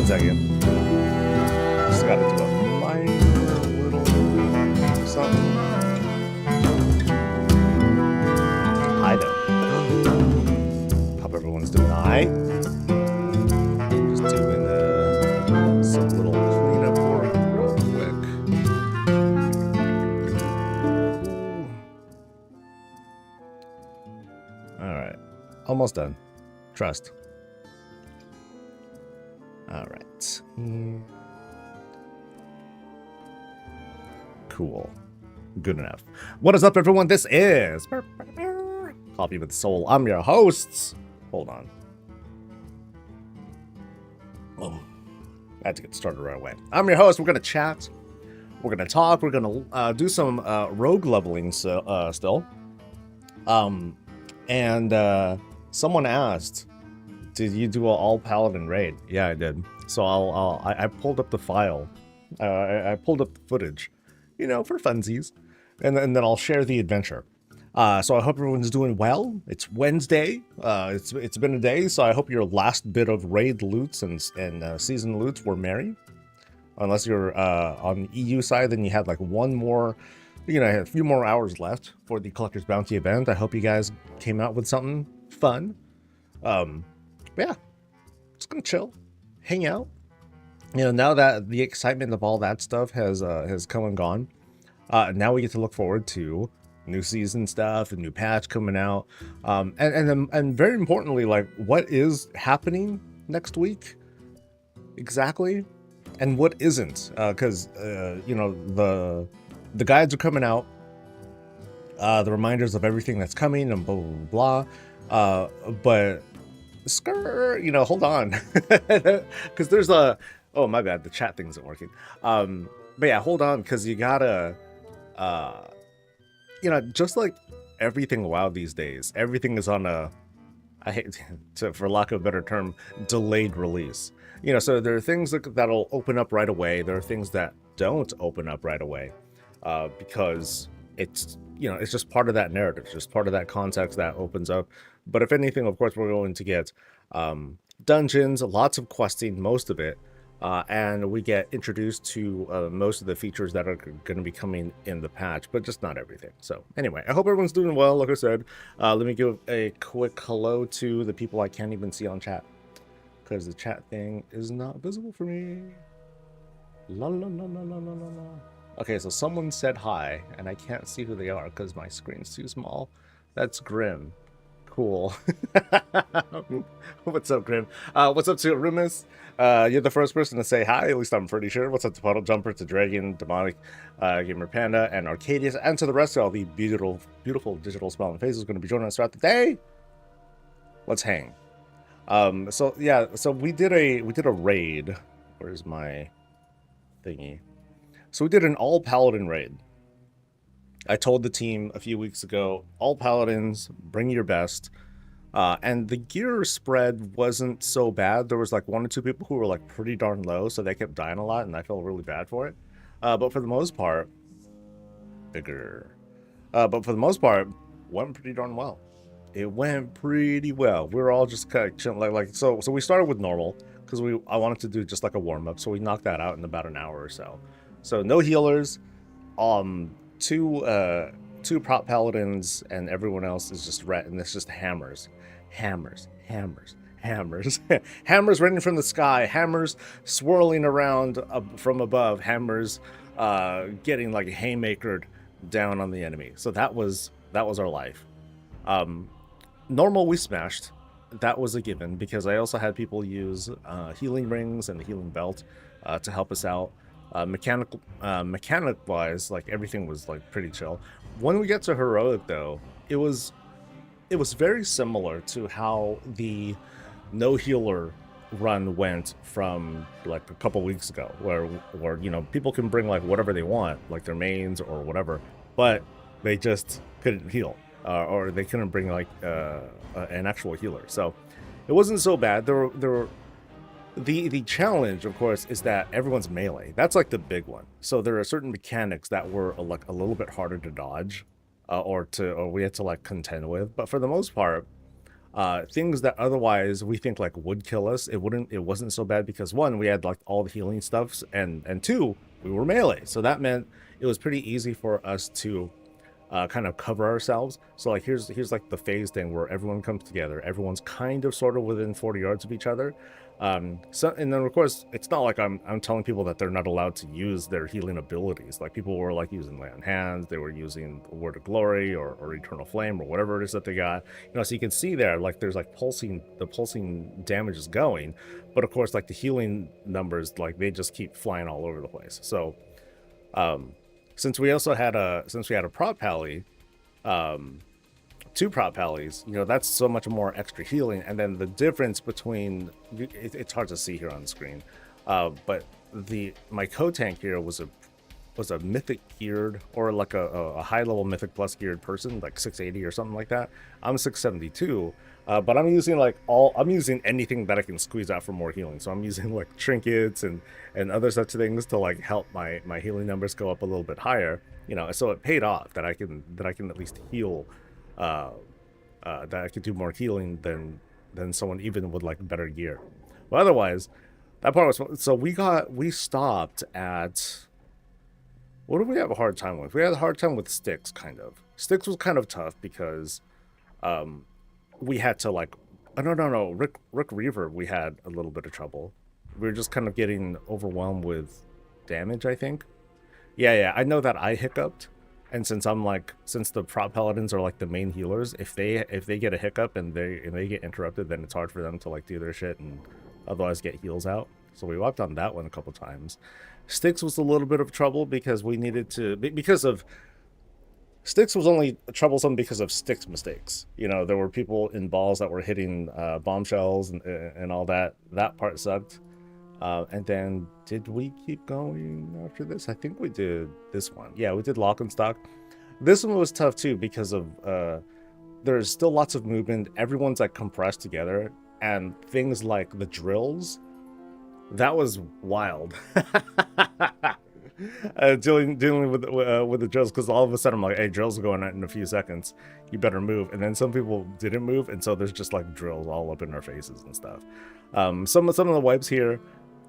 second. Just gotta do a minor little something. I know. Hope everyone's doing alright. Just doing some little cleanup work real quick. Alright. Almost done. Trust. Alright. Cool. Good enough. What is up, everyone? This is Coffee with Soul. I'm your hosts. Hold on. Oh, I had to get started right away. I'm your host. We're going to chat. We're going to talk. We're going to do some rogue leveling still. And someone asked, did you do an all-paladin raid? Yeah, I did. So I pulled up the file. I pulled up the footage, you know, for funsies. And then I'll share the adventure. So I hope everyone's doing well. It's Wednesday. It's been a day, so I hope your last bit of raid loots and season loots were merry. Unless you're on the EU side, then you had like one more, you know, a few more hours left for the Collector's Bounty event. I hope you guys came out with something fun. Yeah, just gonna chill, hang out. You know, now that the excitement of all that stuff has come and gone, now we get to look forward to new season stuff, a new patch coming out, and very importantly, like what is happening next week exactly, and what isn't, because you know, the guides are coming out, the reminders of everything that's coming and blah blah blah, but you know, hold on, because there's a, oh my bad, the chat thing isn't working, but yeah, hold on, because you gotta you know, just like everything WoW these days, everything is on a, I hate to, for lack of a better term, delayed release. You know, so there are things that'll open up right away. There are things that don't open up right away, because it's, you know, it's just part of that narrative, it's just part of that context that opens up. But if anything, of course, we're going to get dungeons, lots of questing, most of it. And we get introduced to most of the features that are going to be coming in the patch, but just not everything. So anyway, I hope everyone's doing well. Like I said, let me give a quick hello to the people I can't even see on chat, because the chat thing is not visible for me. La la la la la la la. Okay, so someone said hi, and I can't see who they are because my screen's too small. That's Grim. Cool. What's up, Grim? What's up to Rumus? You're the first person to say hi, at least I'm pretty sure. What's up to Puddle Jumper, to Dragon, Demonic, Gamer Panda, and Arcadius, and to the rest of all the beautiful digital smiling faces going to be joining us throughout the day. Let's hang. So yeah, so we did a raid. Where's my thingy? So we did an all-paladin raid. I told the team a few weeks ago, all paladins, bring your best. And the gear spread wasn't so bad. There was like one or two people who were like pretty darn low, so they kept dying a lot, and I felt really bad for it. But for the most part, but for the most part, went pretty darn well. It went pretty well. We were all just kind of chilling, so we started with normal because I wanted to do just like a warm up. So we knocked that out in about an hour or so. So no healers, two prop paladins, and everyone else is just red, and it's just hammers hammers raining from the sky, hammers swirling around from above, hammers getting like haymakered down on the enemy. So that was our life. Normal we smashed, that was a given, because I also had people use healing rings and the healing belt to help us out. Mechanic wise, like everything was like pretty chill. When we get to heroic though, it was very similar to how the no healer run went from like a couple weeks ago, where you know, people can bring like whatever they want, like their mains or whatever, but they just couldn't heal, or they couldn't bring like an actual healer. So it wasn't so bad. There were the challenge, of course, is that everyone's melee. That's like the big one. So there are certain mechanics that were like a little bit harder to dodge, or we had to like contend with. But for the most part, Things that otherwise we think like would kill us, it wasn't so bad because one, we had like all the healing stuffs, and two, we were melee, so that meant it was pretty easy for us to kind of cover ourselves. So like here's like the phase thing where everyone comes together, everyone's kind of sort of within 40 yards of each other. So and then of course it's not like I'm telling people that they're not allowed to use their healing abilities. Like people were like using lay on hands, they were using the word of glory or eternal flame or whatever it is that they got. So you can see there like there's like the pulsing damage is going, but of course like the healing numbers, like they just keep flying all over the place. So since we had a prop pally, two prop pallies, that's so much more extra healing. And then the difference between it's hard to see here on the screen, but my co-tank here was a mythic geared, or like a high level mythic plus geared person, like 680 or something like that. I'm 672, but I'm using anything that I can squeeze out for more healing. So I'm using like trinkets and other such things to like help my healing numbers go up a little bit higher. So it paid off that I can at least heal, that I could do more healing than someone even with like better gear. But otherwise, that part was so we stopped at. What did we have a hard time with? We had a hard time with sticks, kind of. Sticks was kind of tough because we had to like, oh, no, Rick Reaver, we had a little bit of trouble. We were just kind of getting overwhelmed with damage, I think. Yeah, I know that I hiccuped, and since the prop paladins are like the main healers, if they get a hiccup and they get interrupted, then it's hard for them to like do their shit and otherwise get heals out. So we walked on that one a couple times. Sticks was a little bit of trouble because we needed to, because of Sticks was only troublesome because of Sticks mistakes. There were people in balls that were hitting bombshells and all that. That part sucked. And then did we keep going after this? I think we did this one. Yeah, we did Lock and Stock. This one was tough too because of there's still lots of movement. Everyone's like compressed together, and things like the drills. That was wild. Dealing with the drills, because all of a sudden I'm like, hey, drills are going out in a few seconds, you better move. And then some people didn't move, and so there's just like drills all up in our faces and stuff. Some of the wipes here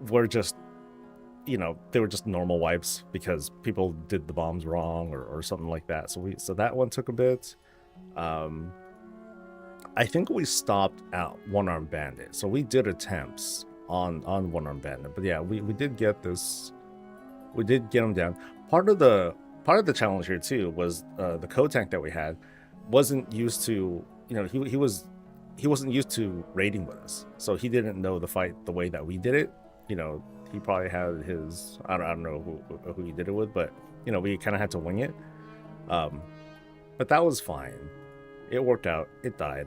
were just, they were just normal wipes because people did the bombs wrong or something like that. So that one took a bit. I think we stopped at One Arm Bandit, so we did attempts on One Arm Bandit, but yeah, we did get this. We did get him down. Part of the challenge here too was the co-tank that we had wasn't used to, he wasn't used to raiding with us, so he didn't know the fight the way that we did it. He probably had his, I don't know who he did it with, but we kind of had to wing it. But that was fine. It worked out. It died.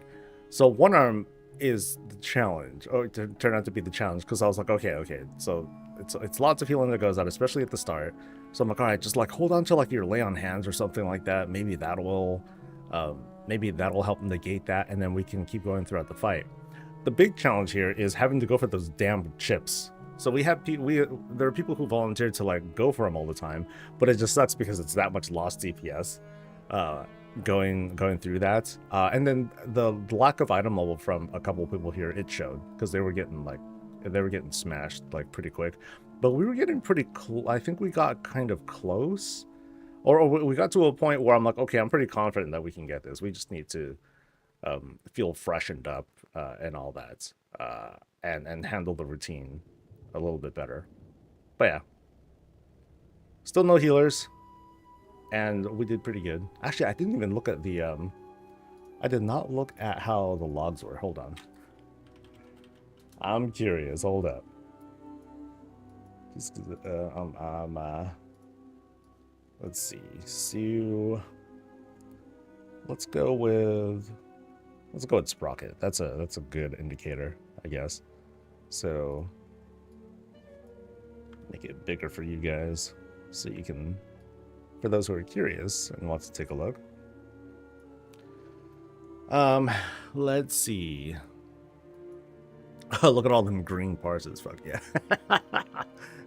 So One Arm is the challenge, or it turned out to be the challenge, because I was like, okay, so it's lots of healing that goes out, especially at the start. So I'm like, all right, just like hold on to like your lay on hands or something like that. Maybe that will help negate that, and then we can keep going throughout the fight. The big challenge here is having to go for those damn chips. So there are people who volunteered to like go for them all the time, but it just sucks because it's that much lost DPS going through that. And then the lack of item level from a couple of people here, it showed, because they were getting smashed like pretty quick. But we were getting pretty I think we got kind of close, or we got to a point where I'm like, okay, I'm pretty confident that we can get this. We just need to feel freshened up and all that, and handle the routine a little bit better. But yeah, still no healers, and we did pretty good. Actually, I didn't even look at the I did not look at how the logs were. Hold on, I'm curious. Hold up. Just let's see. So let's go with Sprocket. That's a good indicator, I guess. So make it bigger for you guys, so you can, for those who are curious and want to take a look. Let's see. Oh, look at all them green parses. Fuck yeah.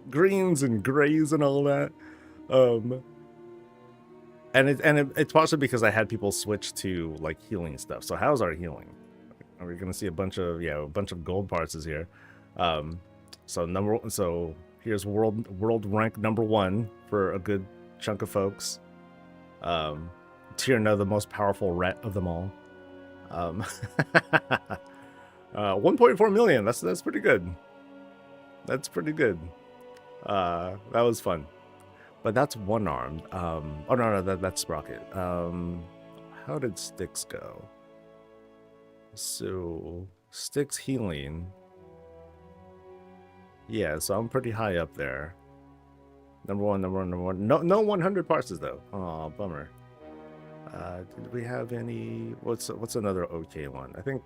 Greens and grays and all that. And it's partially because I had people switch to like healing stuff. So how's our healing? We're gonna see a bunch of gold parts here. So here's world rank number 1 for a good chunk of folks. Tierna, the most powerful rat of them all. 1.4 million. That's pretty good. That's pretty good. That was fun. But that's one armed. Oh no, that's Sprocket. How did Styx go? So Styx healing. Yeah, so I'm pretty high up there. Number one. No 100 parses though. Oh, bummer. Did we have any? What's another okay one? I think.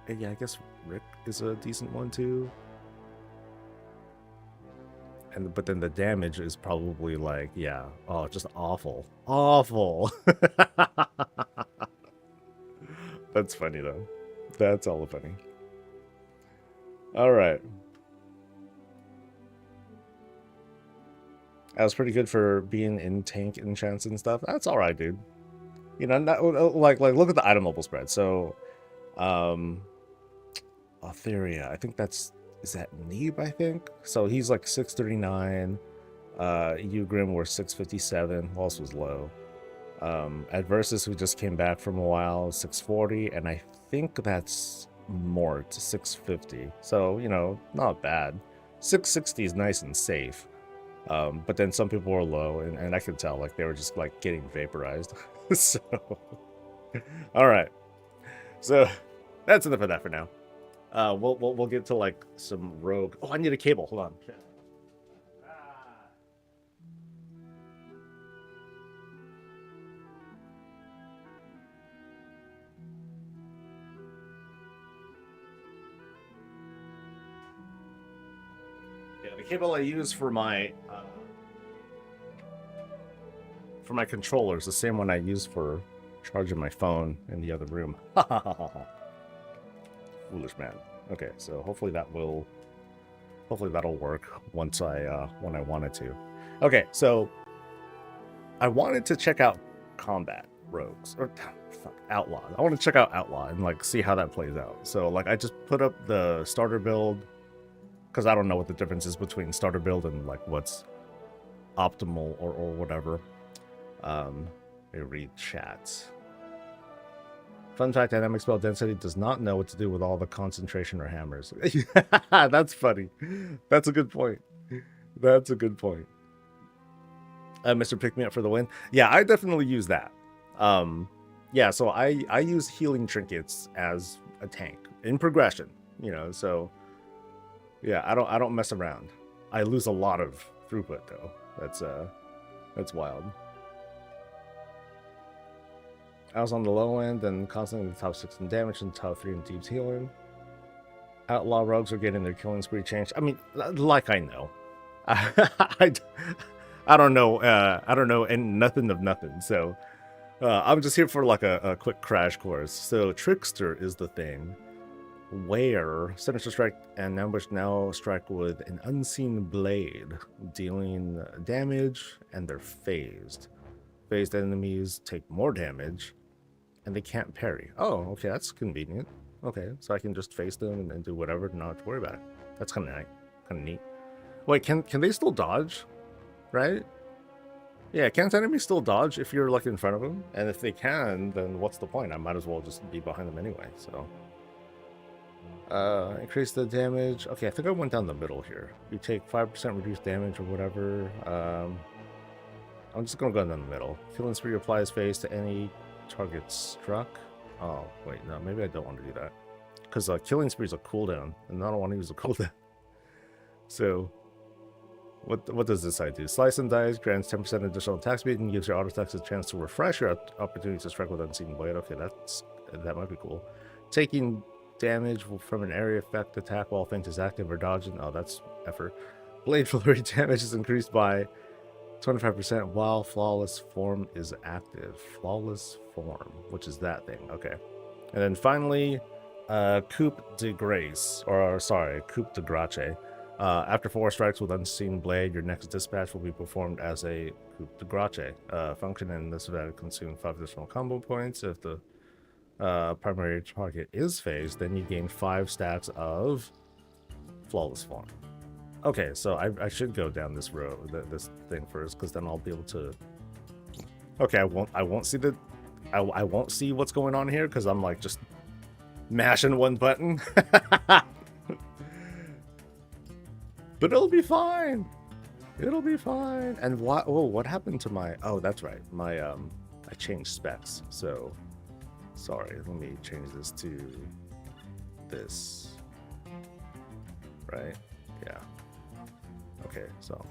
Yeah, I guess Rick is a decent one too. But then the damage is probably like, yeah, oh, just awful. That's funny though. That's all funny. All right. That was pretty good for being in tank enchants and stuff. That's all right, dude. You know, like look at the item level spread. So, Etheria, I think is that Neeb, I think? So he's like 639. Ugrim were 657. Loss was low. Adversus, who just came back from a while, 640. And I think that's Mort, 650. So, you know, not bad. 660 is nice and safe. But then some people were low, and I could tell, like, they were just, like, getting vaporized. So, all right. So, that's enough of that for now. We'll get to, like, some rogue. Oh, I need a cable. Hold on. Yeah, the cable I use for my controller is the same one I use for charging my phone in the other room. Foolish man. Okay, so hopefully that'll work once when I want it to. Okay, so I wanted to check out combat rogues or outlaws. I want to check out outlaw and like see how that plays out. So like I just put up the starter build because I don't know what the difference is between starter build and like what's optimal or whatever. Let me read chat. Fun fact, dynamic spell density does not know what to do with all the concentration or hammers. That's funny. That's a good point. That's a good point. Mr. Pick Me Up for the win. Yeah, I definitely use that. Yeah, so I use healing trinkets as a tank in progression, you know, so yeah, I don't mess around. I lose a lot of throughput though. That's wild. I was on the low end and constantly in the top 6 in damage and top 3 in deep healing. Outlaw rogues are getting their killing spree changed. I mean, like I know. I don't know. I don't know and nothing of nothing. So I'm just here for like a quick crash course. So Trickster is the thing where Sinister Strike and Ambush now strike with an unseen blade, dealing damage, and they're phased. Phased enemies take more damage, and they can't parry. Oh, okay, that's convenient. Okay, so I can just face them and do whatever, not have to worry about it. That's kind of neat. Wait, can they still dodge? Right? Yeah, can't enemies still dodge if you're like in front of them? And if they can, then what's the point? I might as well just be behind them anyway. So, increase the damage. Okay, I think I went down the middle here. You take 5% reduced damage or whatever. I'm just gonna go down the middle. Killing spree applies phase to any target struck. Oh wait, no, maybe I don't want to do that because killing spree is a cooldown, and I don't want to use a cooldown. So, what does this side do? Slice and dice grants 10% additional attack speed and gives your auto attacks a chance to refresh your opportunity to strike with unseen blade. Okay, that might be cool. Taking damage from an area effect attack while feint is active or dodging. Oh, that's effort. Blade flurry damage is increased by 25% while Flawless Form is active. Flawless Form, which is that thing. Okay. And then finally, Coup de Grace, or sorry, Coup de Grace. After 4 strikes with Unseen Blade, your next dispatch will be performed as a Coup de Grace. Function in this event consume 5 additional combo points. If the primary target is phased, then you gain 5 stacks of flawless form. Okay, so I should go down this road, this thing first, because then I'll be able to. Okay, I won't see the, I won't see what's going on here because I'm like just mashing one button. But it'll be fine. It'll be fine. And what? Oh, what happened to my? Oh, that's right. My I changed specs. So sorry. Let me change this to this. Right? Yeah. Okay. So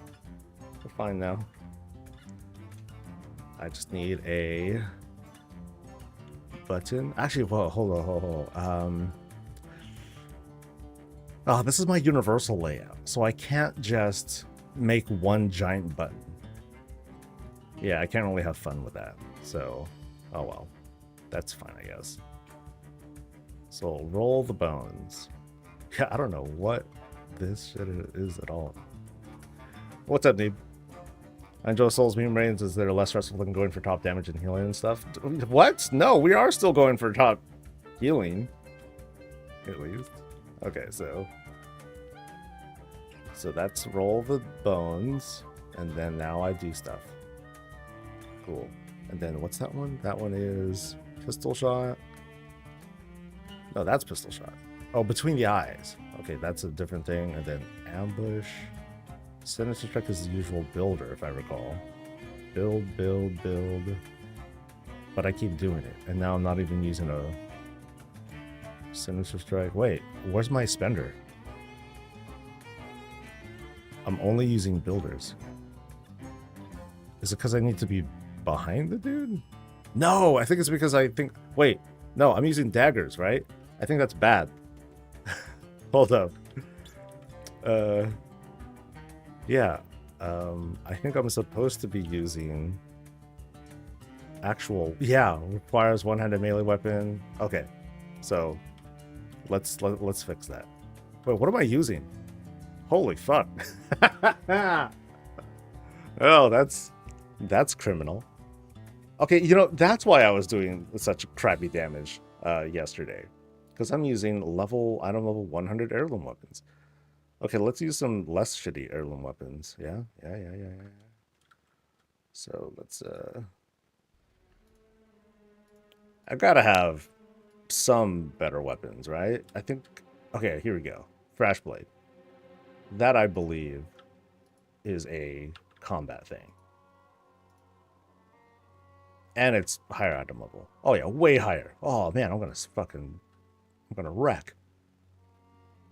we're fine now. I just need a button. Actually, whoa, hold on. Oh, this is my universal layout, so I can't just make one giant button. Yeah, I can't really have fun with that. So, oh well, that's fine, I guess. So roll the bones. Yeah, I don't know what this shit is at all. What's up, Neeb? I enjoy Souls meme raids as they're less stressful than going for top damage and healing and stuff. What? No, we are still going for top healing. At least. Okay, so that's roll the bones, and then now I do stuff. Cool. And then what's that one? That one is pistol shot. No, that's pistol shot. Oh, between the eyes. Okay, that's a different thing. And then ambush. Sinister Strike is the usual builder, if I recall. Build. But I keep doing it, and now I'm not even using a Sinister Strike. Wait, where's my spender? I'm only using builders. Is it because I need to be behind the dude? No, I think it's because I think... Wait, no, I'm using daggers, right? I think that's bad. Hold up. Yeah. I think I'm supposed to be using actual... Yeah, requires one-handed melee weapon. Okay, so... Let's fix that. Wait, what am I using? Holy fuck. Oh, that's criminal. Okay, you know, that's why I was doing such crappy damage yesterday. Because I'm using item level 100 heirloom weapons. Okay, let's use some less shitty heirloom weapons. Yeah. So let's I gotta have some better weapons, right? I think... Okay, here we go. Thrash Blade. That, I believe, is a combat thing. And it's higher item level. Oh yeah, way higher. Oh man, I'm gonna wreck.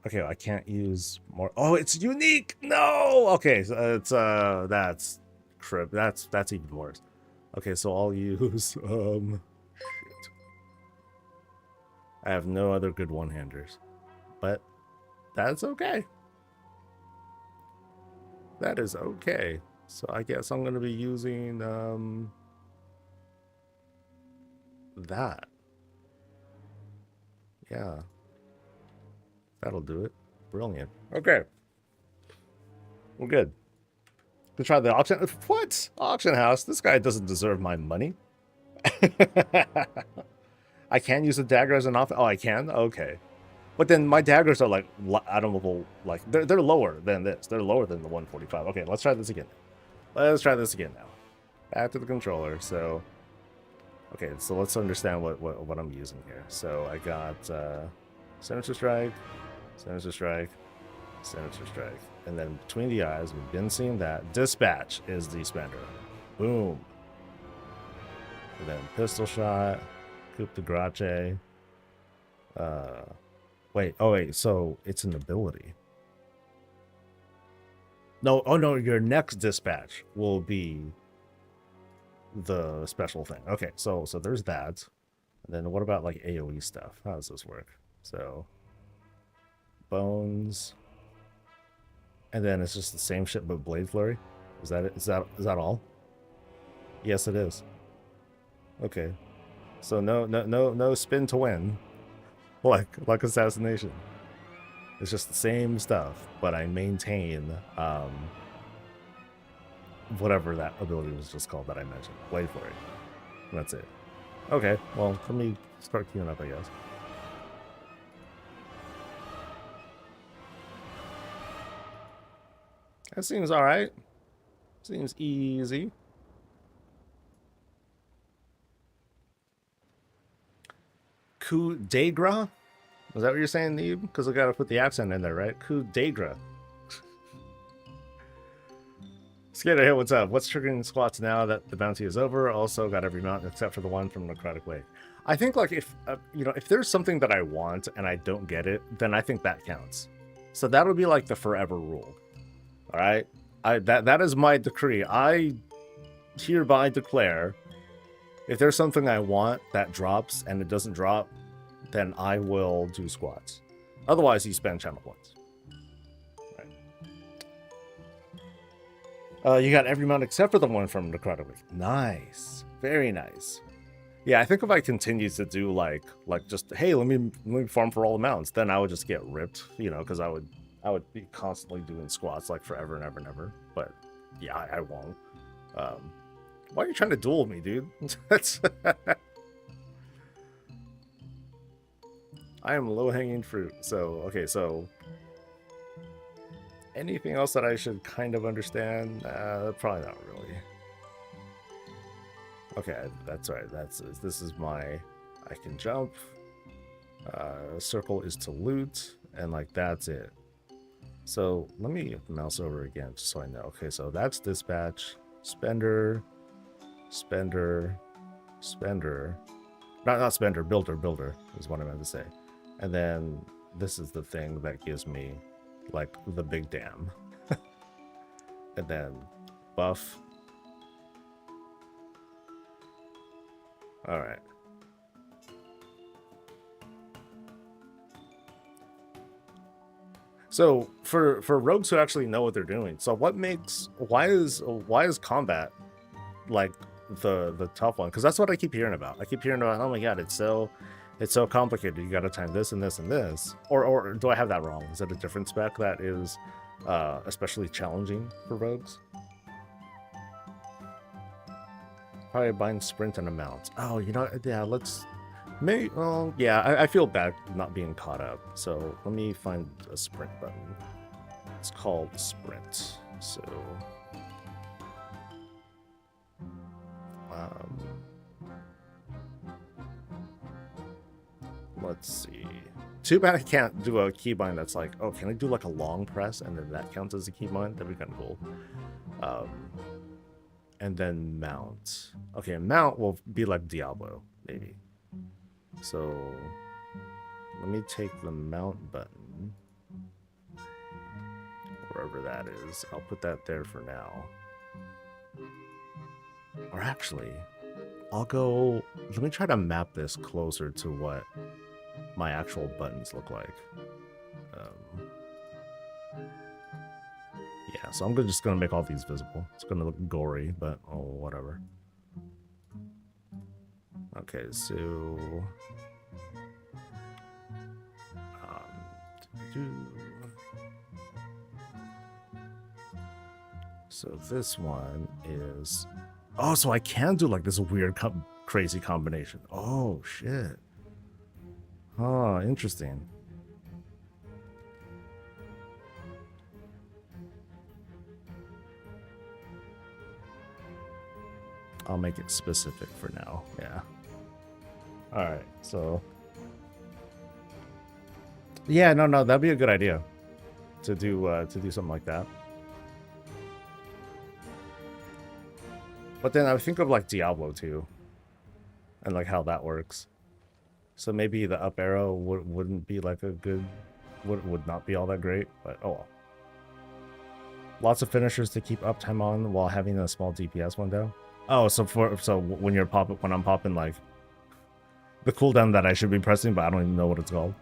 Okay, I can't use more... Oh, it's unique! No! Okay, so it's, that's crib. That's even worse. Okay, so I'll use, I have no other good one-handers, but that's okay. That is okay. So I guess I'm going to be using that. Yeah. That'll do it. Brilliant. Okay. We're good. Let's try the auction. What? Auction house? This guy doesn't deserve my money. I can use a dagger as an offense. Oh, I can? Okay. But then my daggers are like item level, like they're lower than this. They're lower than the 145. Okay, let's try this again. Let's try this again now. Back to the controller. So, okay, so let's understand what I'm using here. So I got Sinister Strike, Sinister Strike, Sinister Strike, and then between the eyes, we've been seeing that. Dispatch is the spender. Boom. And then pistol shot. Coup de grace. Wait, so it's an ability. No, oh no, your next dispatch will be the special thing. Okay, so there's that. And then what about like AoE stuff? How does this work? So bones. And then it's just the same shit but blade flurry? Is that it? Is that all? Yes, it is. Okay. So no spin to win, like assassination. It's just the same stuff, but I maintain whatever that ability was just called that I mentioned, blade flurry. That's it. Okay, well, let me start queuing up, I guess. That seems alright. Seems easy. Coup d'Aigre? Is that what you're saying, Neeb? Because I gotta put the accent in there, right? Coup d'Aigre. Skater, hey, what's up? What's triggering squats now that the bounty is over? Also got every mount except for the one from Necrotic Wake. I think, like, if, you know, if there's something that I want and I don't get it, then I think that counts. So that'll be like the forever rule. All right? That is my decree. I hereby declare, if there's something I want that drops and it doesn't drop, then I will do squats. Otherwise, you spend channel points. Right. You got every mount except for the one from Necrotic Wake. Nice. Very nice. Yeah, I think if I continue to do like just, hey, let me farm for all the mounts, then I would just get ripped, you know, because I would be constantly doing squats like forever and ever and ever. But yeah, I won't. Why are you trying to duel me, dude? That's I am low-hanging fruit. So, okay, so anything else that I should kind of understand? Probably not really. Okay, that's right. This is my, I can jump. Circle is to loot, and like that's it. So let me mouse over again just so I know. Okay, so that's dispatch, spender, spender, spender. Not spender, builder is what I meant to say. And then this is the thing that gives me like the big dam. And then buff. All right. So for rogues who actually know what they're doing, so why is combat like the tough one? Because that's what I keep hearing about. I keep hearing about, oh my god, it's so complicated. You got to time this and this and this. Or do I have that wrong? Is it a different spec that is especially challenging for rogues? Probably buying sprint and a mount. Oh, you know, yeah, let's... Maybe, well, yeah, I feel bad not being caught up. So let me find a sprint button. It's called sprint. So... let's see. Too bad I can't do a keybind that's like, oh, can I do like a long press and then that counts as a keybind? That'd be kind of cool. And then mount. Okay, mount will be like Diablo, maybe. So let me take the mount button, wherever that is. I'll put that there for now. Or actually, I'll go, let me try to map this closer to what my actual buttons look like. Yeah, so I'm just going to make all these visible. It's going to look gory, but oh, whatever. Okay, so... so this one is... oh, so I can do like this weird, crazy combination. Oh, shit. Oh, interesting. I'll make it specific for now. Yeah. All right. So. Yeah. No. That'd be a good idea. To do something like that. But then I think of like Diablo too. And like how that works. So maybe the up arrow wouldn't be like a good, would not be all that great, but oh well. Lots of finishers to keep uptime on while having a small DPS window. Oh, so when I'm popping like the cooldown that I should be pressing, but I don't even know what it's called.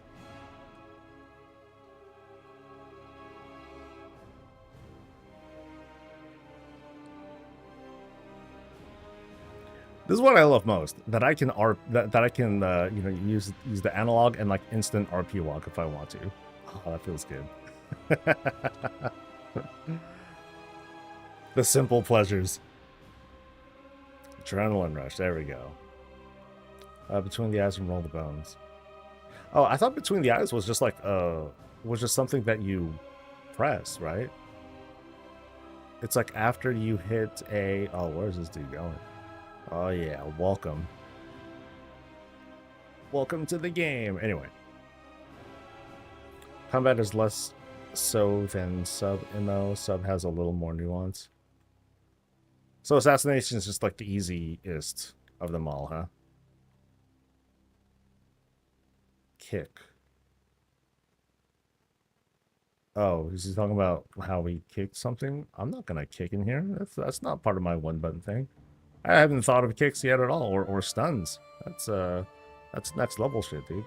This is what I love most, that I can you know, use the analog and like instant RP walk if I want to. Oh, that feels good. The simple pleasures. Adrenaline rush. There we go. Between the eyes and roll the bones. Oh, I thought between the eyes was just like was just something that you press, right? It's like after you hit a... Oh, where's this dude going? Oh yeah, welcome. Welcome to the game. Anyway. Combat is less so than sub MO. Sub has a little more nuance. So assassination is just like the easiest of them all, huh? Kick. Oh, is he talking about how we kicked something? I'm not gonna kick in here. That's not part of my one button thing. I haven't thought of kicks yet at all, or stuns. That's next level shit, dude.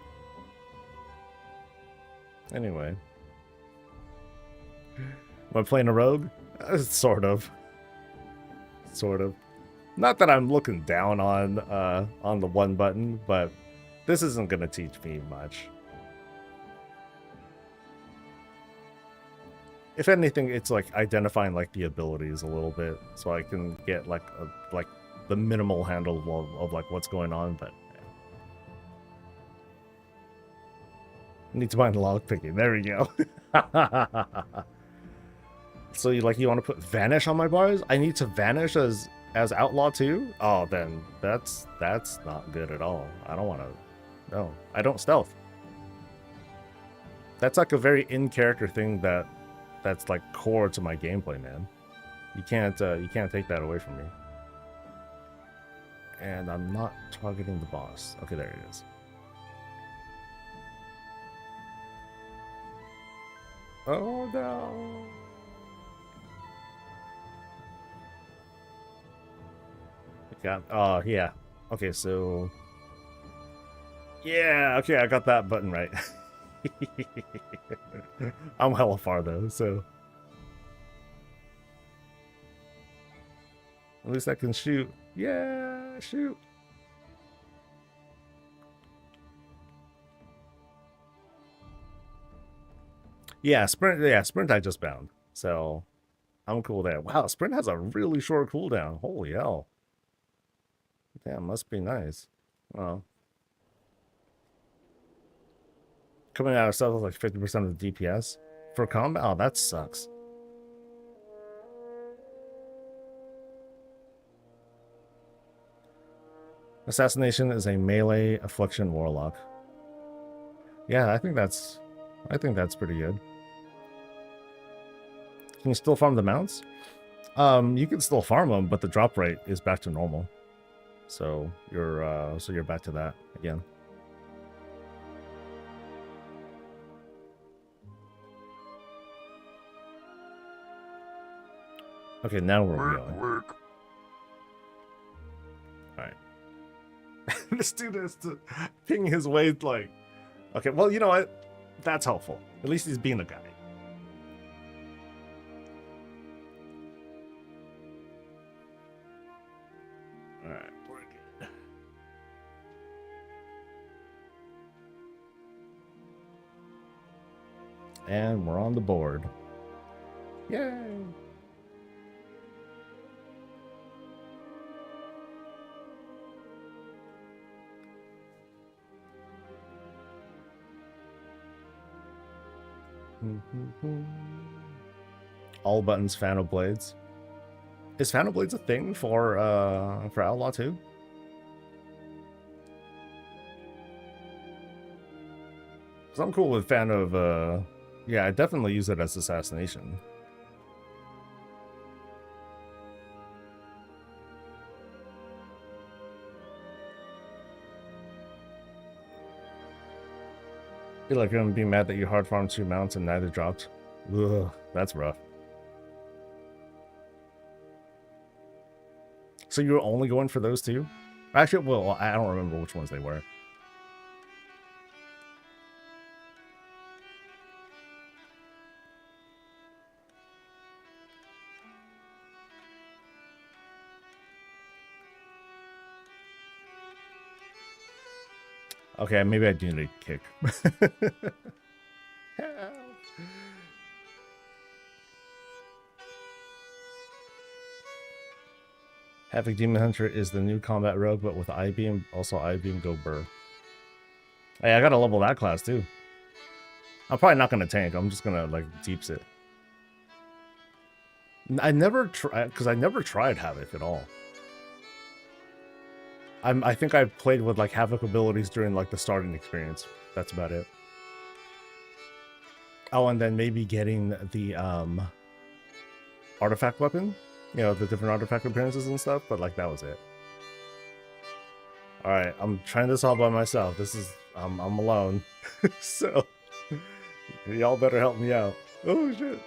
Anyway. Am I playing a rogue? Sort of. Sort of. Not that I'm looking down on the one button, but this isn't gonna teach me much. If anything, it's like identifying like the abilities a little bit, so I can get like the minimal handle of like what's going on. But I need to find log picking. There we go. So you want to put vanish on my bars? I need to vanish as outlaw too? Oh, then that's not good at all. I don't want to. No, I don't stealth. That's like a very in-character thing that's like core to my gameplay, man. You can't take that away from me. And I'm not targeting the boss. Okay, there it is. Oh no. Oh yeah. Okay, so yeah, okay, I got that button right. I'm hella far though, so at least I can shoot. Yeah, shoot. Yeah, sprint I just bound. So I'm cool there. Wow, sprint has a really short cooldown. Holy hell. Damn, must be nice. Well, coming out of stuff with like 50% of the DPS for combat. Oh, that sucks. Assassination is a melee affliction warlock. Yeah, I think that's pretty good. Can you still farm the mounts? You can still farm them, but the drop rate is back to normal. So you're back to that again. Okay, now where are we going? Alright. This dude has to ping his way like... Okay, well, you know what? That's helpful. At least he's being a guy. Alright, we're good. And we're on the board. Yay! All buttons, Fano Blades. Is Fano Blades a thing for Outlaw 2? Because I'm cool with fan of yeah, I definitely use it as assassination. You're like gonna be mad that you hard farmed 2 mounts and neither dropped. Ugh, that's rough. So you were only going for those 2? Actually, well, I don't remember which ones they were. Okay, maybe I do need a kick. Havoc Demon Hunter is the new combat rogue, but with I-Beam, also I-Beam go burr. Hey, I gotta level that class too. I'm probably not gonna tank. I'm just gonna like deeps it. I never tried because I never tried Havoc at all. I think I played with like Havoc abilities during like the starting experience. That's about it. Oh, and then maybe getting the artifact weapon, you know, the different artifact appearances and stuff, but like that was it. All right, I'm trying this all by myself. This is I'm alone, so y'all better help me out. Oh shit.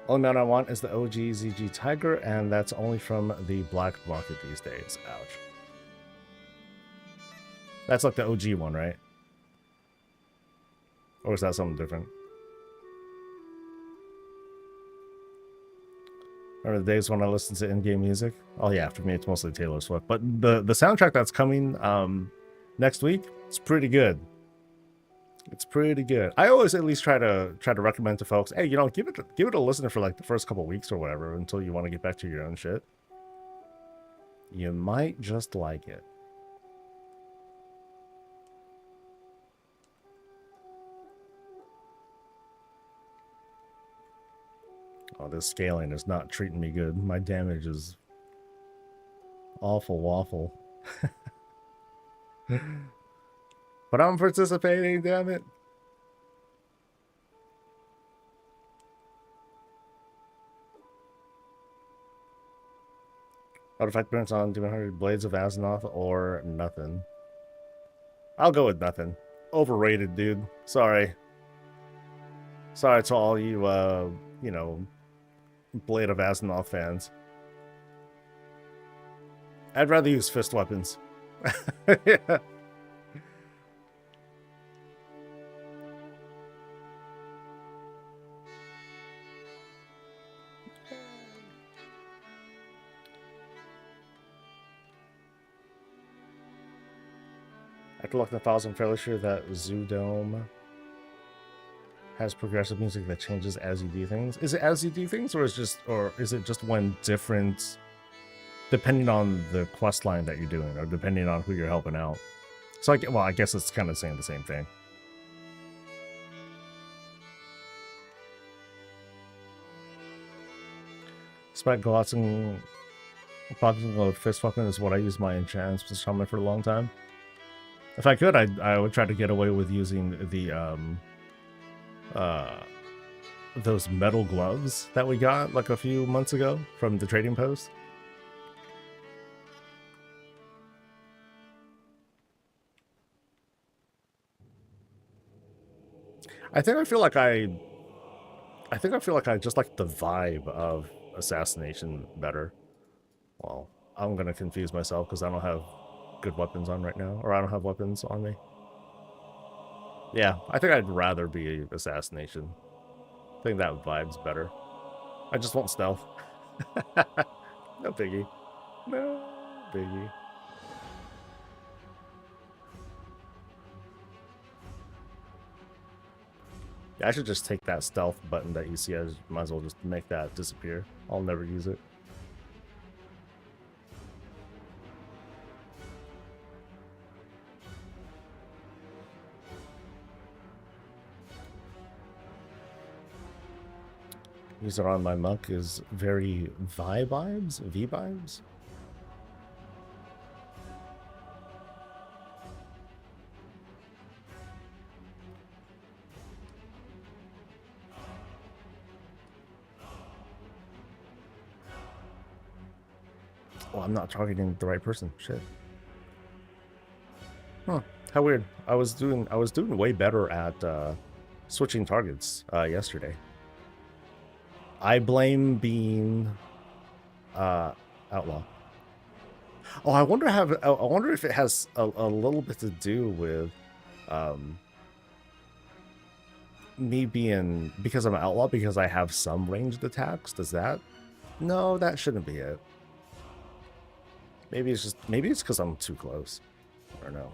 Only mount I want is the OG ZG Tiger, and that's only from the black market these days. Ouch. That's like the OG one, right? Or is that something different? Remember the days when I listened to in-game music? Oh yeah, for me it's mostly Taylor Swift. But the soundtrack that's coming next week, it's pretty good. It's pretty good. I always at least try to recommend to folks, hey, you know, give it a listen for like the first couple weeks or whatever until you want to get back to your own shit. You might just like it. Oh, this scaling is not treating me good. My damage is awful waffle. But I'm participating, damn it. Artifact burns on 200 Blades of Azeroth or nothing. I'll go with nothing. Overrated, dude. Sorry. Sorry to all you, you know, Blade of Azeroth fans. I'd rather use fist weapons. Yeah. After looking at the files, I'm fairly sure that Zoodome has progressive music that changes as you do things. Is it as you do things, or is it just when different, depending on the quest line that you're doing, or depending on who you're helping out? So I guess it's kind of saying the same thing. Spec Glotzing with fist weapon is what I use my enchants with shaman for a long time. If I could, I would try to get away with using the those metal gloves that we got like a few months ago from the trading post. I feel like I just like the vibe of assassination better. Well, I'm gonna confuse myself because I don't have good weapons on right now, or I don't have weapons on me. Yeah, I think I'd rather be assassination. I think that vibe's better. I just want stealth. No biggie. No biggie. Yeah, I should just take that stealth button that you see. I might as well just make that disappear. I'll never use it. User on my monk is very vibes. Oh, I'm not targeting the right person. Shit. Huh. How weird. I was doing way better at switching targets yesterday. I blame being outlaw. Oh, I wonder if it has a little bit to do with me being, because I'm an outlaw, because I have some ranged attacks. Does that? No, that shouldn't be it. Maybe it's because I'm too close. I don't know.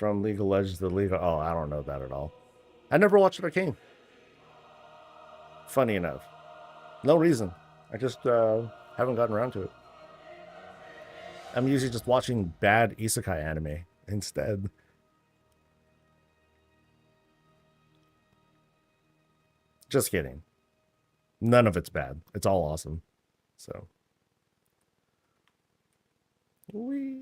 from League of Legends to League of... Oh, I don't know that at all. I never watched Arcane. Funny enough. No reason. I just haven't gotten around to it. I'm usually just watching bad isekai anime instead. Just kidding. None of it's bad. It's all awesome. So. Whee.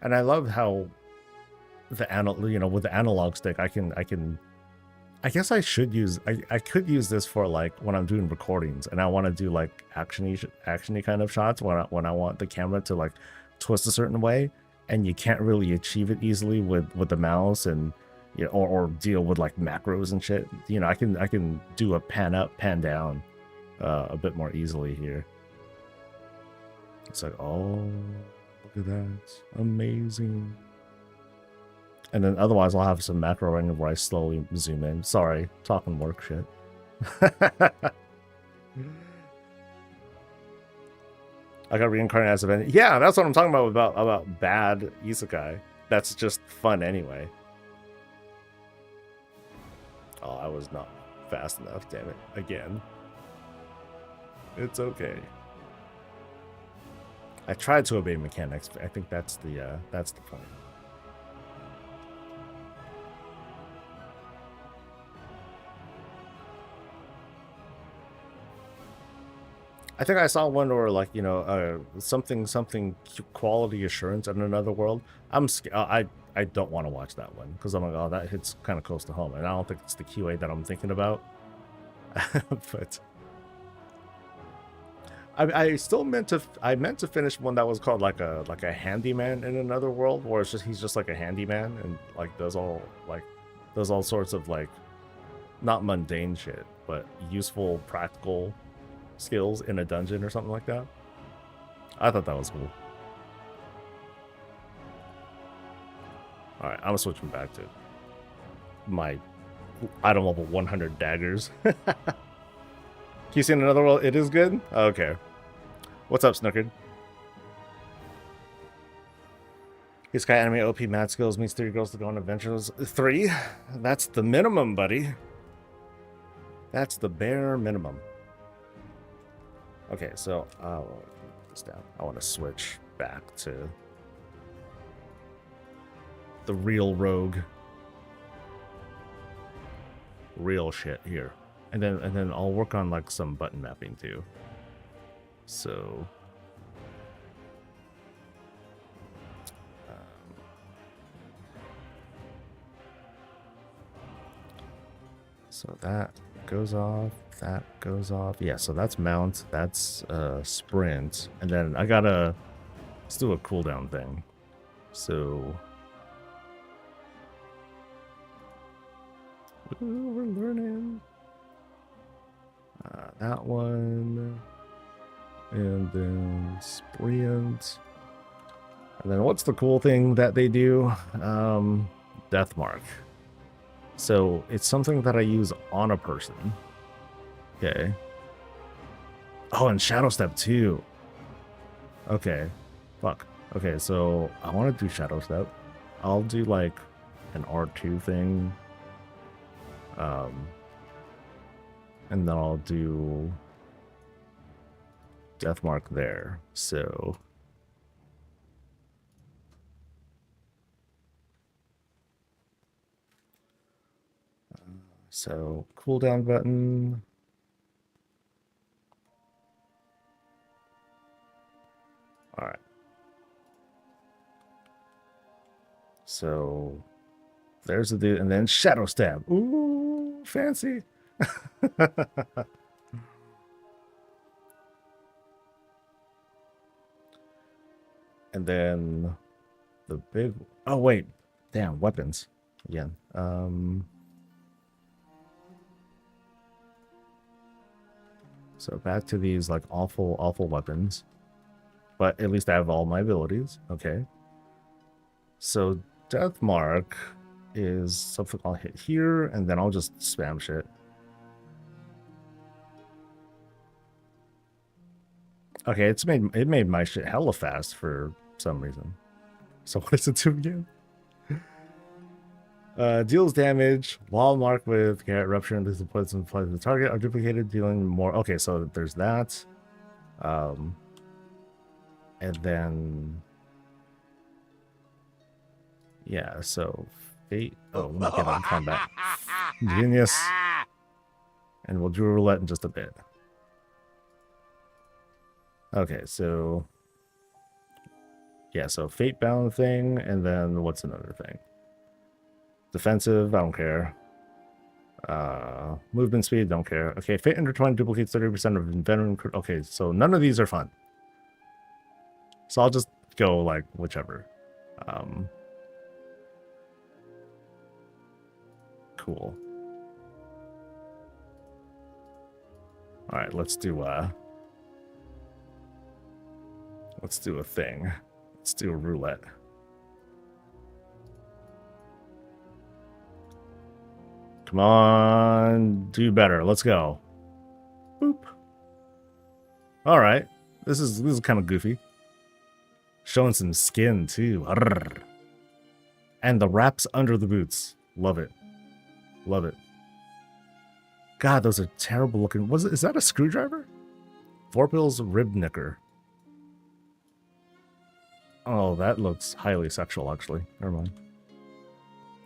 And I love how the with the analog stick, I guess I should use, I could use this for like when I'm doing recordings and I want to do like actiony kind of shots when I want the camera to like twist a certain way, and you can't really achieve it easily with the mouse, and or deal with like macros and shit. I can do a pan up, pan down a bit more easily here. It's like, oh, look at that, amazing. And then otherwise I'll have some macro running where I slowly zoom in. Sorry, talking work shit. I got reincarnated as a vendor. Yeah, that's what I'm talking about bad isekai. That's just fun anyway. Oh, I was not fast enough, damn it. Again. It's okay. I tried to obey mechanics, but I think that's the point. I think I saw one where like something quality assurance in another world. I don't want to watch that one because I'm like, oh, that hits kind of close to home, and I don't think it's the QA that I'm thinking about. But I still meant to finish one that was called like a handyman in another world, where he's just like a handyman and like does all sorts of like not mundane shit, but useful, practical skills in a dungeon or something like that. I thought that was cool. Alright, I'm switching back to my item level 100 daggers. Can you see in another world? It is good? Okay. What's up, Snookered? Isekai anime OP mad skills means 3 girls to go on adventures. 3? That's the minimum, buddy. That's the bare minimum. Okay, so I'll put this down. I want to switch back to the real rogue, real shit here, and then I'll work on like some button mapping too. So that goes off. That goes off. Yeah, so that's mount, that's sprint, and then I gotta let's do a cooldown thing. So we're learning that one, and then sprint, and then what's the cool thing that they do? Death mark. So it's something that I use on a person. Okay. Oh, and Shadow Step too. Okay. Fuck. Okay, so I want to do Shadow Step. I'll do like an R2 thing. And then I'll do Death Mark there. So cooldown button. All right. So there's the dude, and then Shadow Stab. Ooh, fancy. And then the big. Oh wait, damn, weapons again. So back to these like awful weapons. But at least I have all my abilities. Okay. So Death Mark is something I'll hit here, and then I'll just spam shit. Okay, it made my shit hella fast for some reason. So what does it do again? Deals damage while marked with carrot rupture and loses points and applied to the target are duplicated, dealing more. Okay, so there's that. And then yeah, so fate. Oh, let me get on combat. Genius. And we'll do a roulette in just a bit. Okay, so yeah, so fate bound thing, and then what's another thing? Defensive, I don't care. Movement speed, don't care. Okay, fate intertwined duplicates 30% of veteran. Okay, so none of these are fun. So I'll just go like whichever. Cool. All right, let's do a thing. Let's do a roulette. Come on, do better. Let's go. Boop. All right, this is kind of goofy. Showing some skin too. Arrgh. And the wraps under the boots. Love it. Love it. God, those are terrible looking. Is that a screwdriver? Vorpal's rib knicker. Oh, that looks highly sexual, actually. Never mind.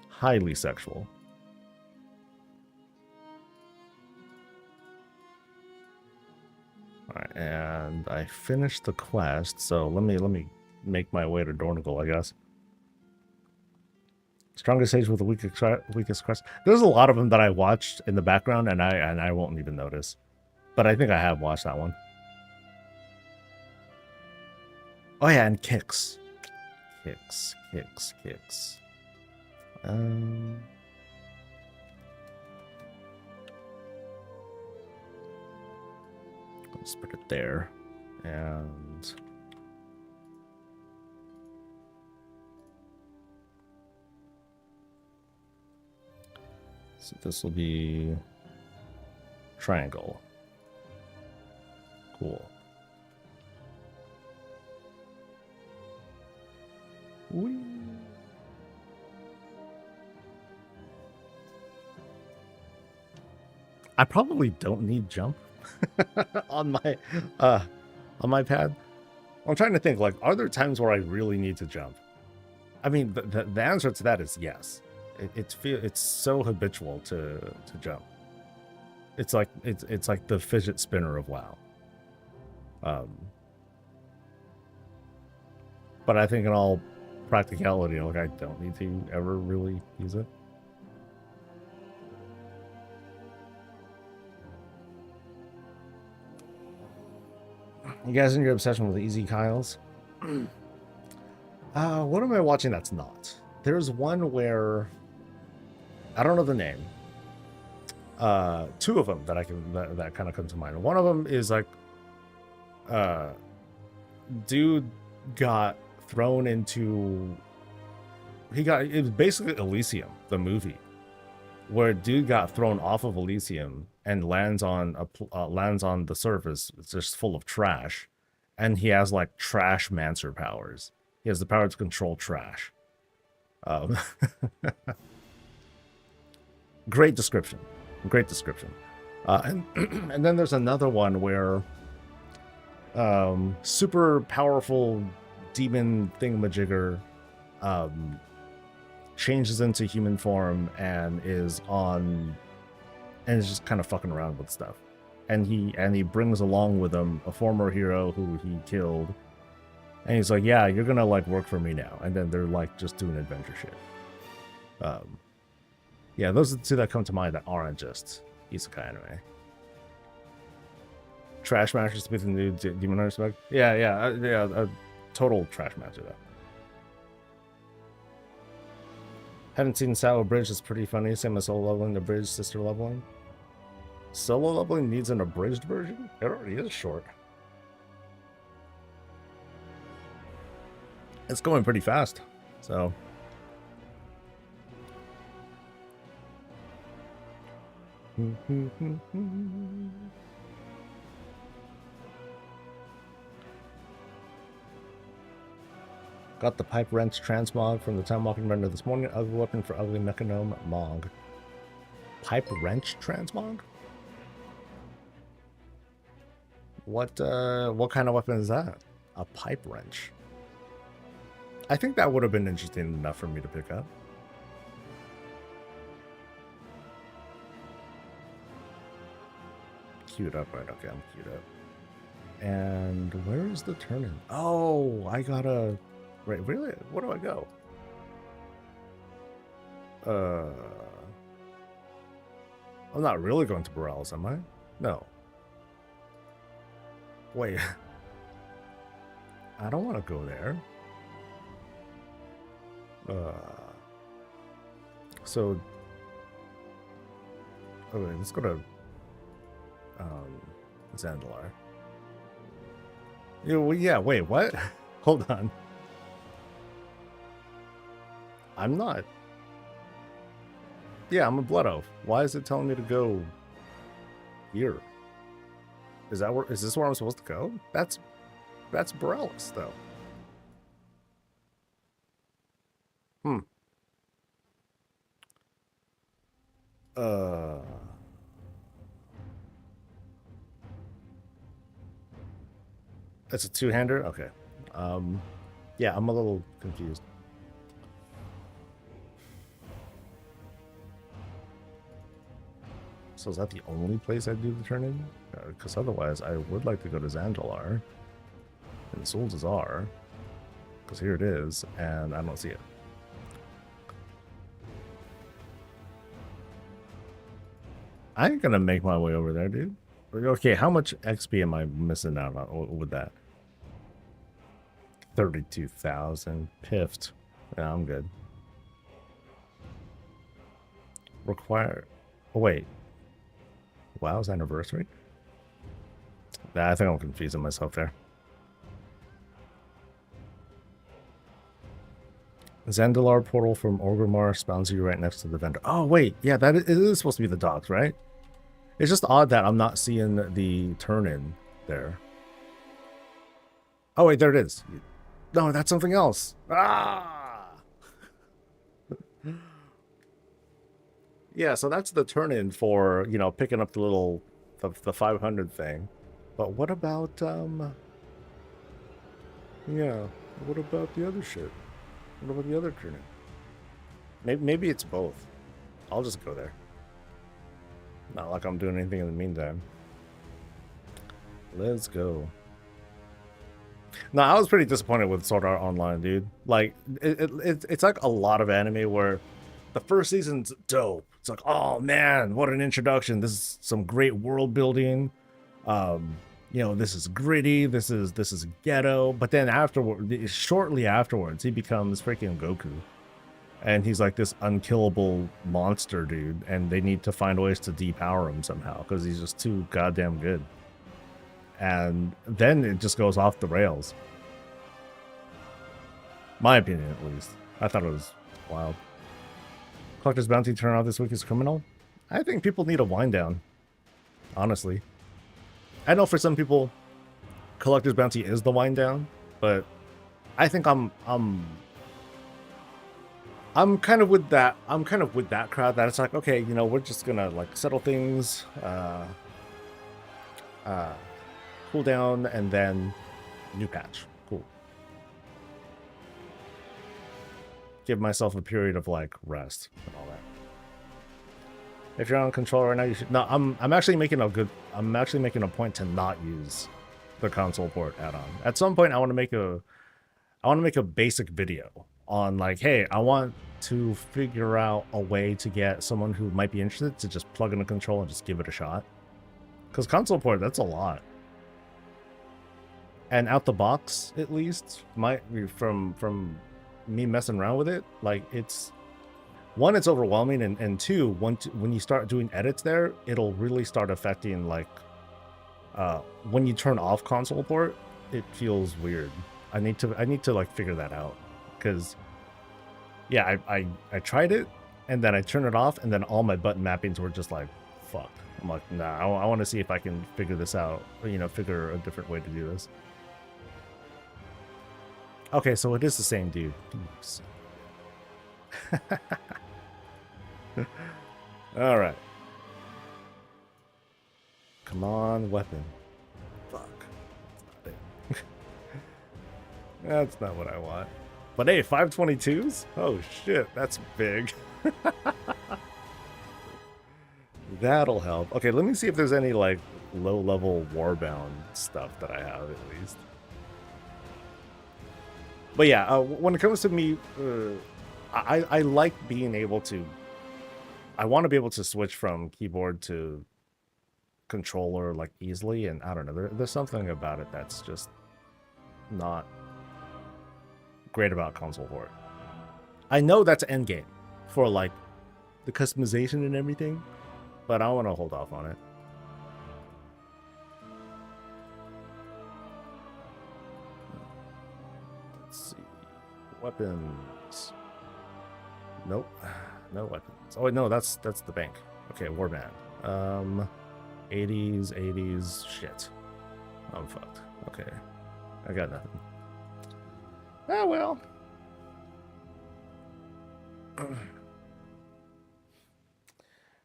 Highly sexual. Alright, and I finished the quest, so let me make my way to Dornigal, I guess. Strongest sage with the weakest crest. There's a lot of them that I watched in the background, and I won't even notice. But I think I have watched that one. Oh yeah, and kicks. Kicks. Let's put it there. And so this will be triangle. Cool. Whee. I probably don't need jump on my pad. I'm trying to think, like, are there times where I really need to jump? I mean, the answer to that is yes. It's so habitual to jump. It's like the fidget spinner of WoW. But I think in all practicality, like, I don't need to ever really use it. You guys in your obsession with easy Kyles? What am I watching that's not? There's one where I don't know the name. Two of them that that kind of come to mind. One of them is like dude got thrown into it was basically Elysium, the movie, where dude got thrown off of Elysium and lands on the surface. It's just full of trash, and he has like trash mancer powers. He has the power to control trash. Great description. And and then there's another one where super powerful demon thingamajigger changes into human form and is just kind of fucking around with stuff. And he brings along with him a former hero who he killed. And he's like, yeah, you're gonna like work for me now. And then they're like just doing adventure shit. Yeah, those are the two that come to mind that aren't just isekai anime. Trash Matchers with the new Demon Hunter spec. Yeah, total trash matcher though. Haven't seen Solo Bridge, it's pretty funny. Same as solo leveling, the bridge, sister leveling. Solo leveling needs an abridged version? It already is short. It's going pretty fast, so. Got the pipe wrench transmog from the time walking render this morning. Ugly weapon for ugly mechanome mog. Pipe wrench transmog? What kind of weapon is that? A pipe wrench. I think that would have been interesting enough for me to pick up. Queued up, right? Okay, I'm queued up. And where is the turn-in? Oh, I gotta... Wait, really? Where do I go? I'm not really going to Borales, am I? No. Wait. I don't want to go there. So... Okay, let's go to... Zandalar. Yeah, wait, what? Hold on. I'm not. Yeah, I'm a blood elf. Why is it telling me to go here? Is this where I'm supposed to go? That's Borales, though. It's a two-hander? Okay. Yeah, I'm a little confused. So is that the only place I do the turn-in? Because otherwise, I would like to go to Zandalar and Sul'Dazar, because here it is, and I don't see it. I ain't gonna make my way over there, dude. Okay, how much XP am I missing out on with that? 32,000. Piffed. Yeah, I'm good. Require... Oh, wait. WoW's anniversary? Nah, I think I'm confusing myself there. Zandalar portal from Orgrimmar spawns you right next to the vendor. Oh, wait. Yeah, it is supposed to be the docks, right? It's just odd that I'm not seeing the turn-in there. Oh, wait, there it is. No, that's something else. Ah! Yeah, so that's the turn-in for, you know, picking up the 500 thing. But what about, yeah, what about the other shit? What about the other turn-in? Maybe it's both. I'll just go there. Not like I'm doing anything in the meantime. Let's go. No, I was pretty disappointed with Sword Art Online, dude. Like, it's like a lot of anime where the first season's dope. It's like, oh man, what an introduction. This is some great world building. You know, this is gritty. This is ghetto. But then shortly afterwards, he becomes freaking Goku. And he's like this unkillable monster dude. And they need to find ways to depower him somehow because he's just too goddamn good. And then it just goes off the rails. My opinion, at least. I thought it was wild. Collector's Bounty turnout this week is criminal. I think people need a wind down. Honestly. I know for some people, Collector's Bounty is the wind down, but I think I'm kind of with that. I'm kind of with that crowd that it's like, okay, you know, we're just gonna like settle things, cool down, and then new patch. Cool. Give myself a period of like rest and all that. If you're on control right now, you should. No, I'm actually making a point to not use the console port add-on. At some point, I want to make a basic video on like, hey, I want to figure out a way to get someone who might be interested to just plug in a control and just give it a shot. Because console port, that's a lot. And out the box, at least, from me messing around with it, like it's overwhelming, and two, when you start doing edits there, it'll really start affecting like when you turn off console port, it feels weird. I need to like figure that out, because yeah, I tried it and then I turned it off and then all my button mappings were just like fuck. I'm like, nah, I want to see if I can figure this out. Or, you know, figure a different way to do this. Okay, so it is the same dude. All right. Come on, weapon. Fuck. That's not it. That's not what I want. But hey, 522s? Oh shit, that's big. That'll help. Okay, let me see if there's any like low-level warbound stuff that I have at least. But yeah, when it comes to me, I like being able to. I want to be able to switch from keyboard to controller like easily, and I don't know. There's something about it that's just not great about console port. I know that's endgame for like the customization and everything, but I want to hold off on it. Let's see. Weapons. Nope. No weapons. Oh, no, that's the bank. Okay, warband. 80s. Shit. I'm fucked. Okay. I got nothing. Oh, well.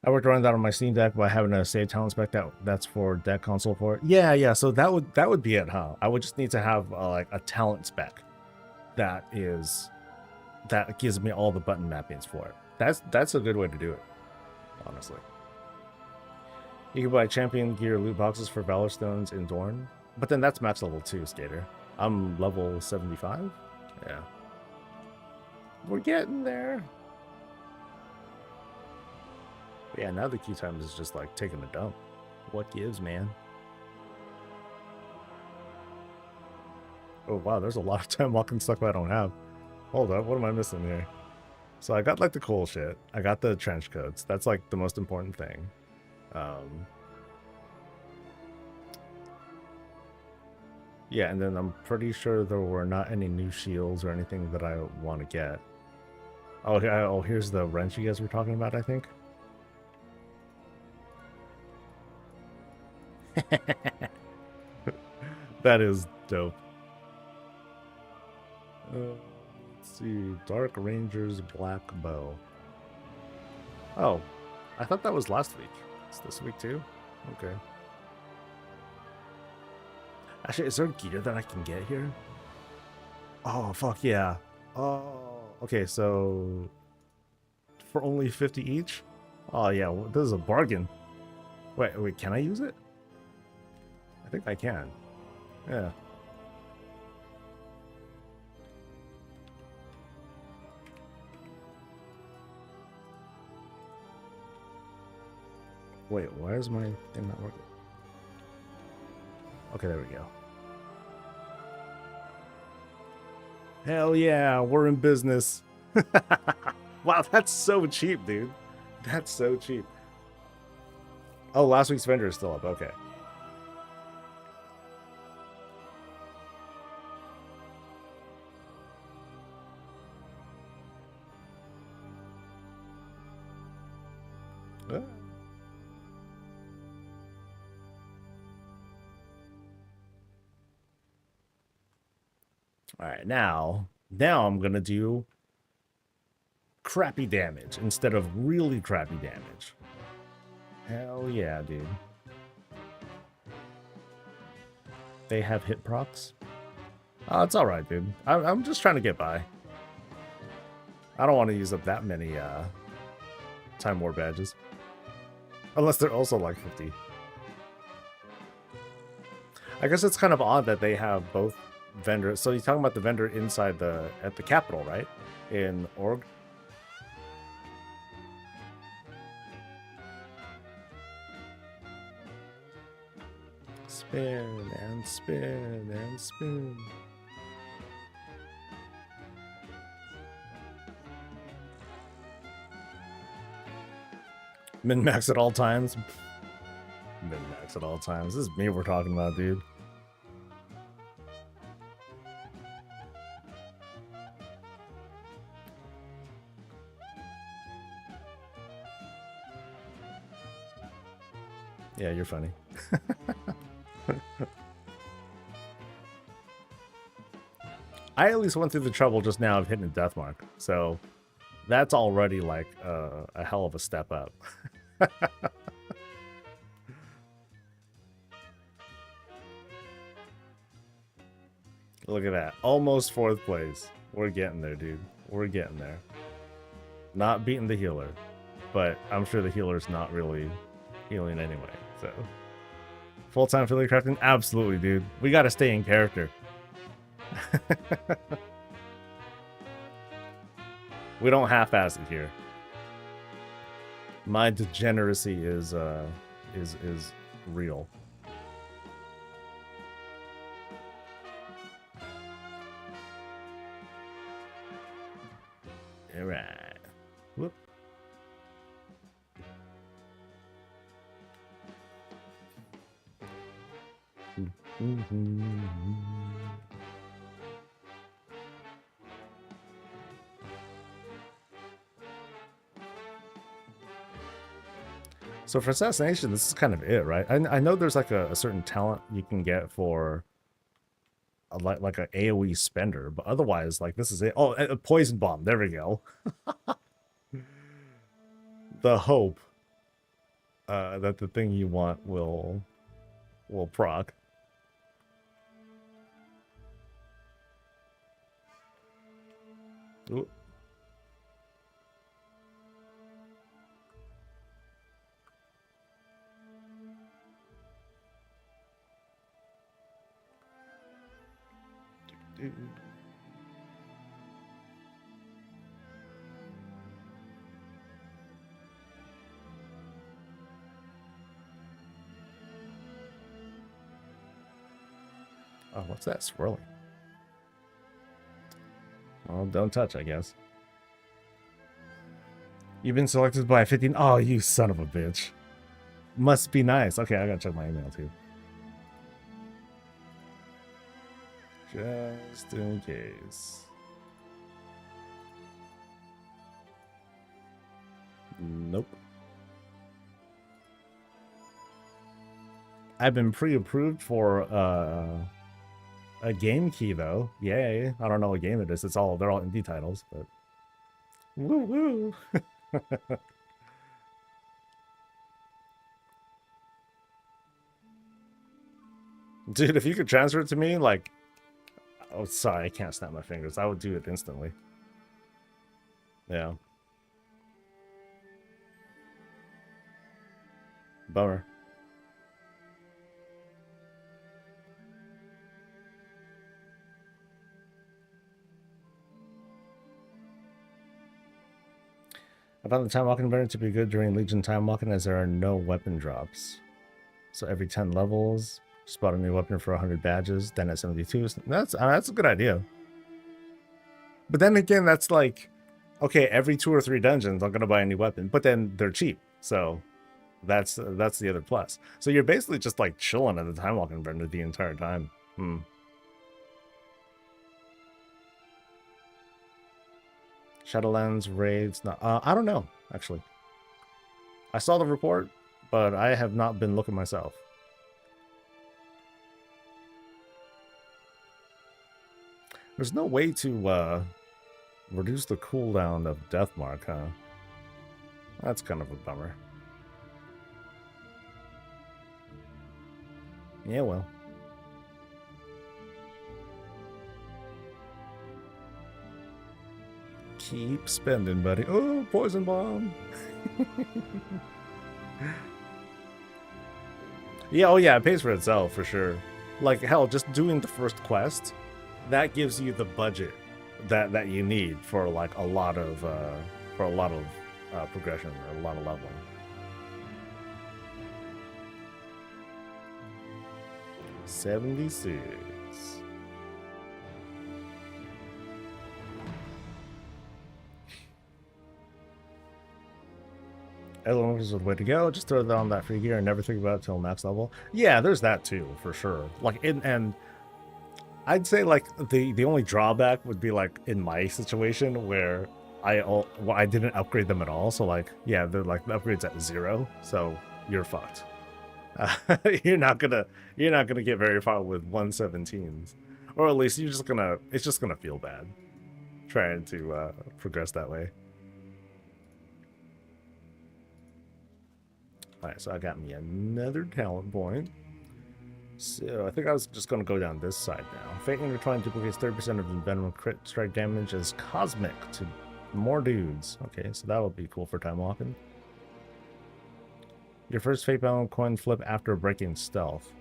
I worked around that on my Steam Deck by having a save talent spec that's for deck console port. Yeah. So that would be it, huh? I would just need to have like a talent spec that gives me all the button mappings for it. That's a good way to do it, honestly. You can buy champion gear loot boxes for Valor Stones in Dorn, but then that's max level 2, Skater. I'm level 75. Yeah, we're getting there. But yeah, now the queue time is just like taking a dump. What gives, man? Oh wow, there's a lot of time walking stuff I don't have. Hold up, what am I missing here? So I got like the cool shit. I got the trench coats. That's like the most important thing. Yeah, and then I'm pretty sure there were not any new shields or anything that I want to get. Oh, here's the wrench you guys were talking about, I think. That is dope. Let's see. Dark Ranger's Black Bow. Oh, I thought that was last week. It's this week too? Okay. Actually, is there gear that I can get here? Oh, fuck yeah. Oh, okay, so for only 50 each? Oh, yeah, well, this is a bargain. Wait, can I use it? I think I can. Yeah. Wait, why is my thing not working? Okay, there we go. Hell yeah, we're in business. Wow, that's so cheap, dude. That's so cheap. Oh, last week's vendor is still up. Okay. All right, now I'm gonna do crappy damage instead of really crappy damage. Hell yeah, dude. They have hit procs? Oh, it's alright, dude. I'm just trying to get by. I don't want to use up that many Time War badges. Unless they're also like 50. I guess it's kind of odd that they have both vendors. So you're talking about the vendor inside at the capital, right? In Org? Spin and spin and spin. Min-max at all times. Min-max at all times. This is me we're talking about, dude. Yeah, you're funny. I at least went through the trouble just now of hitting a death mark, so that's already like a hell of a step up. Look at that. Almost 4th place. We're getting there, dude. We're getting there. Not beating the healer, but I'm sure the healer's not really healing anyway, so. Full-time affiliate crafting? Absolutely, dude. We gotta stay in character. We don't half-ass it here. My degeneracy is real. All right. Whoop. So for assassination, this is kind of it, right? I know there's like a certain talent you can get for like an AoE spender, but otherwise, like, this is it. Oh, a poison bomb. There we go. The hope that the thing you want will proc. Ooh. Oh, what's that swirling? Well, don't touch, I guess. You've been selected by 15. Oh, you son of a bitch. Must be nice. Okay, I gotta check my email too. Just in case. Nope. I've been pre-approved for a game key though. Yay. I don't know what game it is. They're all indie titles, but woo woo. Dude, if you could transfer it to me, like, oh, sorry, I can't snap my fingers. I would do it instantly. Yeah. Bummer. I found the time walking better to be good during Legion time walking as there are no weapon drops. So every 10 levels, spot a new weapon for 100 badges, then at 72. That's a good idea. But then again, that's like, okay, every 2 or 3 dungeons, I'm gonna buy a new weapon, but then they're cheap, so that's the other plus. So you're basically just like chilling at the time walking vendor the entire time. Shadowlands raids? No, I don't know actually. I saw the report, but I have not been looking myself. There's no way to reduce the cooldown of Deathmark, huh? That's kind of a bummer. Yeah, well. Keep spending, buddy. Oh, poison bomb. Yeah, oh yeah, it pays for itself for sure. Like hell, just doing the first quest, that gives you the budget that you need for like a lot of progression or a lot of leveling. $76. Everyone was the way to go. Just throw down that free gear and never think about it till max level. Yeah, there's that too, for sure. Like, and I'd say like the only drawback would be like in my situation where I didn't upgrade them at all. So like, yeah, they're like the upgrades at 0, so you're fucked. You're not gonna get very far with 117s, or at least it's just gonna feel bad trying to progress that way. All right, so I got me another talent point. So I think I was just gonna go down this side now. Fate Intertwined duplicates 30% of venom crit strike damage as cosmic to more dudes. Okay, so that'll be cool for time walking. Your first Fate Bound coin flip after breaking stealth.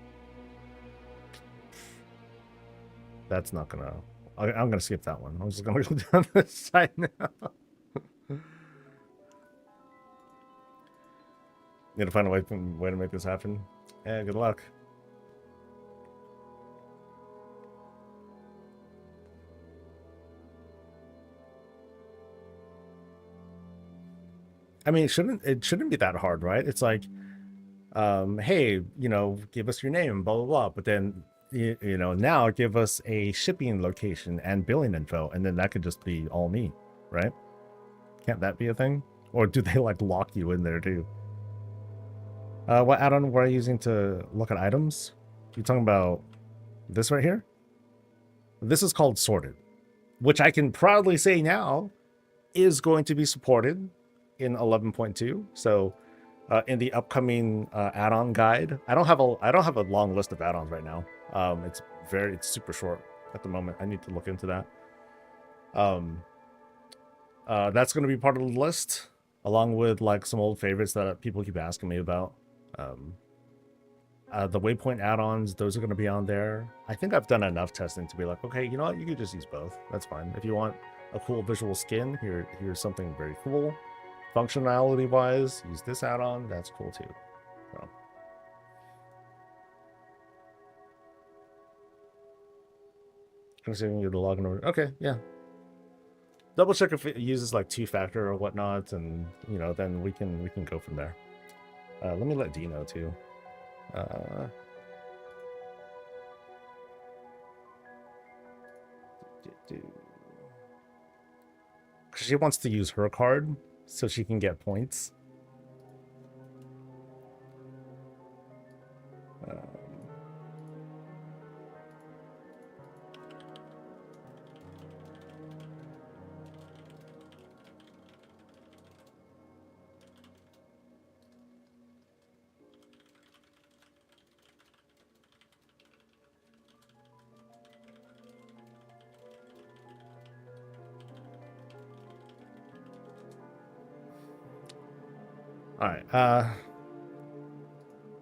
That's not gonna... I'm gonna skip that one. I'm just gonna go down this side now. Need to find a way to make this happen. Yeah, good luck. I mean, it shouldn't be that hard, right? It's like, hey, you know, give us your name, blah blah blah. But then, you know, now give us a shipping location and billing info, and then that could just be all me, right? Can't that be a thing? Or do they like lock you in there too? What add-on were I using to look at items? You talking about this right here? This is called Sorted, which I can proudly say now is going to be supported in 11.2. So in the upcoming add-on guide, I don't have a long list of add-ons right now. It's super short at the moment. I need to look into that. That's going to be part of the list, along with like some old favorites that people keep asking me about. The waypoint add-ons, those are going to be on there. I think I've done enough testing to be like, okay, you know what, you could just use both. That's fine. If you want a cool visual skin, here's something very cool. Functionality wise, use this add-on. That's cool too. So. Considering you the login over. Okay, yeah. Double check if it uses like two-factor or whatnot, and you know, then we can go from there. Let me let Dee know too. She wants to use her card so she can get points. All right.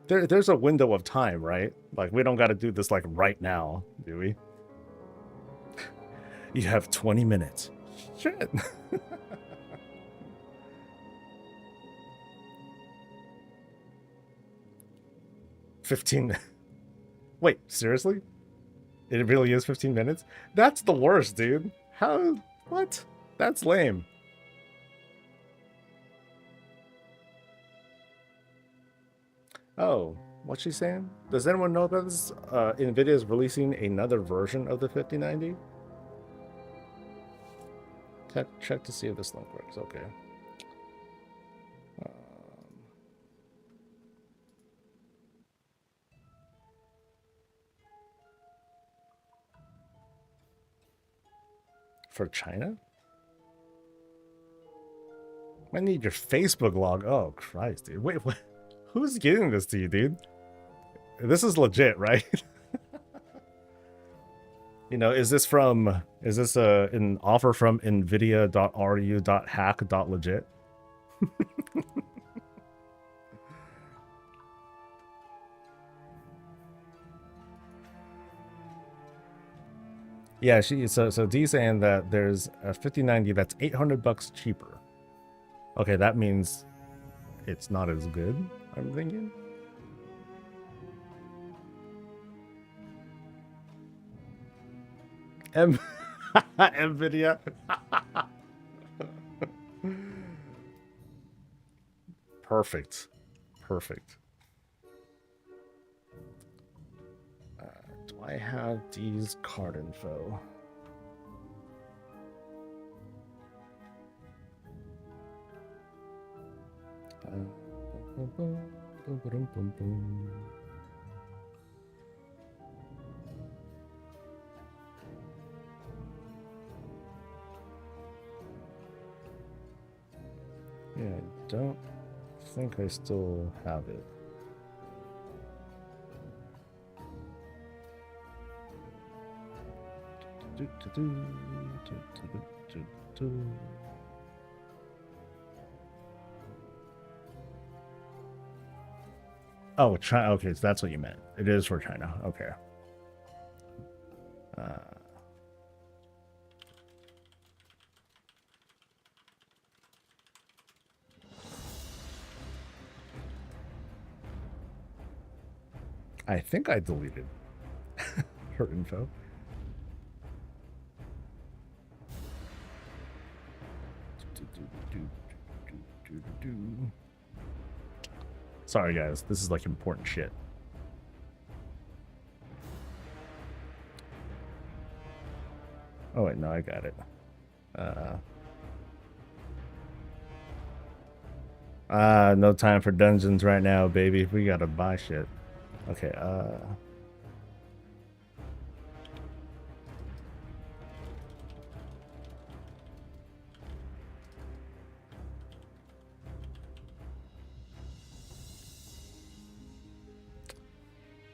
There's a window of time, right? Like, we don't got to do this like right now, do we? You have 20 minutes. Shit. $15. Wait, seriously? It really is 15 minutes? That's the worst, dude. How? What? That's lame. Oh, what's she saying? Does anyone know about this? NVIDIA is releasing another version of the 5090? Check to see if this link works. Okay. For China? I need your Facebook log. Oh, Christ, dude. Wait, what? Who's getting this to you, dude? This is legit, right? You know, is this an offer from nvidia.ru.hack.legit? Yeah, so D's saying that there's a 5090 that's $800 cheaper. Okay, that means it's not as good, I'm thinking. NVIDIA. Perfect. Do I have D's card info? Ba-dum-bum-bum. Yeah, I don't think I still have it. Oh, China. Okay, so that's what you meant. It is for China. Okay. I think I deleted her info. Sorry, guys. This is like important shit. Oh, wait. No, I got it. No time for dungeons right now, baby. We gotta buy shit. Okay,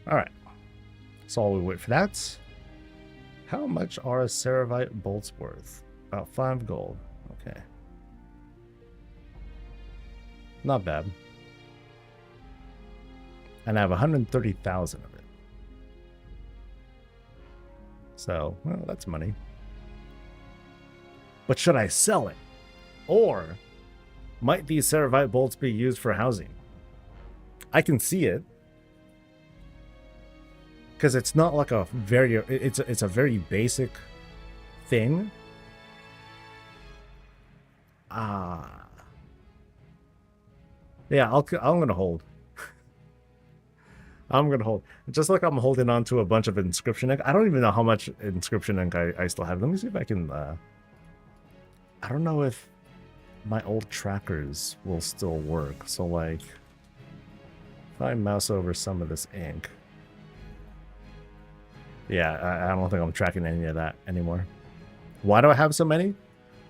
alright. So while we wait for that, how much are Ceravite bolts worth? About 5 gold. Okay. Not bad. And I have 130,000 of it. So, well, that's money. But should I sell it? Or might these Ceravite bolts be used for housing? I can see it. Because it's not like a very... It's a very basic thing. Yeah, I'm gonna hold. I'm gonna hold. Just like I'm holding on to a bunch of inscription ink. I don't even know how much inscription ink I still have. Let me see if I can... I don't know if my old trackers will still work. So, like, if I mouse over some of this ink... Yeah, I don't think I'm tracking any of that anymore. Why do I have so many?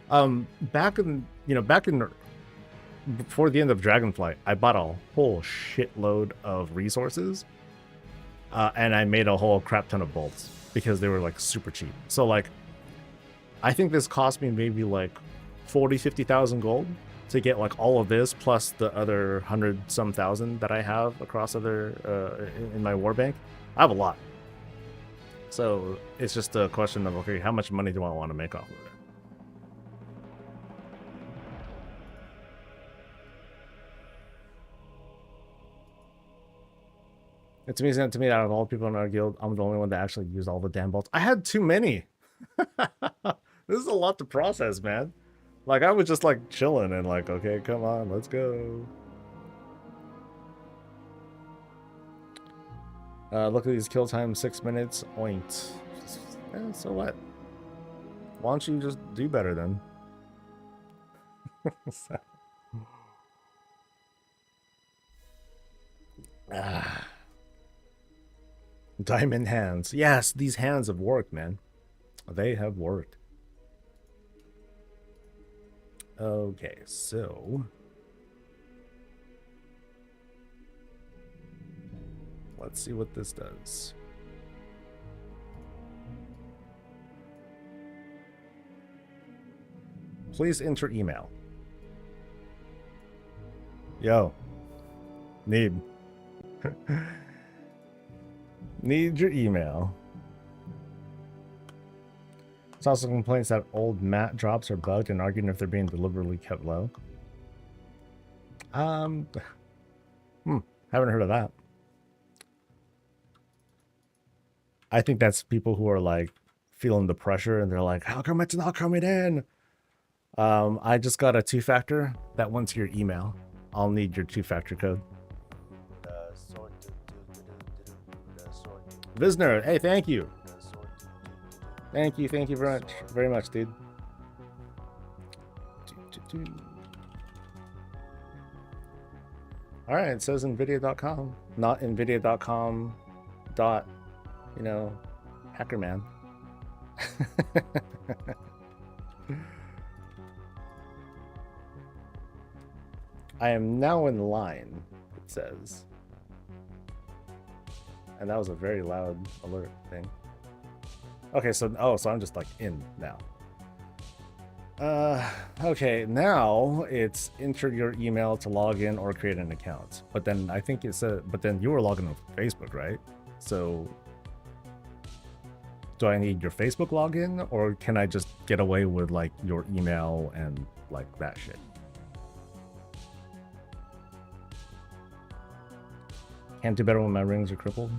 Back in before the end of Dragonflight, I bought a whole shitload of resources, and I made a whole crap ton of bolts because they were like super cheap. So like, I think this cost me maybe like 50,000 gold to get like all of this plus the other 100-some thousand that I have across other in my war bank. I have a lot. So it's just a question of, okay, how much money do I want to make off of it? It's amazing to me that out of all people in our guild, I'm the only one that actually used all the damn bolts. I had too many. This is a lot to process, man. Like, I was just like chilling and like, okay, come on, let's go. Look at these kill time, 6 minutes. Oint. Yeah, so what? Why don't you just do better then? Diamond hands. Yes, these hands have worked, man. They have worked. Okay, so... let's see what this does. Please enter email. Yo. Need your email. It's also complaints that old mat drops are bugged and arguing if they're being deliberately kept low. Haven't heard of that. I think that's people who are like feeling the pressure and they're like, how come it's not coming in? I just got a 2-factor that went to your email. I'll need your 2-factor code. Visner, hey, thank you. Thank you very much, dude. All right, it says nvidia.com, not nvidia.com dot, you know, hackerman. I am now in line, it says. And that was a very loud alert thing. Okay, so, oh, so I'm just like in now. Okay, now it's enter your email to log in or create an account. But then I think it said, but then you were logging on Facebook, right? So do I need your Facebook login, or can I just get away with like your email and like that shit? Can't do better when my rings are crippled.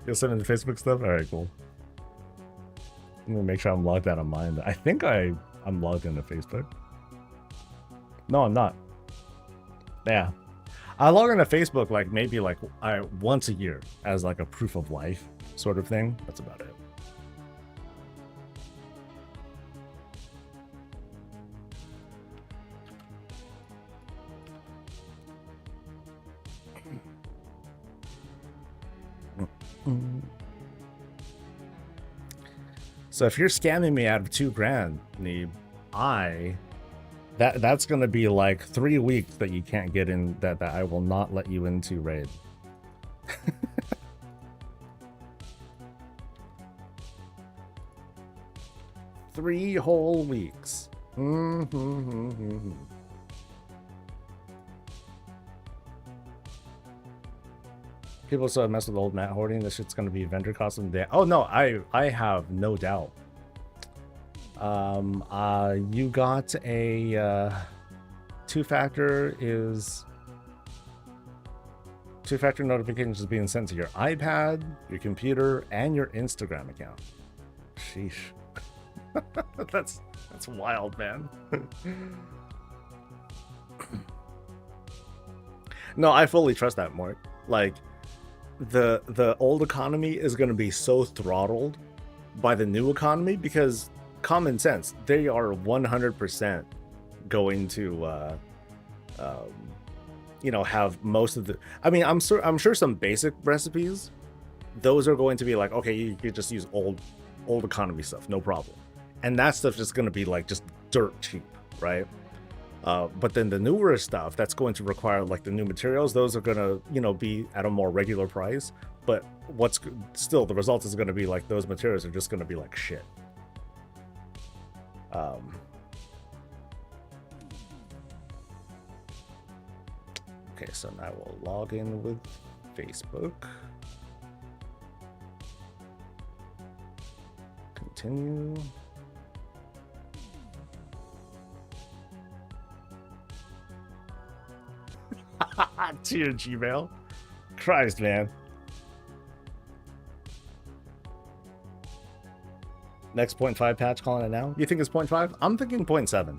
You'll send in the Facebook stuff? Alright, cool. I'm gonna make sure I'm logged out of mine. I think I'm logged into Facebook. No, I'm not. Yeah. I log into Facebook like maybe like once a year as like a proof of life sort of thing. That's about it. So if you're scamming me out of $2,000, Neeb, that's gonna be like 3 weeks that you can't get in, that I will not let you into raid. 3 whole weeks. People still mess with old mat hoarding. This shit's gonna be vendor cost of the day. Oh no, I have no doubt. You got a two-factor notifications is being sent to your iPad, your computer, and your Instagram account. Sheesh. that's wild, man. No, I fully trust that, Mort. Like, the old economy is going to be so throttled by the new economy because common sense, they are 100% going to you know, have most of the, I mean, I'm sure some basic recipes, those are going to be like, okay, you could just use old economy stuff, no problem, and that stuff's just going to be like just dirt cheap, right? But then the newer stuff that's going to require like the new materials, those are going to, you know, be at a more regular price. But what's still the result is going to be like those materials are just going to be like shit. Okay, so now we'll log in with Facebook. Continue. To your Gmail. Christ, man. Next 0.5 patch, calling it now. You think it's 0.5? I'm thinking 0.7.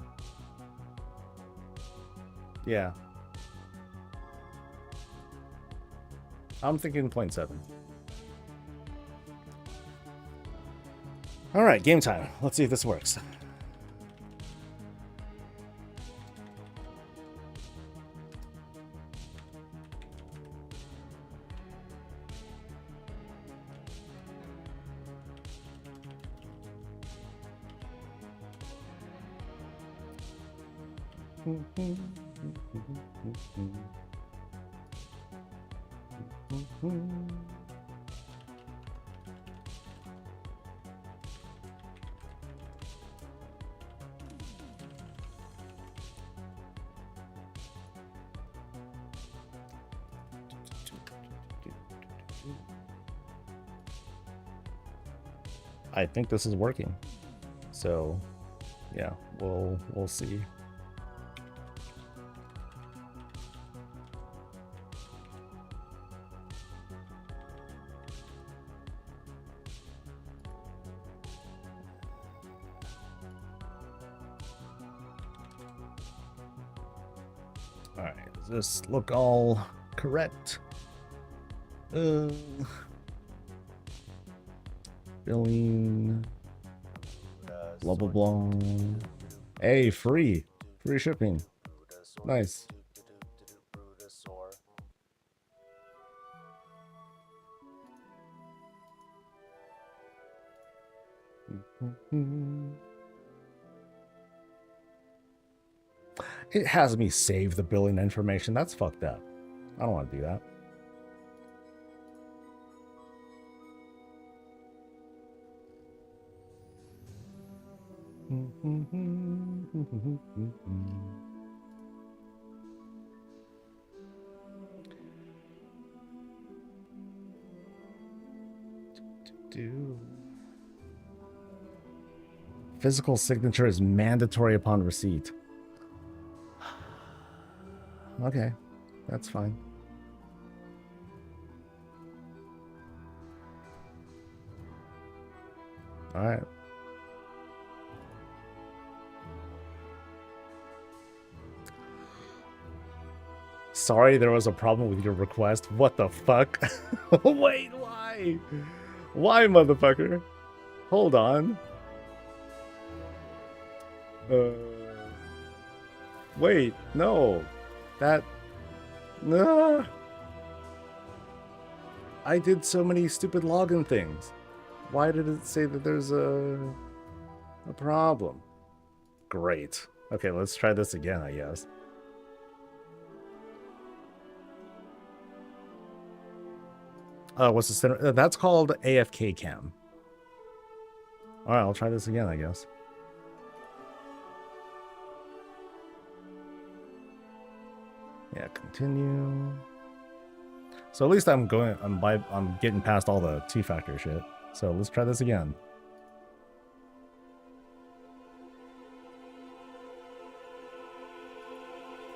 Yeah. I'm thinking 0.7. All right, game time. Let's see if this works. I think this is working. So, yeah, we'll see. All right, does this look all correct? Billing, blah blah blah. Hey, free. Free shipping. Nice. It has me save the billing information. That's fucked up. I don't want to do that. Physical signature is mandatory upon receipt. Okay, that's fine. All right. Sorry, there was a problem with your request. What the fuck? Wait, why? Why, motherfucker? Hold on. Wait, no. That... Nah. I did so many stupid login things. Why did it say that there's a problem? Great. Okay, let's try this again, I guess. What's the center? That's called AFK cam. All right, I'll try this again, I guess. Yeah, continue. So at least I'm getting past all the two-factor shit. So let's try this again.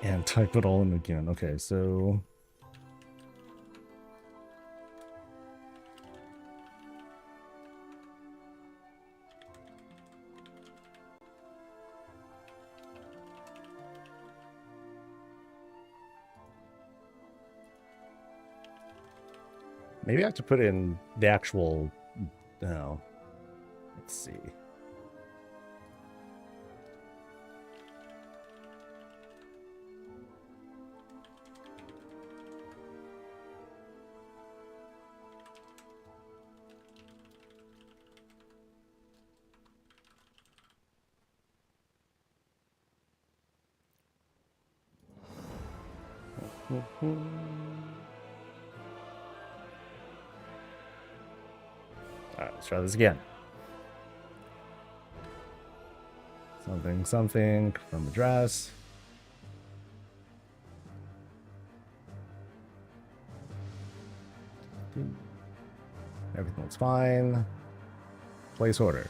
And type it all in again. Okay, so... Maybe I have to put in the actual... No. Let's see. Alright, let's try this again. Something, something, from address. Everything looks fine. Place order.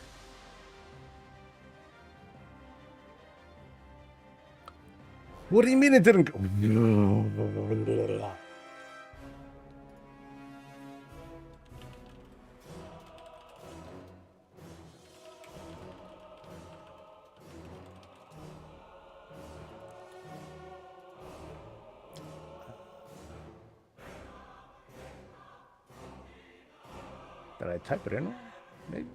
What do you mean it didn't go? Did I type it in? Maybe.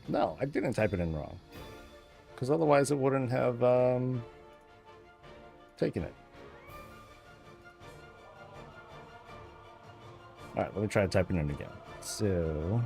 No, I didn't type it in wrong. Because otherwise it wouldn't have taken it. Alright, let me try typing it in again. So...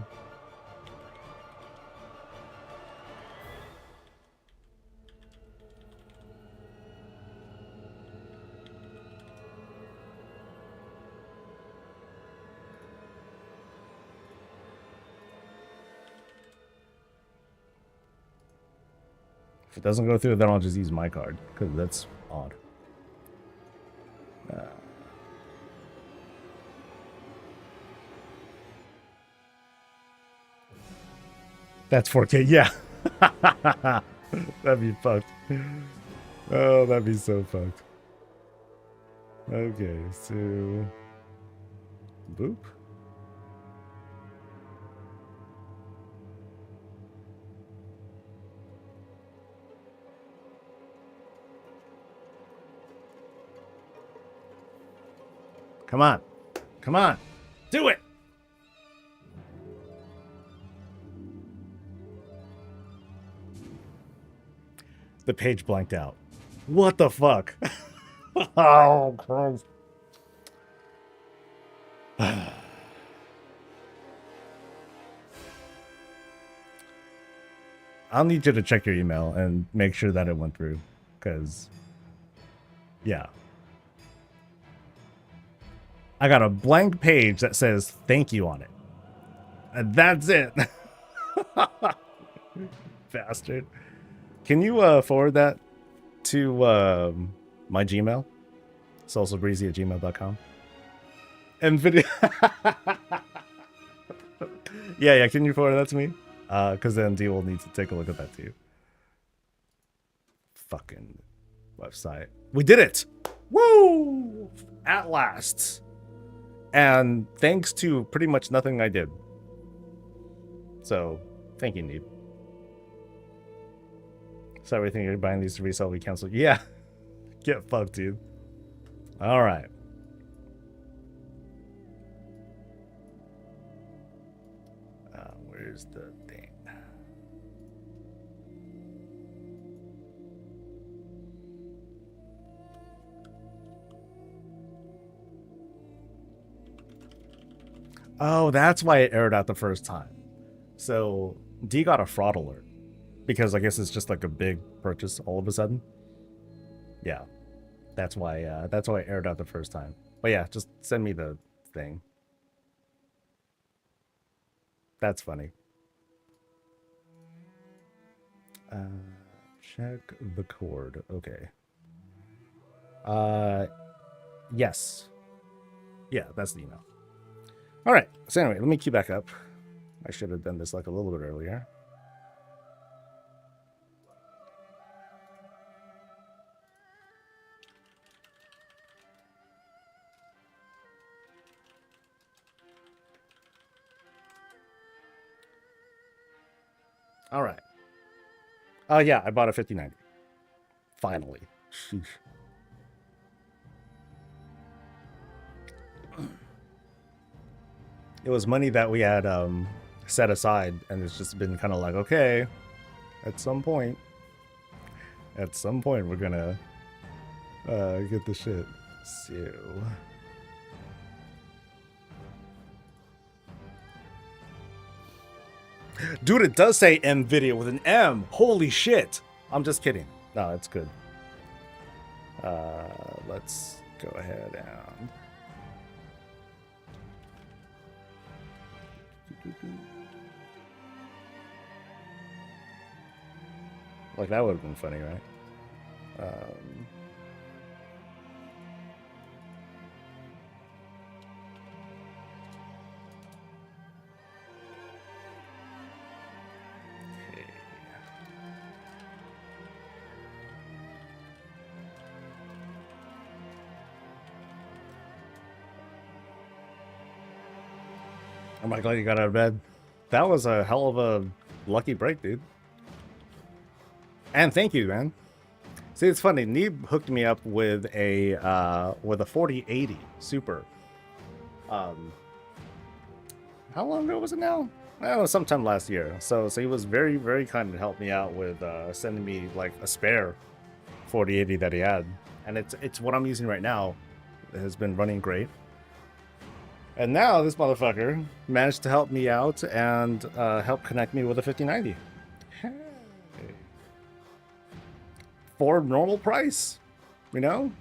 If it doesn't go through, then I'll just use my card, because that's odd. That's 4K, yeah. That'd be fucked. Oh, that'd be so fucked. Okay, so... Boop. Come on. Come on. Do it. The page blanked out. What the fuck? Oh, Christ. I'll need you to check your email and make sure that it went through. Because, yeah. I got a blank page that says thank you on it. And that's it. Bastard. Can you forward that to my Gmail? salsabreezy@gmail.com. And video. Yeah, can you forward that to me? Because then D will need to take a look at that too. Fucking website. We did it! Woo! At last. And thanks to pretty much nothing I did. So, thank you, Neeb. So everything you're buying these to resell, we cancel. Yeah. Get fucked, dude. Alright. Where's the thing? Oh, that's why it aired out the first time. So D got a fraud alert because I guess it's just like a big purchase all of a sudden. Yeah, that's why it aired out the first time. But yeah, just send me the thing. That's funny. Check the cord. Okay. Yes. Yeah, that's the email. All right. So anyway, let me queue back up. I should have done this like a little bit earlier. All right. Yeah, I bought a 5090. Finally. Sheesh. It was money that we had set aside, and it's just been kind of like, okay, at some point we're gonna get the shit. So dude, it does say NVIDIA with an M. Holy shit. I'm just kidding. No, it's good. Let's go ahead and... Like, that would have been funny, right? Am I glad you got out of bed? That was a hell of a lucky break, dude. And thank you, man. See, it's funny. Neeb hooked me up with a 4080 Super. How long ago was it now? Oh, sometime last year. So he was very, very kind to help me out with sending me like a spare 4080 that he had, and it's what I'm using right now. It has been running great. And now this motherfucker managed to help me out and help connect me with a 5090. Hey. For normal price, you know?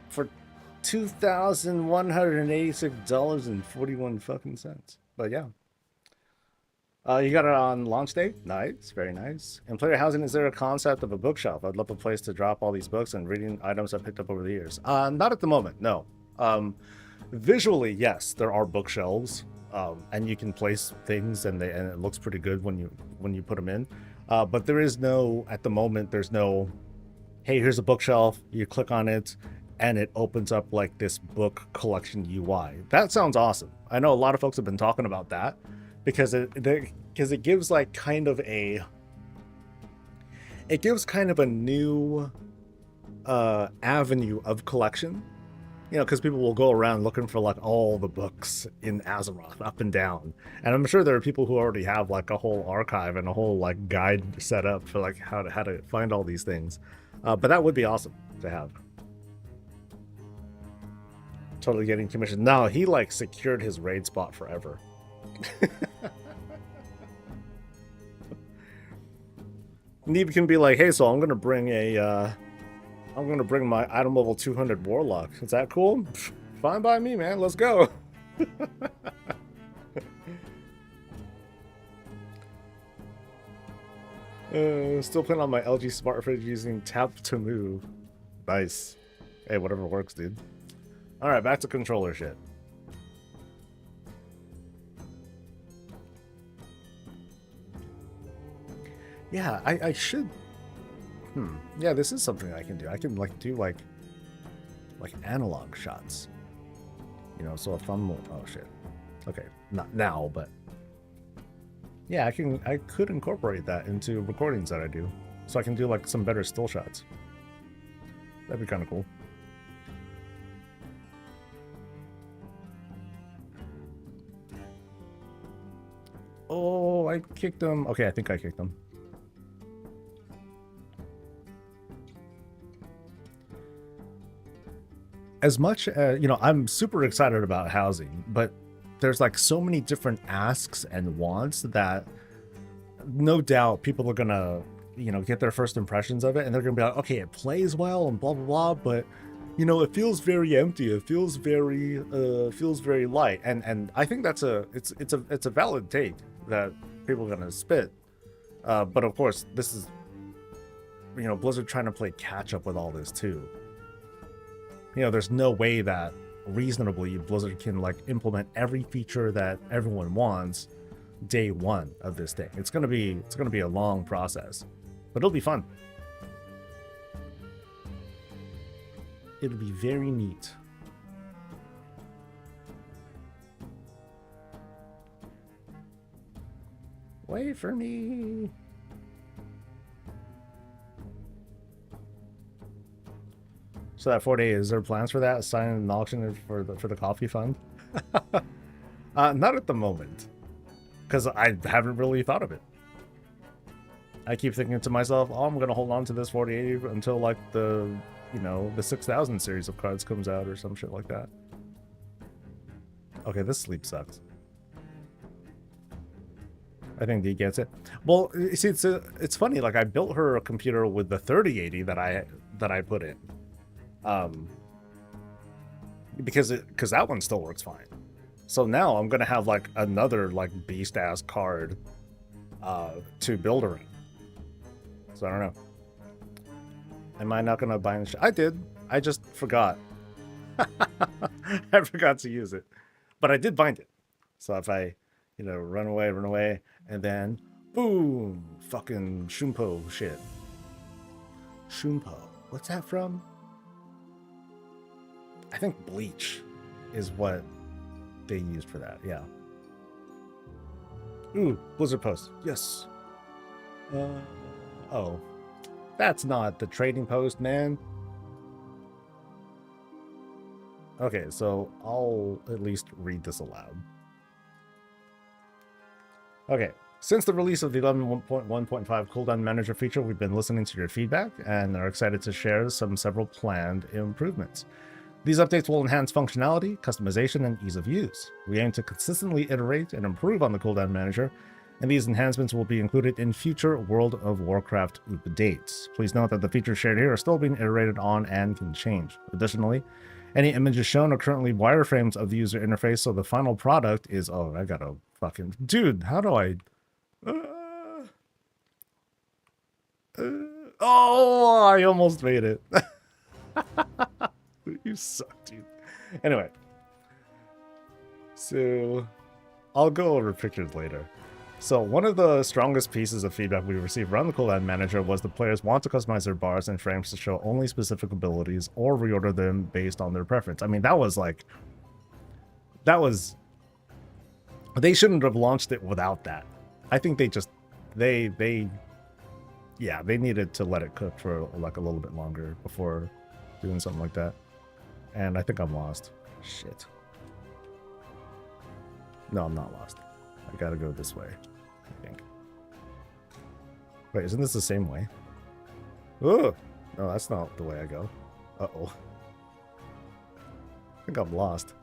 For $2,186.41 fucking cents. But yeah. You got it on launch day? Nice, very nice. In player housing, is there a concept of a bookshelf? I'd love a place to drop all these books and reading items I've picked up over the years. Not at the moment, no. Visually, yes, there are bookshelves, and you can place things, and it looks pretty good when you put them in. But there is no, at the moment, there's no, hey, here's a bookshelf. You click on it, and it opens up like this book collection UI. That sounds awesome. I know a lot of folks have been talking about that because it gives like kind of a new avenue of collection You know, because people will go around looking for like all the books in Azeroth up and down, and I'm sure there are people who already have like a whole archive and a whole like guide set up for like how to find all these things. But that would be awesome to have. Totally getting commissioned. No, he like secured his raid spot forever. Neeb can be like, hey, so I'm gonna bring my item level 200 warlock. Is that cool? Pff, fine by me, man. Let's go. Still playing on my LG smart fridge using tap to move. Nice. Hey, whatever works, dude. All right, back to controller shit. Yeah, I should. Yeah, this is something I can do. I can like do like analog shots. You know, so if I'm oh shit. Okay, not now, but yeah, I could incorporate that into recordings that I do. So I can do like some better still shots. That'd be kind of cool. Oh, I kicked him. Okay, I think I kicked him. As much as, you know, I'm super excited about housing, but there's like so many different asks and wants that no doubt people are gonna, you know, get their first impressions of it and they're gonna be like, okay, it plays well and blah blah blah, but you know, it feels very empty. It feels very light, and I think that's it's a valid take that people are gonna spit. But of course, this is, you know, Blizzard trying to play catch up with all this too. You know, there's no way that reasonably Blizzard can like implement every feature that everyone wants day one of this thing. It's gonna be a long process, but it'll be fun. It'll be very neat. Wait for me. So that 4 days, is there plans for that? Signing an auction for the coffee fund? Not at the moment, because I haven't really thought of it. I keep thinking to myself, oh, I'm gonna hold on to this 4080 until like the, you know, the 6000 series of cards comes out or some shit like that. Okay, this sleep sucks. I think Dee gets it. Well, you see, it's funny. Like I built her a computer with the 3080 that I put in. Because that one still works fine. So now I'm gonna have like another like beast ass card to build her in. So I don't know. Am I not gonna buy the I did. I just forgot. I forgot to use it. But I did bind it. So if I, you know, run away, and then boom, fucking Shumpo shit. Shumpo. What's that from? I think Bleach is what they used for that, yeah. Ooh, Blizzard post, yes. Oh, that's not the trading post, man. Okay, so I'll at least read this aloud. Okay, since the release of the 11.1.5 cooldown manager feature, we've been listening to your feedback and are excited to share several planned improvements. These updates will enhance functionality, customization, and ease of use. We aim to consistently iterate and improve on the cooldown manager, and these enhancements will be included in future World of Warcraft updates. Please note that the features shared here are still being iterated on and can change. Additionally, any images shown are currently wireframes of the user interface, so the final product is... Oh, I gotta fucking... Dude, how do I... Oh, I almost made it. You suck, dude. Anyway. So, I'll go over pictures later. So, one of the strongest pieces of feedback we received around the cooldown manager was the players want to customize their bars and frames to show only specific abilities or reorder them based on their preference. I mean, that was like... That was... They shouldn't have launched it without that. I think they just... Yeah, they needed to let it cook for like a little bit longer before doing something like that. And I think I'm lost. Shit. No, I'm not lost. I gotta go this way, I think. Wait, isn't this the same way? Oh! No, that's not the way I go. Uh-oh. I think I'm lost.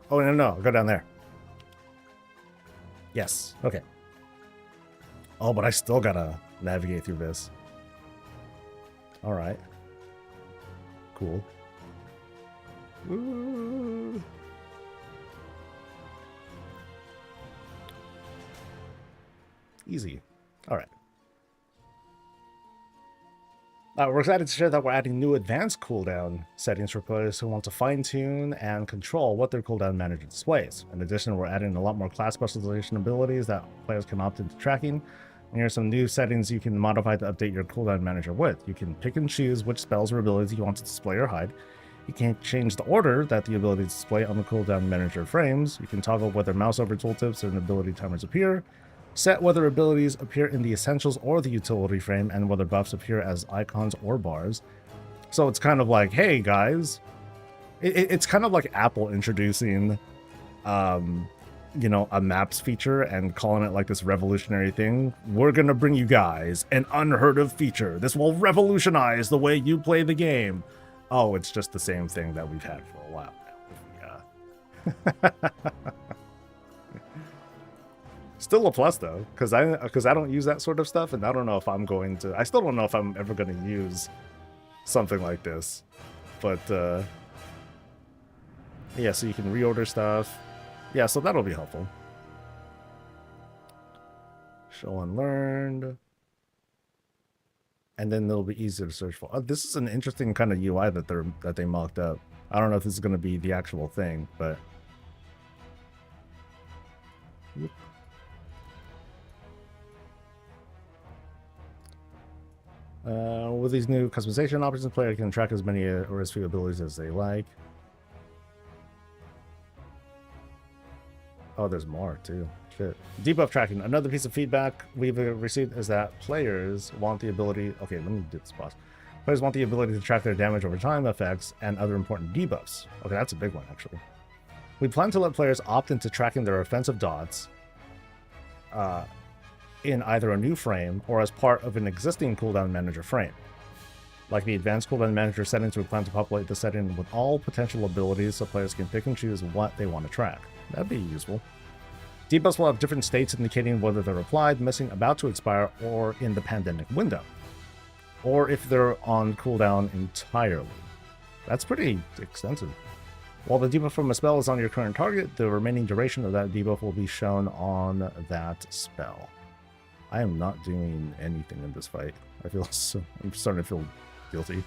Oh, no, go down there. Yes, okay. Oh, but I still gotta navigate through this. Alright. Cool. Ooh. Easy. Alright. We're excited to share that we're adding new advanced cooldown settings for players who want to fine-tune and control what their cooldown manager displays. In addition, we're adding a lot more class specialization abilities that players can opt into tracking. And here are some new settings you can modify to update your cooldown manager with. You can pick and choose which spells or abilities you want to display or hide. You can change the order that the ability display on the cooldown manager frames. You can toggle whether mouse over tooltips and ability timers appear. Set whether abilities appear in the essentials or the utility frame, and whether buffs appear as icons or bars. So it's kind of like, hey guys, it's kind of like Apple introducing, you know, a maps feature and calling it like this revolutionary thing. We're gonna bring you guys an unheard of feature. This will revolutionize the way you play the game. Oh, it's just the same thing that we've had for a while now. Yeah. Still a plus though, because I don't use that sort of stuff, and I don't know if I'm going to. I still don't know if I'm ever going to use something like this, but yeah. So you can reorder stuff. Yeah, so that'll be helpful. Show unlearned, and then it'll be easier to search for. Oh, this is an interesting kind of UI that they mocked up. I don't know if this is going to be the actual thing, but. Whoop. With these new customization options, the player can track as many or as few abilities as they like. Oh, there's more too. Shit. Debuff tracking. Another piece of feedback we've received is that players want the ability. Okay, let me do this pause. Players want the ability to track their damage over time effects and other important debuffs. Okay, that's a big one actually. We plan to let players opt into tracking their offensive dots in either a new frame or as part of an existing cooldown manager frame. Like the advanced cooldown manager settings, we plan to populate the setting with all potential abilities so players can pick and choose what they want to track. That'd be useful. Debuffs will have different states indicating whether they're applied, missing, about to expire, or in the pandemic window. Or if they're on cooldown entirely. That's pretty extensive. While the debuff from a spell is on your current target, the remaining duration of that debuff will be shown on that spell. I am not doing anything in this fight. I'm starting to feel guilty.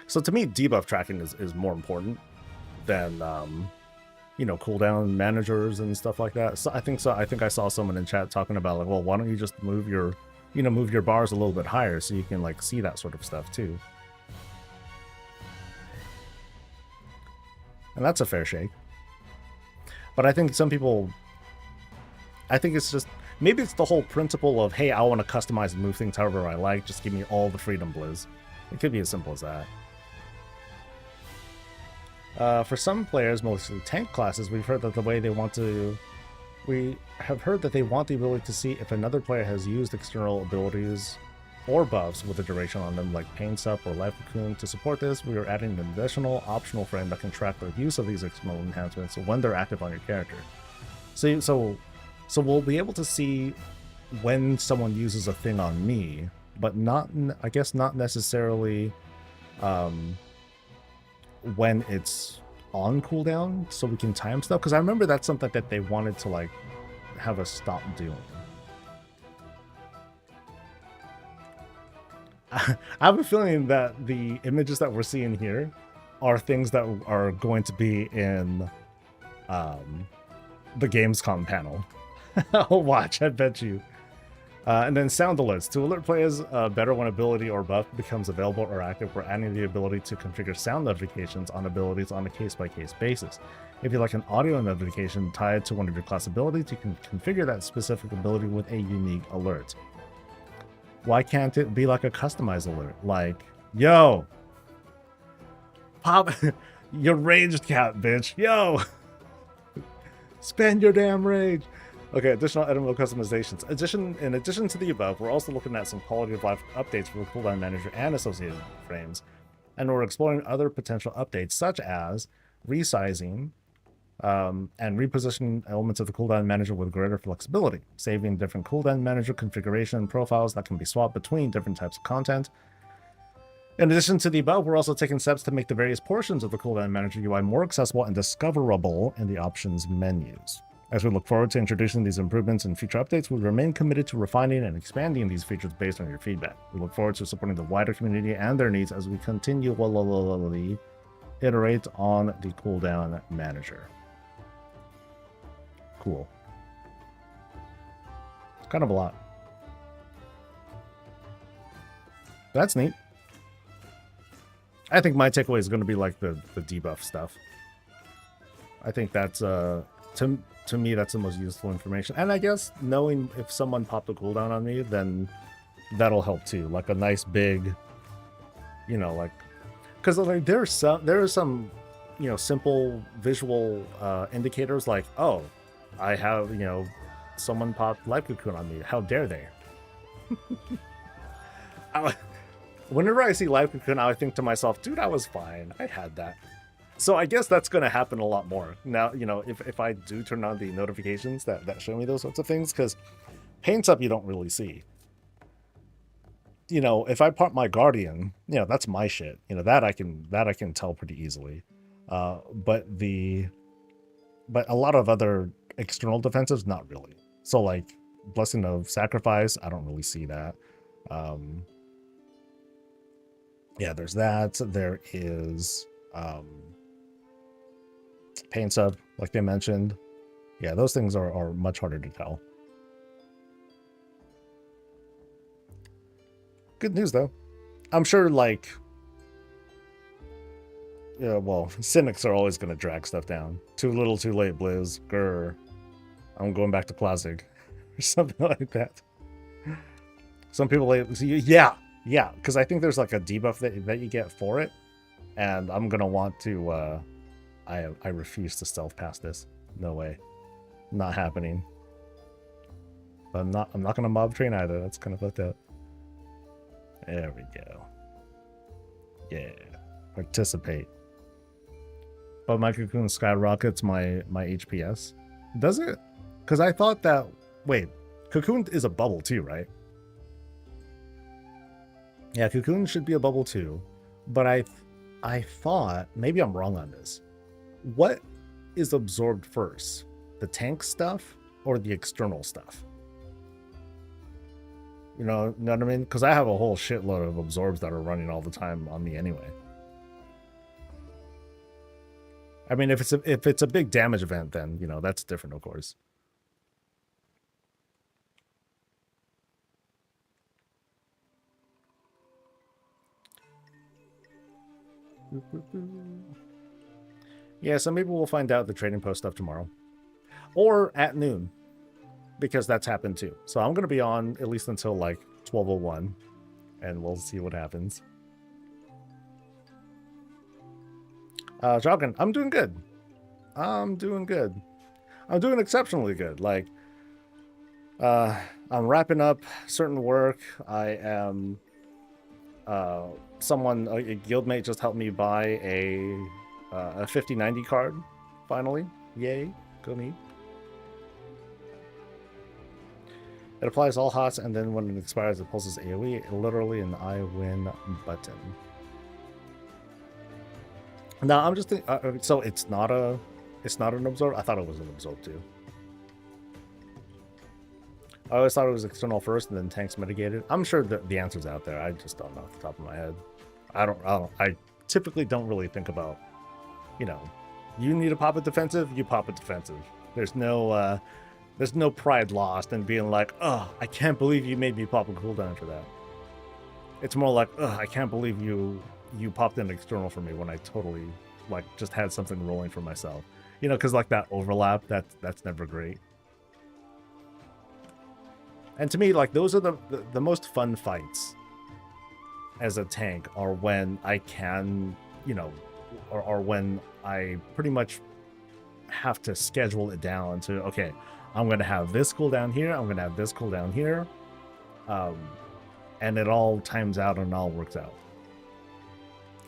So to me, debuff tracking is more important than you know, cooldown managers and stuff like that. So I think I saw someone in chat talking about like, well, why don't you just move your bars a little bit higher so you can like see that sort of stuff too. And that's a fair shake. But I think some people, I think it's just, maybe it's the whole principle of, hey, I want to customize and move things however I like. Just give me all the freedom, Blizz. It could be as simple as that. For some players, mostly tank classes, we have heard that they want the ability to see if another player has used external abilities or buffs with a duration on them, like Pain Sup or Life Cocoon. To support this, we are adding an additional optional frame that can track the use of these external enhancements when they're active on your character. So we'll be able to see when someone uses a thing on me, but not, I guess, not necessarily when it's on cooldown, so we can time stuff. Because I remember that's something that they wanted to like have us stop doing. I have a feeling that the images that we're seeing here are things that are going to be in the Gamescom panel. I'll watch, I bet you. And then sound alerts. To alert players better when ability or buff becomes available or active, we're adding the ability to configure sound notifications on abilities on a case-by-case basis. If you like an audio notification tied to one of your class abilities, you can configure that specific ability with a unique alert. Why can't it be like a customized alert? Like, yo, pop, your raged cat, bitch. Yo, spend your damn rage. Okay, additional edible customizations. In addition to the above, we're also looking at some quality of life updates for the cooldown manager and associated frames. And we're exploring other potential updates, such as resizing and repositioning elements of the cooldown manager with greater flexibility, saving different cooldown manager configuration profiles that can be swapped between different types of content. In addition to the above, we're also taking steps to make the various portions of the cooldown manager UI more accessible and discoverable in the options menus. As we look forward to introducing these improvements in future updates, we remain committed to refining and expanding these features based on your feedback. We look forward to supporting the wider community and their needs as we continually iterate on the cooldown manager. Cool. It's kind of a lot. That's neat. I think my takeaway is going to be like the debuff stuff. I think that's to me that's the most useful information. And I guess knowing if someone popped a cooldown on me, then that'll help too. Like a nice big, you know, like, because like there are some, you know, simple visual indicators like, oh, I have, you know, someone popped life cocoon on me. How dare they? Whenever I see life cocoon, I think to myself, dude, I was fine. I had that. So I guess that's going to happen a lot more. Now, you know, if I do turn on the notifications that show me those sorts of things, because paints up you don't really see. You know, if I pop my guardian, you know, that's my shit. You know, that I can tell pretty easily. But a lot of other external defensives, not really. So like Blessing of Sacrifice, I don't really see that. Yeah, there's that. There is paint sub, like they mentioned. Yeah, those things are much harder to tell. Good news though. I'm sure like, yeah, well, cynics are always going to drag stuff down. Too little, too late, Blizz. Grr. I'm going back to classic or something like that. Some people like, yeah, because I think there's like a debuff that you get for it, and I'm gonna want to. I refuse to stealth past this. No way, not happening. But I'm not gonna mob train either. That's kind of fucked up. There we go. Yeah, participate. But my cocoon skyrockets my HPS. Does it? Because I thought that. Wait, cocoon is a bubble too, right? Yeah, cocoon should be a bubble too, but I thought, maybe I'm wrong on this. What is absorbed first? The tank stuff or the external stuff? You know what I mean? Because I have a whole shitload of absorbs that are running all the time on me anyway. I mean, if it's a big damage event, then, you know, that's different, of course. Yeah, so maybe we'll find out the trading post stuff tomorrow. Or at noon. Because that's happened too. So I'm going to be on at least until like 12:01. And we'll see what happens. Jogging, I'm doing good. I'm doing exceptionally good. Like, I'm wrapping up certain work. I am... a guildmate just helped me buy a 5090 card, finally. Yay, go me. It applies all hots, and then when it expires, it pulses AoE, literally an I win button. Now I'm just thinking, so it's not an absorb. I thought it was an absorb too. I always thought it was external first and then tanks mitigated. I'm sure that the answer's out there. I just don't know off the top of my head. I typically don't really think about, you know, you need to pop it defensive, you pop it defensive. There's no pride lost in being like, oh, I can't believe you made me pop a cooldown for that. It's more like, oh, I can't believe you popped an external for me when I totally like just had something rolling for myself. You know, because like that overlap, that's never great. And to me, like, those are the most fun fights as a tank are when I can, you know, or when I pretty much have to schedule it down to, okay, I'm going to have this cooldown here, I'm going to have this cooldown here, and it all times out and it all works out.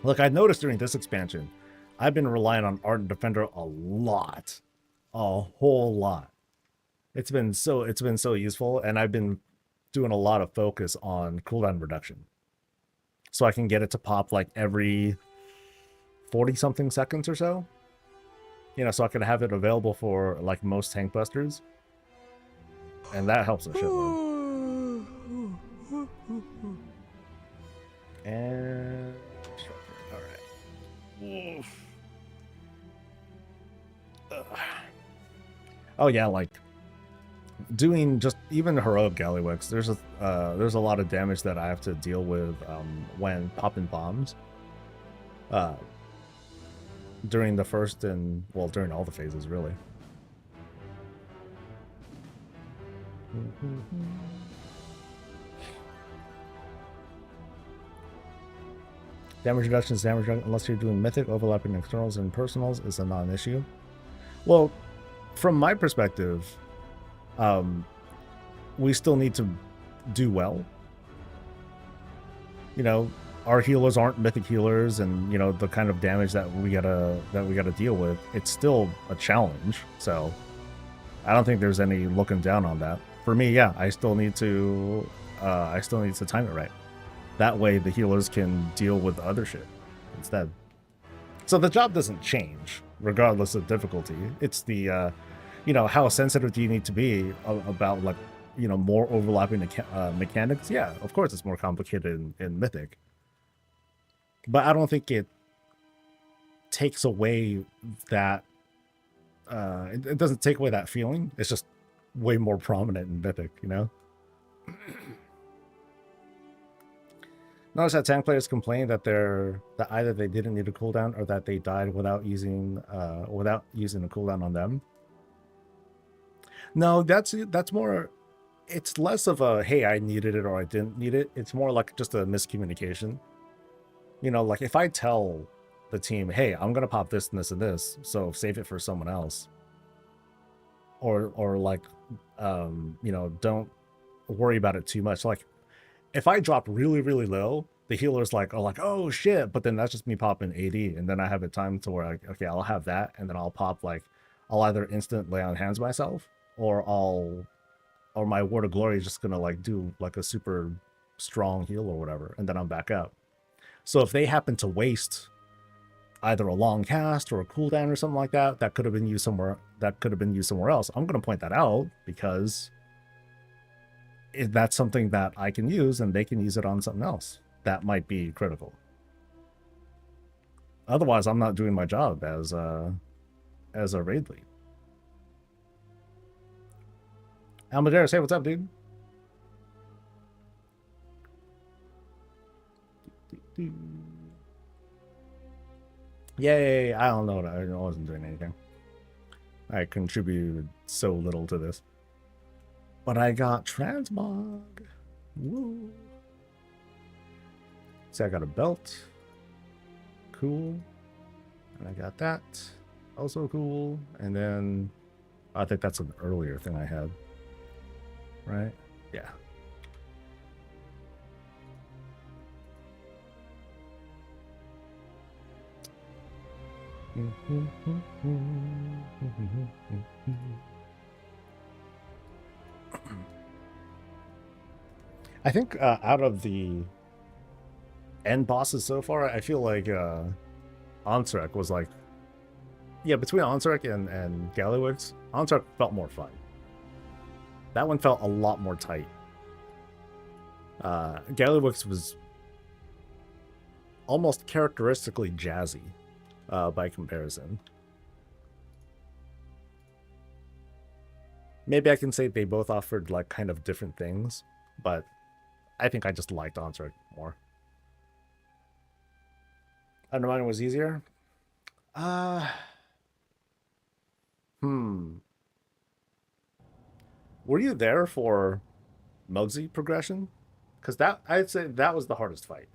Look, I noticed during this expansion, I've been relying on Ardent Defender a lot, a whole lot. It's been so useful, and I've been doing a lot of focus on cooldown reduction, so I can get it to pop like every 40 something seconds or so. You know, so I can have it available for like most tank busters, and that helps a shitload. And all right. Oh yeah, like doing just even heroic Gallywix, there's a lot of damage that I have to deal with when popping bombs. During the first and, well, during all the phases, really. Damage reduction is damage reduction unless you're doing mythic. Overlapping externals and personals is a non-issue. Well, from my perspective, we still need to do well. You know, our healers aren't mythic healers, and you know the kind of damage that we gotta deal with. It's still a challenge, so I don't think there's any looking down on that. For me, yeah, I still need to time it right. That way, the healers can deal with other shit instead. So the job doesn't change regardless of difficulty. It's the you know, how sensitive do you need to be about, like, you know, more overlapping mechanics? Yeah, of course it's more complicated in Mythic. But I don't think it takes away that, it doesn't take away that feeling. It's just way more prominent in Mythic, you know? Notice that tank players complain that that either they didn't need a cooldown or that they died without using a cooldown on them. No, that's more, it's less of a, hey, I needed it or I didn't need it. It's more like just a miscommunication. You know, like if I tell the team, hey, I'm going to pop this and this and this, so save it for someone else. Or like, you know, don't worry about it too much. Like if I drop really, really low, the healer's like, oh shit, but then that's just me popping AD, and then I have a time to where, like, okay, I'll have that, and then I'll pop, like, I'll either instant lay on hands myself, or my Word of Glory is just gonna, like, do, like, a super strong heal or whatever, and then I'm back up. So if they happen to waste either a long cast or a cooldown or something like that, that could have been used somewhere else, I'm gonna point that out, because that's something that I can use, and they can use it on something else that might be critical. Otherwise, I'm not doing my job as a raid lead. Almaderis, hey, what's up, dude? Yay! I don't know. I wasn't doing anything. I contributed so little to this. But I got transmog. Woo. See, I got a belt. Cool. And I got that. Also cool. And then I think that's an earlier thing I had. Right? Yeah. I think out of the end bosses so far, I feel like Onsrek was like, yeah, between Onsrek and Gallywix, Onsrek felt more fun. That one felt a lot more tight. Gallywix was almost characteristically jazzy by comparison. Maybe I can say they both offered like kind of different things, but I think I just liked Onsrek more. Undermining was easier? Were you there for Muggsy progression, because that I'd say that was the hardest fight.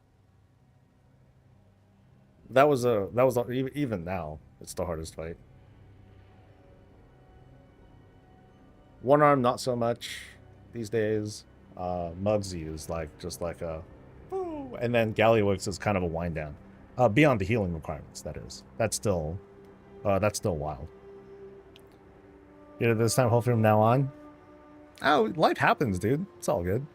Even now it's the hardest fight. One arm not so much these days. Muggsy is like just like a, ooh, and then Gallywix is kind of a wind down. Beyond the healing requirements, that is. That's still wild. You know, this time hopefully from now on. Oh, life happens, dude. It's all good.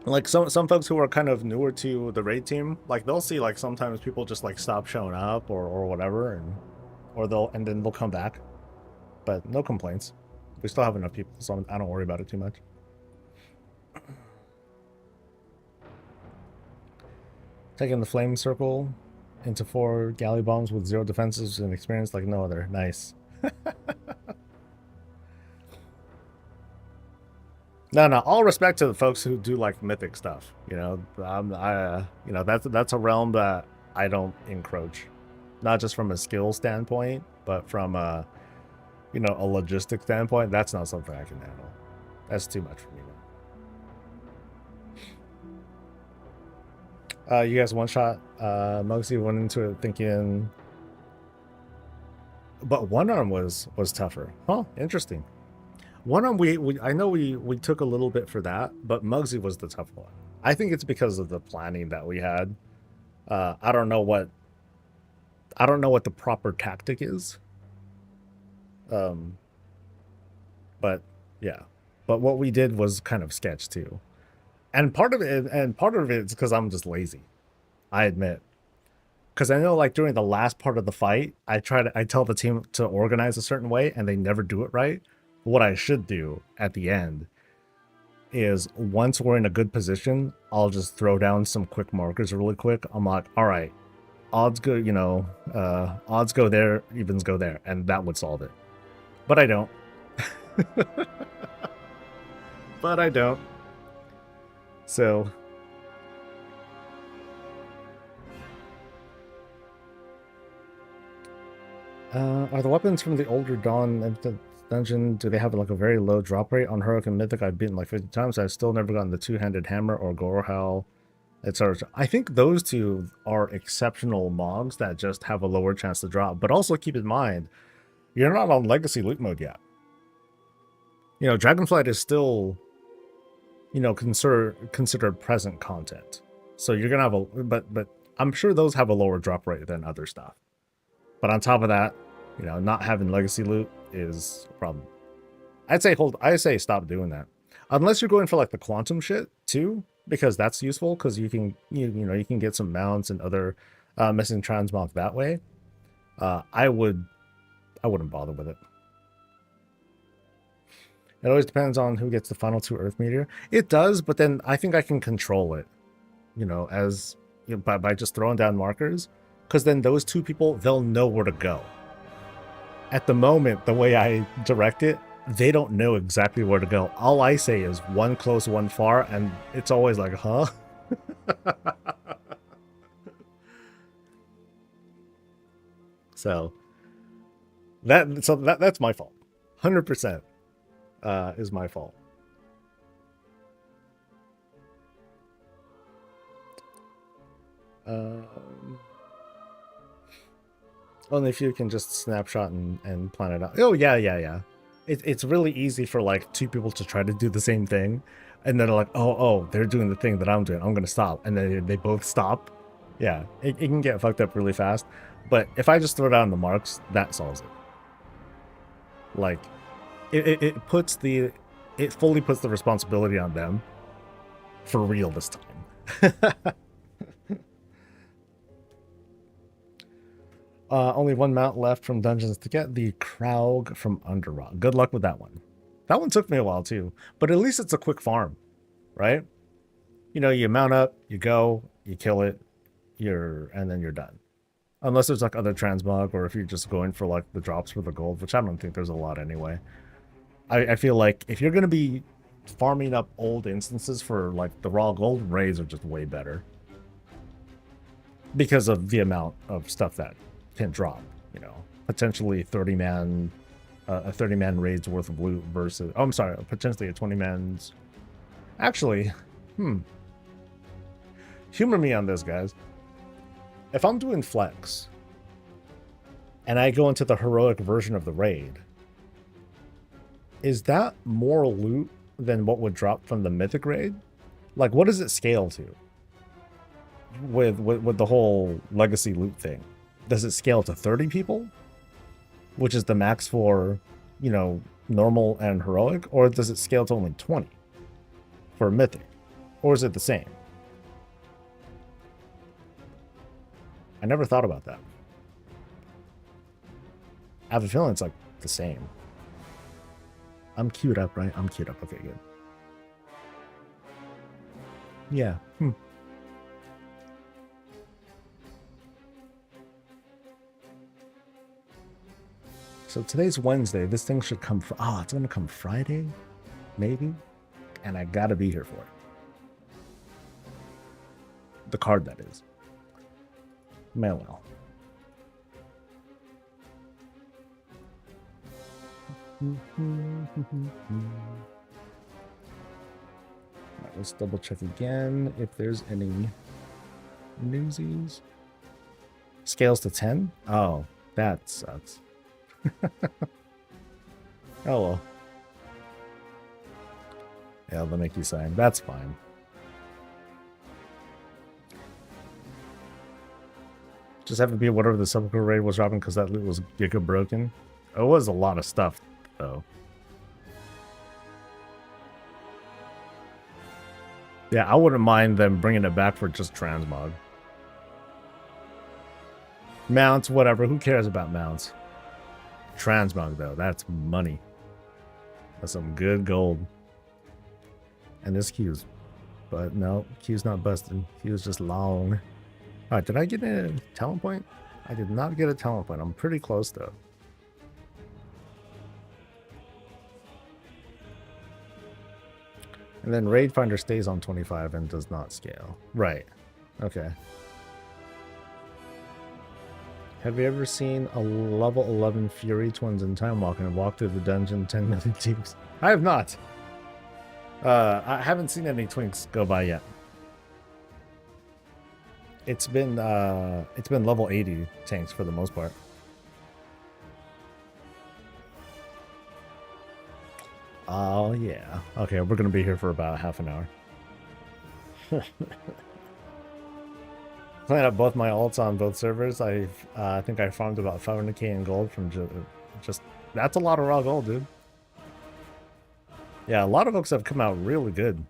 Like some folks who are kind of newer to the raid team, like they'll see like sometimes people just like stop showing up or whatever, and then they'll come back. But no complaints. We still have enough people, so I don't worry about it too much. Taking the flame circle into 4 galley bombs with 0 defenses and experience like no other. Nice. No. All respect to the folks who do like mythic stuff. You know, you know that's a realm that I don't encroach, not just from a skill standpoint, but from a, you know, a logistic standpoint. That's not something I can handle. That's too much for me. You guys one shot. Muggsy went into it thinking, but one arm was tougher. Huh? Interesting. One arm I know we took a little bit for that, but Muggsy was the tough one. I think it's because of the planning that we had. I don't know what the proper tactic is. But yeah. But what we did was kind of sketch too. And part of it is because I'm just lazy. I admit. Because I know, like, during the last part of the fight, I tell the team to organize a certain way, and they never do it right. What I should do at the end is, once we're in a good position, I'll just throw down some quick markers really quick. I'm like, all right, odds go, you know, odds go there, evens go there, and that would solve it. But I don't. But I don't. So... are the weapons from the older Dawn dungeon, do they have like a very low drop rate? On Heroic and Mythic, I've beaten like 50 times. I've still never gotten the two-handed hammer or Gorehowl, etc. I think those two are exceptional mobs that just have a lower chance to drop. But also keep in mind, you're not on Legacy Loot mode yet. You know, Dragonflight is still, you know, considered present content. So you're gonna have a, but I'm sure those have a lower drop rate than other stuff. But on top of that, you know, not having legacy loot is a problem. I say stop doing that. Unless you're going for like the quantum shit too, because that's useful because you can you know you can get some mounts and other missing transmog that way. I wouldn't bother with it. It always depends on who gets the final 2 Earth Meteor. It does, but then I think I can control it, you know, as you know, by just throwing down markers. Because then those 2 people, they'll know where to go. At the moment, the way I direct it, they don't know exactly where to go. All I say is one close, one far, and it's always like, huh? So that's my fault. 100% is my fault. Only if you can just snapshot and plan it out. Oh, yeah. It's really easy for, like, 2 people to try to do the same thing. And then they're like, oh, they're doing the thing that I'm doing. I'm going to stop. And then they both stop. Yeah, it can get fucked up really fast. But if I just throw down the marks, that solves it. Like, it fully puts the responsibility on them for real this time. Only 1 mount left from dungeons to get the Kraug from Underrock. Good luck with that one. That one took me a while too, but at least it's a quick farm, right? You know, you mount up, you go, you kill it, and then you're done. Unless there's like other transmog, or if you're just going for like the drops for the gold, which I don't think there's a lot anyway. I feel like if you're gonna be farming up old instances for like the raw gold, raids are just way better because of the amount of stuff that can drop, you know, potentially 30-man a 30-man raid's worth of loot versus... Oh, I'm sorry, potentially a 20-man's... Actually, humor me on this, guys. If I'm doing flex, and I go into the heroic version of the raid, is that more loot than what would drop from the mythic raid? Like, what does it scale to? With the whole legacy loot thing. Does it scale to 30 people? Which is the max for, you know, normal and heroic? Or does it scale to only 20 for mythic? Or is it the same? I never thought about that. I have a feeling it's like the same. I'm queued up, right? I'm queued up. Okay, good. Yeah. So today's Wednesday. This thing should come... it's going to come Friday? Maybe? And I gotta be here for it. The card, that is. Well. Alright, let's double check again if there's any newsies. Scales to 10? Oh, that sucks. Oh well. Yeah, they'll make you sign. That's fine. Just have to be whatever the sepulchre raid was dropping because that loot was giga broken. It was a lot of stuff, though. Yeah, I wouldn't mind them bringing it back for just transmog. Mounts, whatever. Who cares about mounts? Transmog, though. That's money. That's some good gold. And this queue's... But no, queue's not busted. Queue's just long. Alright, did I get a talent point? I did not get a talent point. I'm pretty close, though. And then Raid Finder stays on 25 and does not scale. Right. Okay. Have you ever seen a level 11 Fury Twins in Time Walking and walk through the dungeon 10 million teams? I have not. I haven't seen any twinks go by yet. It's been level 80 tanks for the most part. Oh yeah. Okay, we're gonna be here for about half an hour. Playing up both my alts on both servers. I think I farmed about 500k in gold from just that's a lot of raw gold, dude. Yeah, a lot of hooks have come out really good.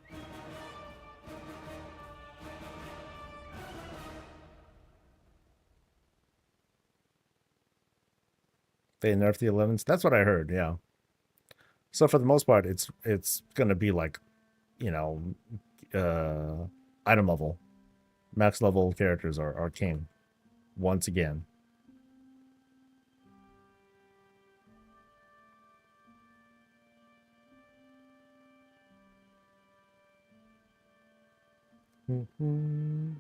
They nerfed the 11s. That's what I heard, yeah. So for the most part, it's gonna be like, you know, item level. Max level characters are king. Once again. Mm-hmm.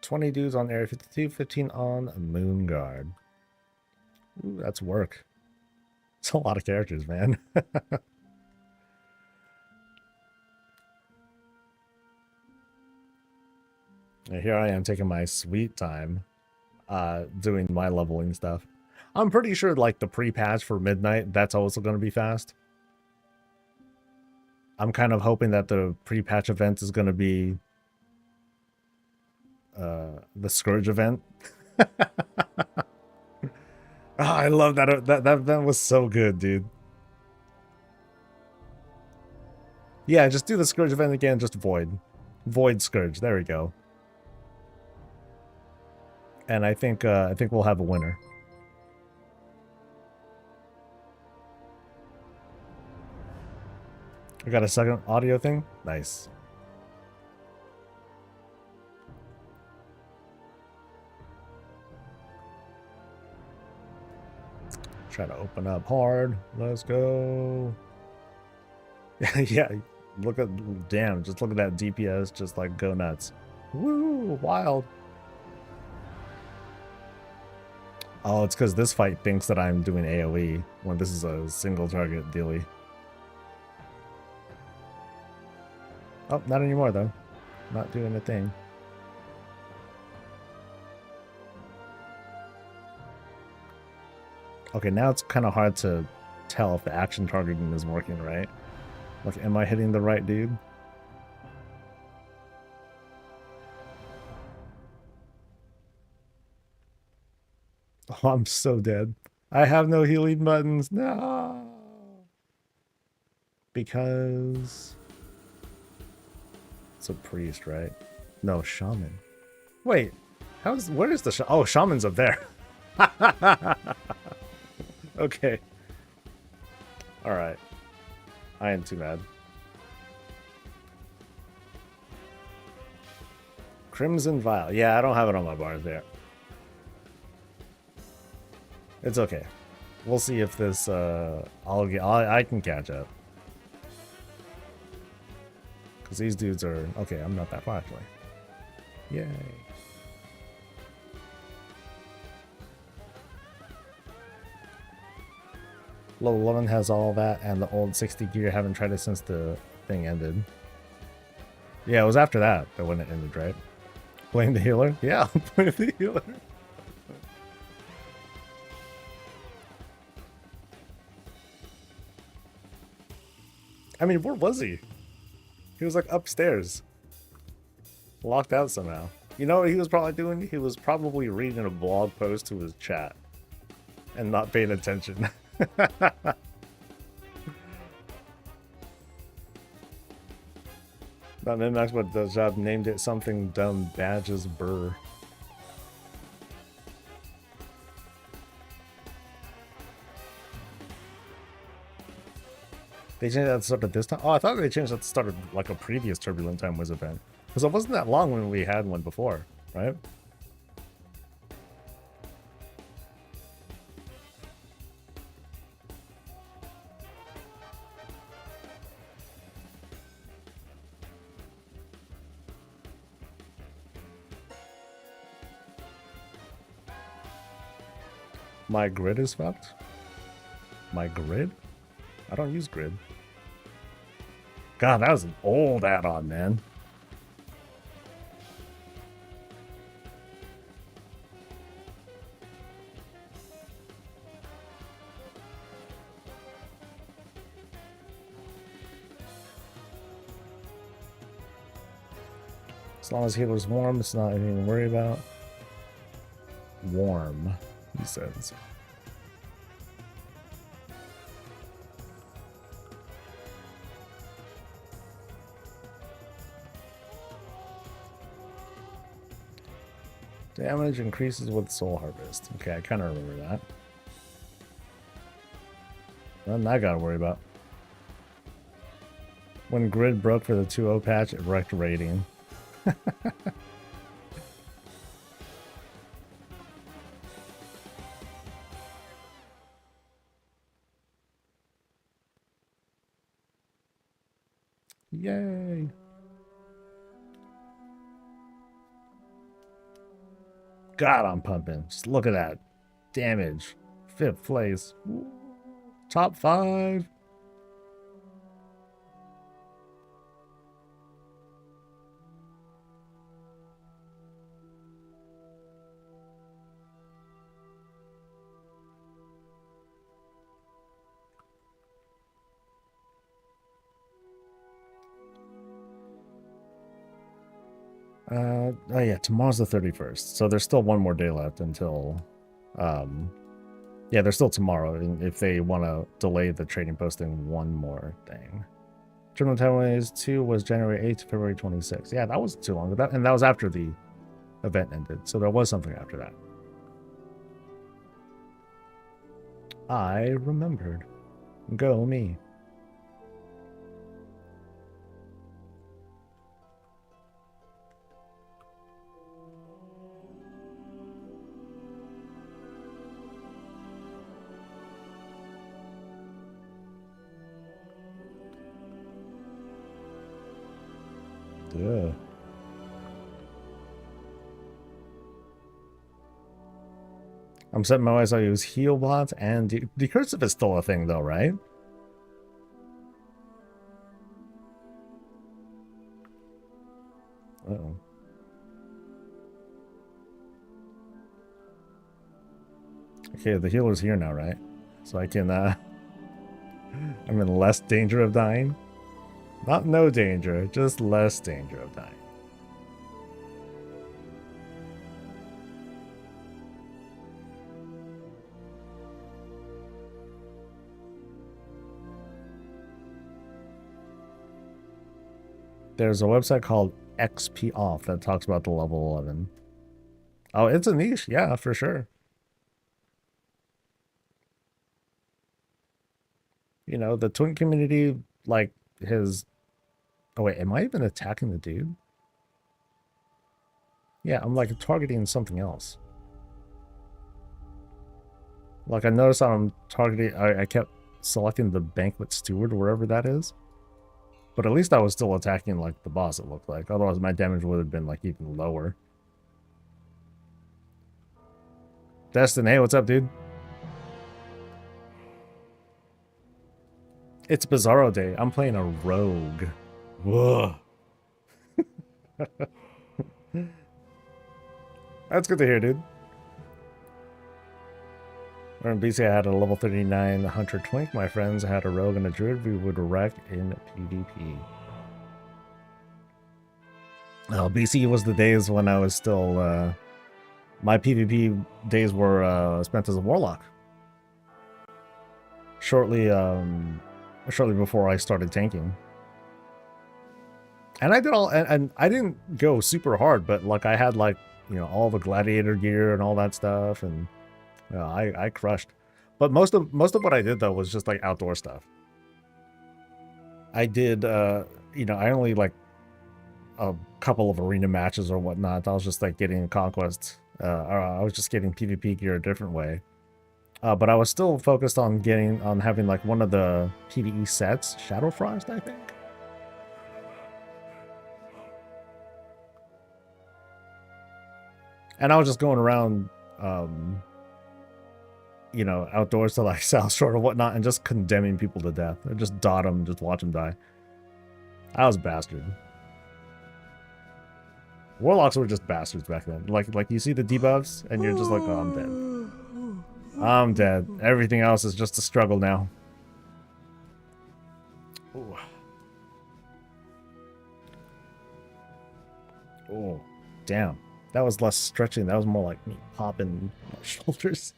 20 dudes on Area 52, 15 on Moon Guard. Ooh, that's work. It's a lot of characters, man. And here I am taking my sweet time doing my leveling stuff. I'm pretty sure like the pre-patch for Midnight, that's also going to be fast. I'm kind of hoping that the pre-patch event is going to be the Scourge event. Oh, I love that. That event was so good, dude. Yeah, just do the Scourge event again, just Void. Void Scourge, there we go. And I think we'll have a winner. I got a second audio thing? Nice. Try to open up hard. Let's go. Yeah, look at, damn, just look at that DPS, just like go nuts. Woo, wild. Oh, it's because this fight thinks that I'm doing AoE when this is a single target dealy. Oh, not anymore though. Not doing a thing. Okay, now it's kind of hard to tell if the action targeting is working right. Like, am I hitting the right dude? Oh, I'm so dead. I have no healing buttons. No. Because it's a priest, right? No, shaman. Wait, where is the oh, shaman's up there. Okay. All right. I ain't too mad. Crimson Vial. Yeah, I don't have it on my bars there. It's okay. We'll see if this I can catch up. Cause these dudes are okay, I'm not that far actually. Yay. Level 11 has all that and the old 60 gear. Haven't tried it since the thing ended. Yeah, it was after that when it ended, right? Blame the healer? Yeah, blame the healer. I mean, where was he? He was like upstairs. Locked out somehow. You know what he was probably doing? He was probably reading a blog post to his chat. And not paying attention. That min-max what the job named it something dumb. Badges burr. They changed that at the start of this time? Oh, I thought they changed that at the start of like a previous Turbulent Time Wiz event. Because it wasn't that long when we had one before, right? My grid is fucked? My grid? I don't use grid. God, that was an old add-on, man. As long as healer's warm, it's not anything to worry about. Warm, he says. Damage increases with Soul Harvest. Okay, I kind of remember that. Nothing I gotta worry about. When grid broke for the 2.0 patch, it wrecked rating. Yay! God, I'm pumping. Just look at that. Damage. 5th place. Top 5. Oh yeah, tomorrow's the 31st. So there's still one more day left until yeah, there's still tomorrow if they want to delay the trading posting one more thing. Tournament Taiwanese 2 was January 8th to February 26th. Yeah, that wasn't too long. And that was after the event ended. So there was something after that. I remembered. Go me. Duh. I'm setting my eyes. I use heal bots and decursive is still a thing though, right? Uh-oh. Okay, the healer's here now, right? So I can, I'm in less danger of dying. Not no danger, just less danger of dying. There's a website called XP Off that talks about the level 11. Oh, it's a niche, yeah, for sure. You know, the twin community, like his... Oh wait, am I even attacking the dude? Yeah, I'm like targeting something else. Like I noticed I'm targeting, I kept selecting the banquet steward, wherever that is. But at least I was still attacking like the boss, it looked like. Otherwise my damage would have been like even lower. Destin, hey, what's up, dude? It's Bizarro Day. I'm playing a rogue. Whoa. That's good to hear, dude. Or in BC, I had a level 39 Hunter Twink. My friends had a rogue and a druid. We would wreck in PvP. Oh, BC was the days when I was still... my PvP days were spent as a warlock. Shortly before I started tanking. And I did all... And I didn't go super hard, but like I had like, you know, all the gladiator gear and all that stuff, and... I crushed. But most of what I did though was just like outdoor stuff. I did you know, I only like a couple of arena matches or whatnot. I was just like getting conquest, or I was just getting PvP gear a different way. But I was still focused on having like one of the PvE sets, Shadow Frost, I think. And I was just going around you know, outdoors to like South Shore or whatnot, and just condemning people to death. I just dot them, just watch them die. I was a bastard. Warlocks were just bastards back then. Like you see the debuffs, and you're just like, oh, I'm dead. I'm dead. Everything else is just a struggle now. Ooh. Oh, damn. That was less stretching. That was more like me popping my shoulders.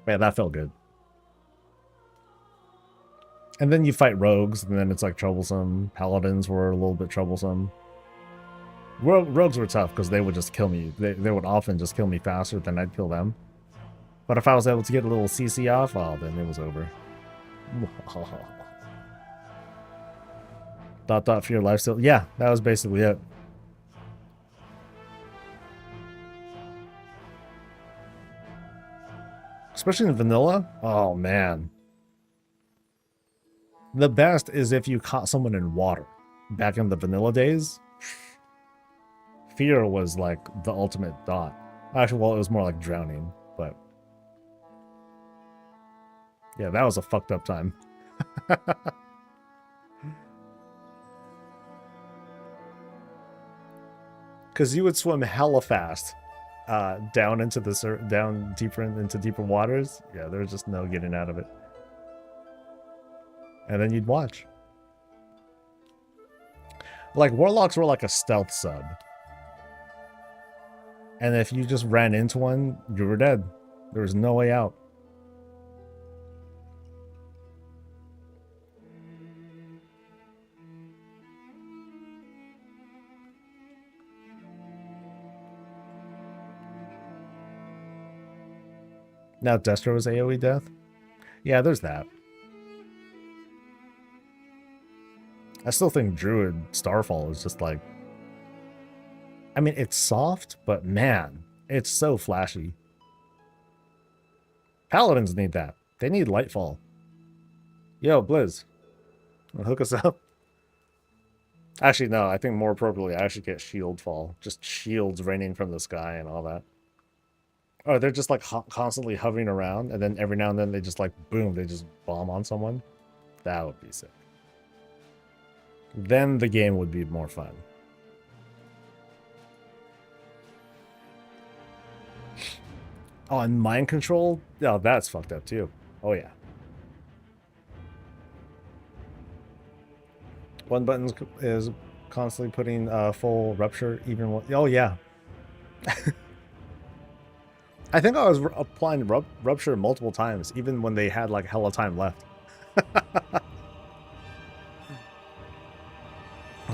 Man, that felt good. And then you fight rogues, and then it's like troublesome. Paladins were a little bit troublesome. Rogues were tough because they would just kill me. They would often just kill me faster than I'd kill them. But if I was able to get a little CC off, oh, then it was over. Dot for your life still. Yeah, that was basically it. Especially in vanilla. Oh, man. The best is if you caught someone in water. Back in the vanilla days, fear was like the ultimate dot. Actually, well, it was more like drowning, but... yeah, that was a fucked up time. Because you would swim hella fast. Down into the down deeper into deeper waters. Yeah, there's just no getting out of it. And then you'd watch. Like warlocks were like a stealth sub. And if you just ran into one, you were dead. There was no way out. Now Destro is AoE death? Yeah, there's that. I still think Druid Starfall is just like... I mean, it's soft, but man, it's so flashy. Paladins need that. They need Lightfall. Yo, Blizz. Hook us up. Actually, no, I think more appropriately, I actually get shield fall. Just shields raining from the sky and all that. Or they're just like constantly hovering around, and then every now and then they just like, boom, they just bomb on someone. That would be sick. Then the game would be more fun. Oh, and mind control? Yeah, that's fucked up too. Oh yeah. One button is constantly putting full rupture even when... Oh, yeah. I think I was applying rupture multiple times, even when they had like hella time left.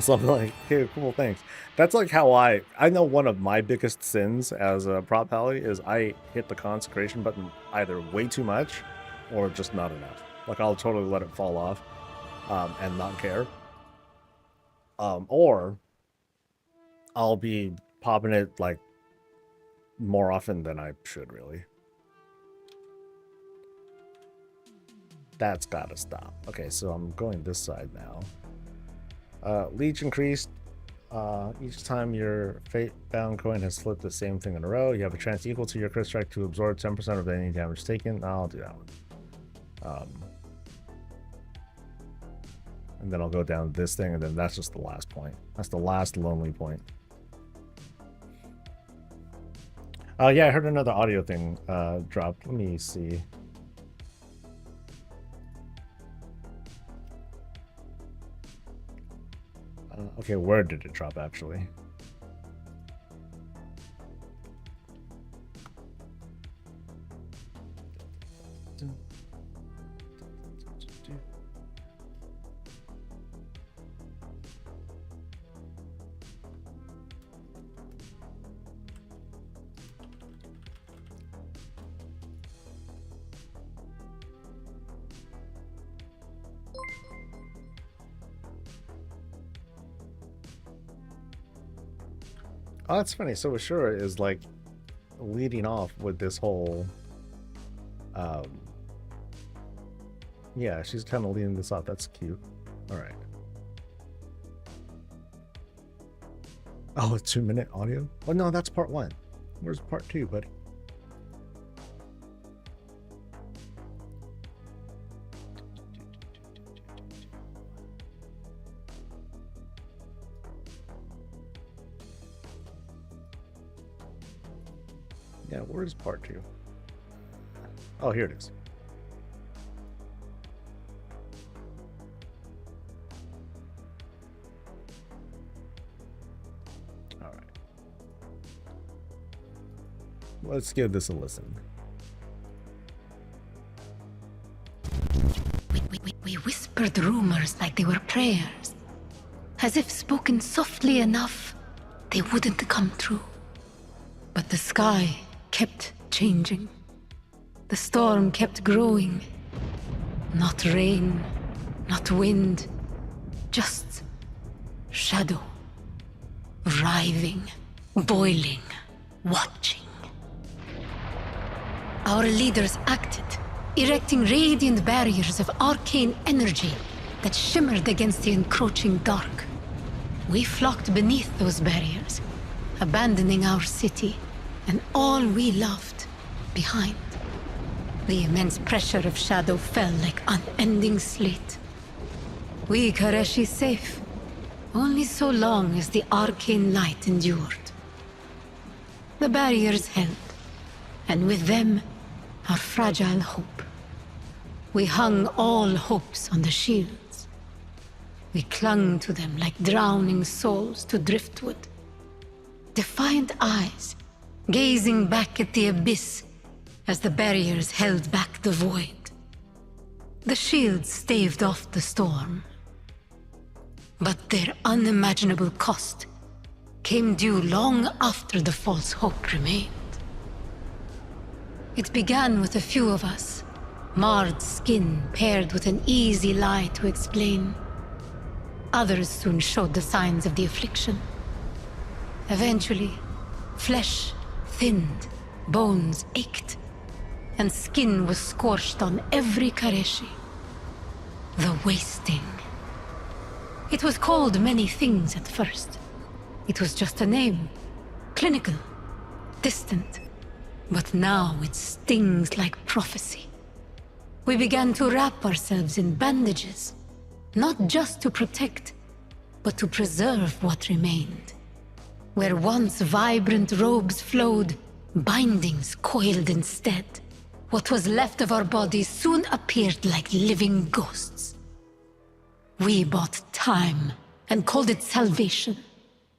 So I'm like, okay, cool, thanks. That's like how I know one of my biggest sins as a prop pally is I hit the consecration button either way too much or just not enough. Like I'll totally let it fall off and not care. Or I'll be popping it like more often than I should, really. That's gotta stop. Okay, so I'm going this side now. Leech increased. Each time your fate-bound coin has flipped the same thing in a row, you have a chance equal to your crit strike to absorb 10% of any damage taken. I'll do that one. And then I'll go down this thing, and then that's just the last point. That's the last lonely point. Yeah, I heard another audio thing dropped. Let me see. Okay, where did it drop, actually? Oh, that's funny. So Ashura is like leading off with this whole yeah, she's kind of leading this off. That's cute. All right. Oh, a 2-minute audio? Oh no, that's part 1. Where's part 2, buddy? Yeah, where's part 2? Oh, here it is. All right. Let's give this a listen. We whispered rumors like they were prayers, as if spoken softly enough, they wouldn't come true. But the sky kept changing. The storm kept growing. Not rain, not wind, just shadow. Writhing, boiling, watching. Our leaders acted, erecting radiant barriers of arcane energy that shimmered against the encroaching dark. We flocked beneath those barriers, abandoning our city and all we loved behind. The immense pressure of shadow fell like unending sleet. We Kareshi safe, only so long as the arcane light endured. The barriers held, and with them, our fragile hope. We hung all hopes on the shields. We clung to them like drowning souls to driftwood. Defiant eyes, gazing back at the abyss as the barriers held back the void. The shields staved off the storm. But their unimaginable cost came due long after the false hope remained. It began with a few of us, marred skin paired with an easy lie to explain. Others soon showed the signs of the affliction. Eventually, flesh thinned, bones ached. and skin was scorched on every Kareshi. The wasting. It was called many things at first. It was just a name. Clinical. Distant. But now it stings like prophecy. We began to wrap ourselves in bandages. Not just to protect, but to preserve what remained. Where once vibrant robes flowed, bindings coiled instead. What was left of our bodies soon appeared like living ghosts. We bought time and called it salvation.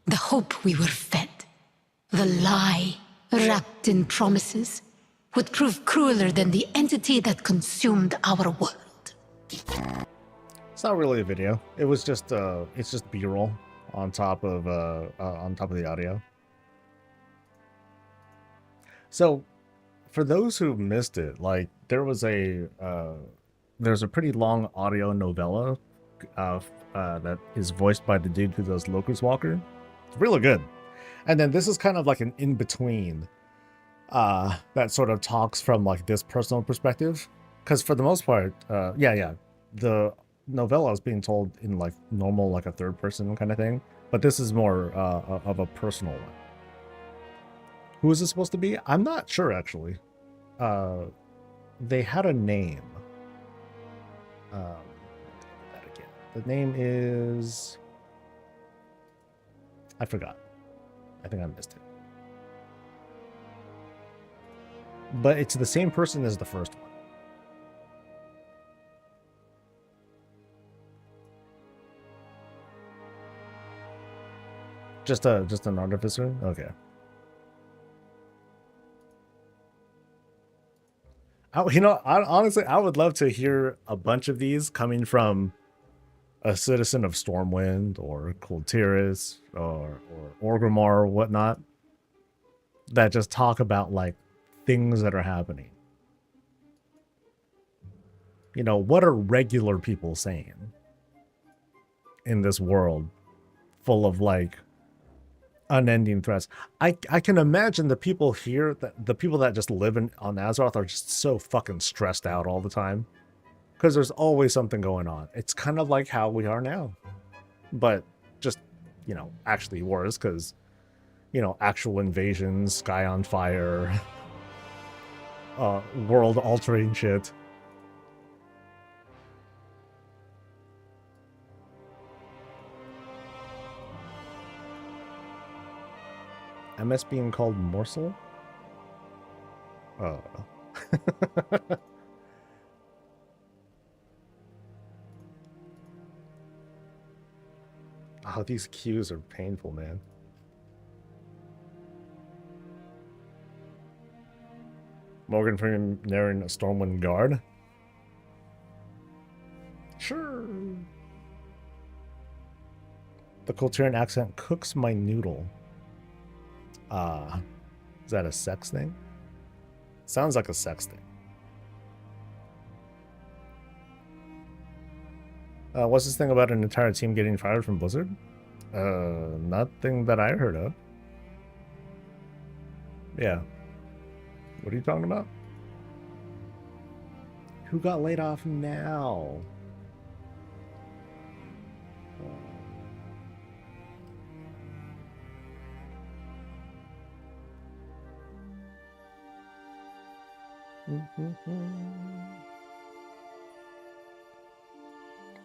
The hope we were fed. The lie, wrapped in promises, would prove crueler than the entity that consumed our world. It's not really a video. It was just it's just B-roll on top of the audio. So, for those who missed it, like there's a pretty long audio novella that is voiced by the dude who does Locust Walker. It's really good. And then this is kind of like an in-between that sort of talks from like this personal perspective. Because for the most part, the novella is being told in like normal, like a third person kind of thing. But this is more of a personal one. Who is this supposed to be? I'm not sure, actually. They had a name. That again. The name is... I forgot. I think I missed it. But it's the same person as the first one. Just an artificer? Okay. Honestly, I would love to hear a bunch of these coming from a citizen of Stormwind or Kultiris or Orgrimmar or whatnot that just talk about like things that are happening. You know, what are regular people saying in this world full of like unending threats? I can imagine the people here, the people that just live on Azeroth are just so fucking stressed out all the time because there's always something going on. It's kind of like how we are now, but just, you know, actually worse because, you know, actual invasions, sky on fire, world altering shit. MS being called Morsel? Oh. Oh, these queues are painful, man. Morgan Freeman narrating a Stormwind Guard? Sure. The Kulturian accent cooks my noodle. Is that a sex thing? Sounds like a sex thing. What's this thing about an entire team getting fired from Blizzard? Nothing that I heard of. Yeah. What are you talking about? Who got laid off now?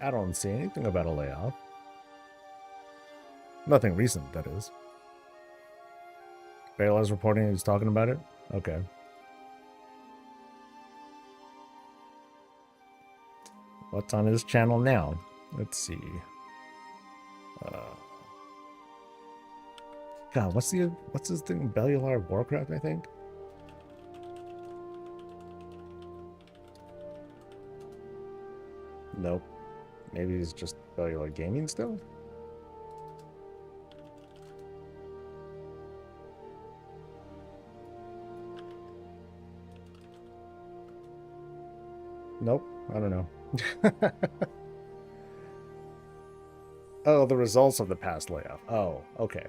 I don't see anything about a layoff. Nothing recent, that is. Baylor's reporting he's talking about it? Okay. What's on his channel now? Let's see. God, what's his thing? Bellular Warcraft, I think? Nope. Maybe he's just Bellular Gaming still? Nope. I don't know. Oh, the results of the past layoff. Oh, okay.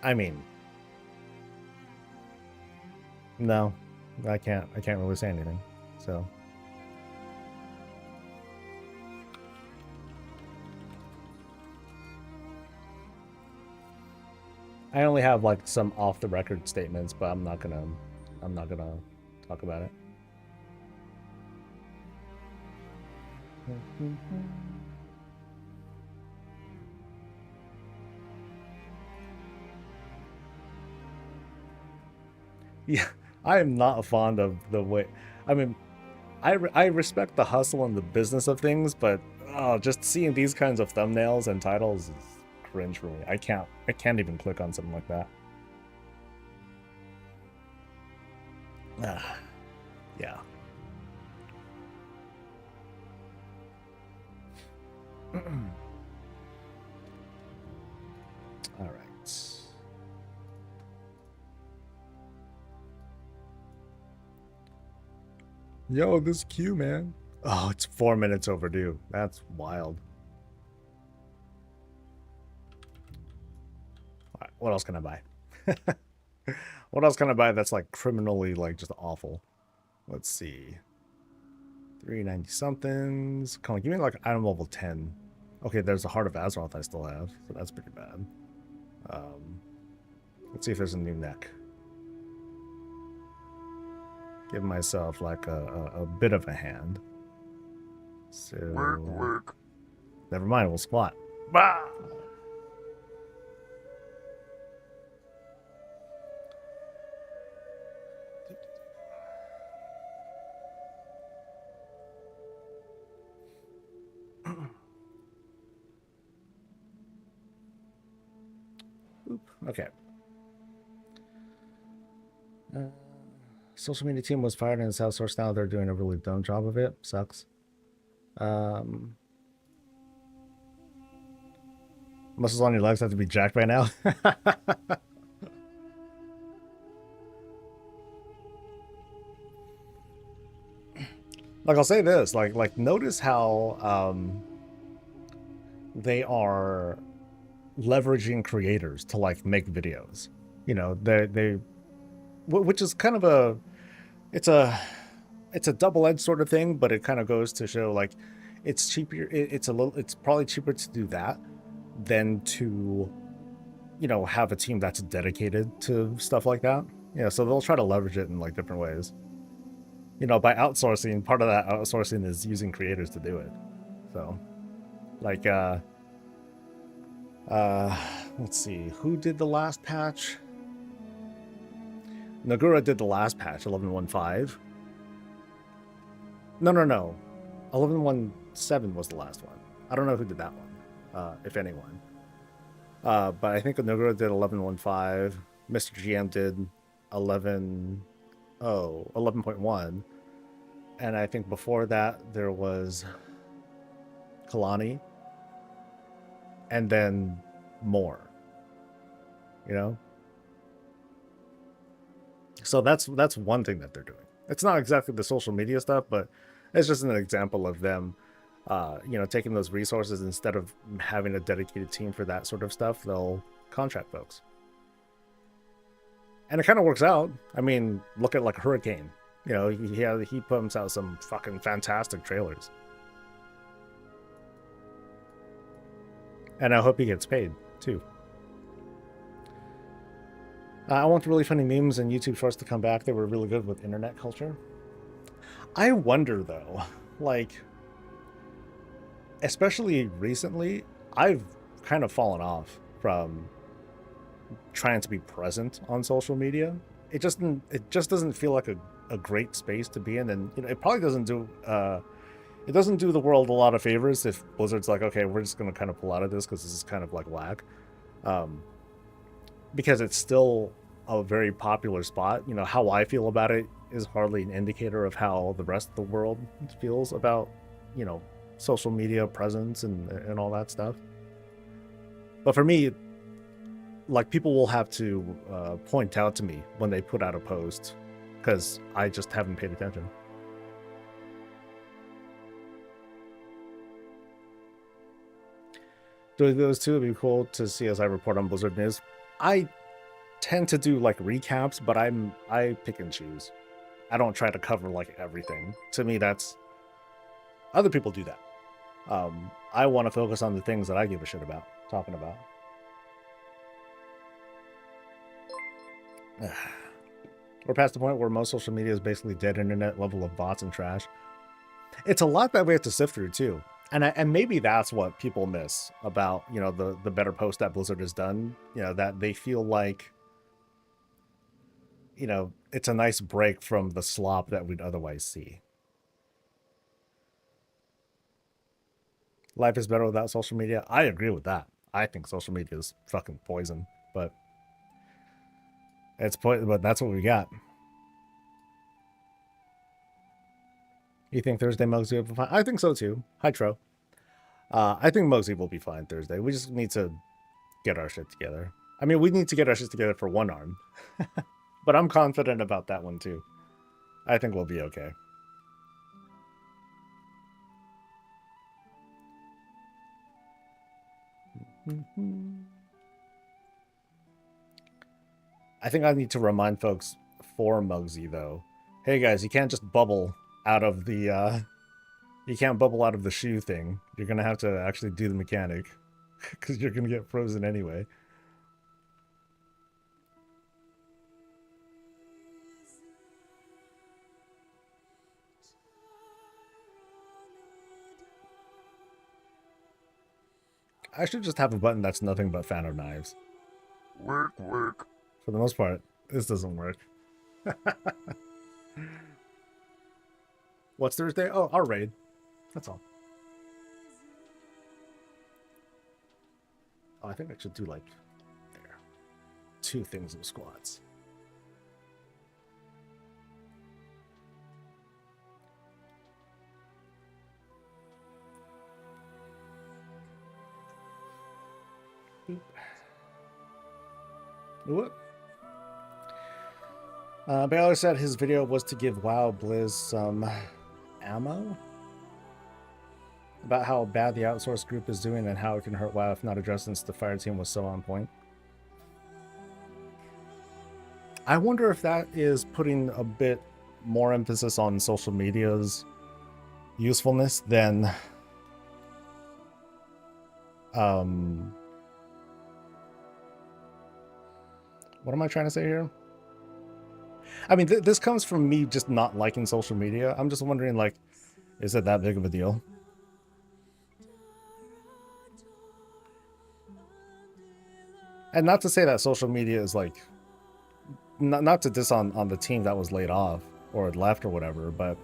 I mean, no, I can't really say anything. So. I only have like some off the record statements, but I'm not gonna talk about it. Yeah, I am not fond of the way. I mean, I respect the hustle and the business of things, but just seeing these kinds of thumbnails and titles is cringe for me. I can't even click on something like that. Yeah. All right. Yo, this queue, man. Oh, it's 4 minutes overdue. That's wild. All right, what else can I buy? What else can I buy that's like criminally like just awful? Let's see. 390 somethings. Come on, give me like item level 10. Okay, there's the Heart of Azeroth I still have, so that's pretty bad. Let's see if there's a new neck. Give myself like a bit of a hand. So Work. never mind, we'll squat. Bah! Oop, okay. Social media team was fired and it's outsourced now. They're doing a really dumb job of it. Sucks. Muscles on your legs have to be jacked by now. Like, I'll say this, like notice how they are leveraging creators to like make videos. You know, which is kind of it's a double-edged sort of thing, but it kind of goes to show like it's cheaper. It's probably cheaper to do that than to, you know, have a team that's dedicated to stuff like that. Yeah, so they'll try to leverage it in like different ways. You know, by outsourcing, part of that outsourcing is using creators to do it. So, like, let's see, who did the last patch? Nagura did the last patch, 11.15. No. 11.17 was the last one. I don't know who did that one, if anyone. But I think Nagura did 11.15. Mr. GM did 11.1. And I think before that, there was Kalani. And then more. You know? So that's one thing that they're doing. It's not exactly the social media stuff, but it's just an example of them, you know, taking those resources instead of having a dedicated team for that sort of stuff. They'll contract folks, and it kind of works out. I mean, look at like Hurricane. You know, he pumps out some fucking fantastic trailers, and I hope he gets paid too. I want the really funny memes and YouTube shorts to come back. They were really good with internet culture. I wonder though, like, especially recently, I've kind of fallen off from trying to be present on social media. It just doesn't feel like a great space to be in, and you know, it probably doesn't do the world a lot of favors if Blizzard's like, okay, we're just gonna kind of pull out of this because this is kind of like whack. Because it's still a very popular spot. You know, how I feel about it is hardly an indicator of how the rest of the world feels about, you know, social media presence and all that stuff. But for me, like, people will have to point out to me when they put out a post because I just haven't paid attention. Doing those two would be cool to see as I report on Blizzard news. I tend to do like recaps, but I pick and choose. I don't try to cover like everything. To me, that's other people do that. I want to focus on the things that I give a shit about talking about. We're past the point where most social media is basically dead internet level of bots and trash. It's a lot that we have to sift through too. And maybe that's what people miss about, you know, the better post that Blizzard has done, you know, that they feel like, you know, it's a nice break from the slop that we'd otherwise see. Life is better without social media. I agree with that. I think social media is fucking poison, but but that's what we got. You think Thursday Muggsy will be fine? I think so too. Hi, Tro. I think Muggsy will be fine Thursday. We just need to get our shit together. I mean, we need to get our shit together for one arm. But I'm confident about that one too. I think we'll be okay. I think I need to remind folks for Muggsy though. Hey guys, you can't just bubble out of the you can't bubble out of the shoe thing. You're gonna have to actually do the mechanic because you're gonna get frozen anyway. I should just have a button that's nothing but fan of knives. Work. For the most part, this doesn't work. What's Thursday? Oh, our raid. That's all. Oh, I think I should do like there. 2 things in squads. What? Baylor said his video was to give WoW Blizz some ammo about how bad the outsourced group is doing and how it can hurt WoW if not addressed, since the fire team was so on point. I wonder if that is putting a bit more emphasis on social media's usefulness than what am I trying to say here? I mean, this comes from me just not liking social media. I'm just wondering, like, is it that big of a deal? And not to say that social media is like, not to diss on the team that was laid off or left or whatever, but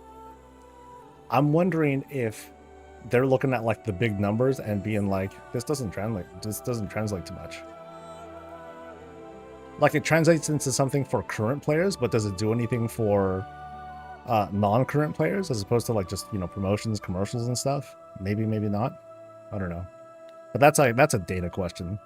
I'm wondering if they're looking at like the big numbers and being like, this doesn't translate too much. Like, it translates into something for current players, but does it do anything for non-current players as opposed to like just, you know, promotions, commercials and stuff? Maybe, maybe not. I don't know. But that's a data question.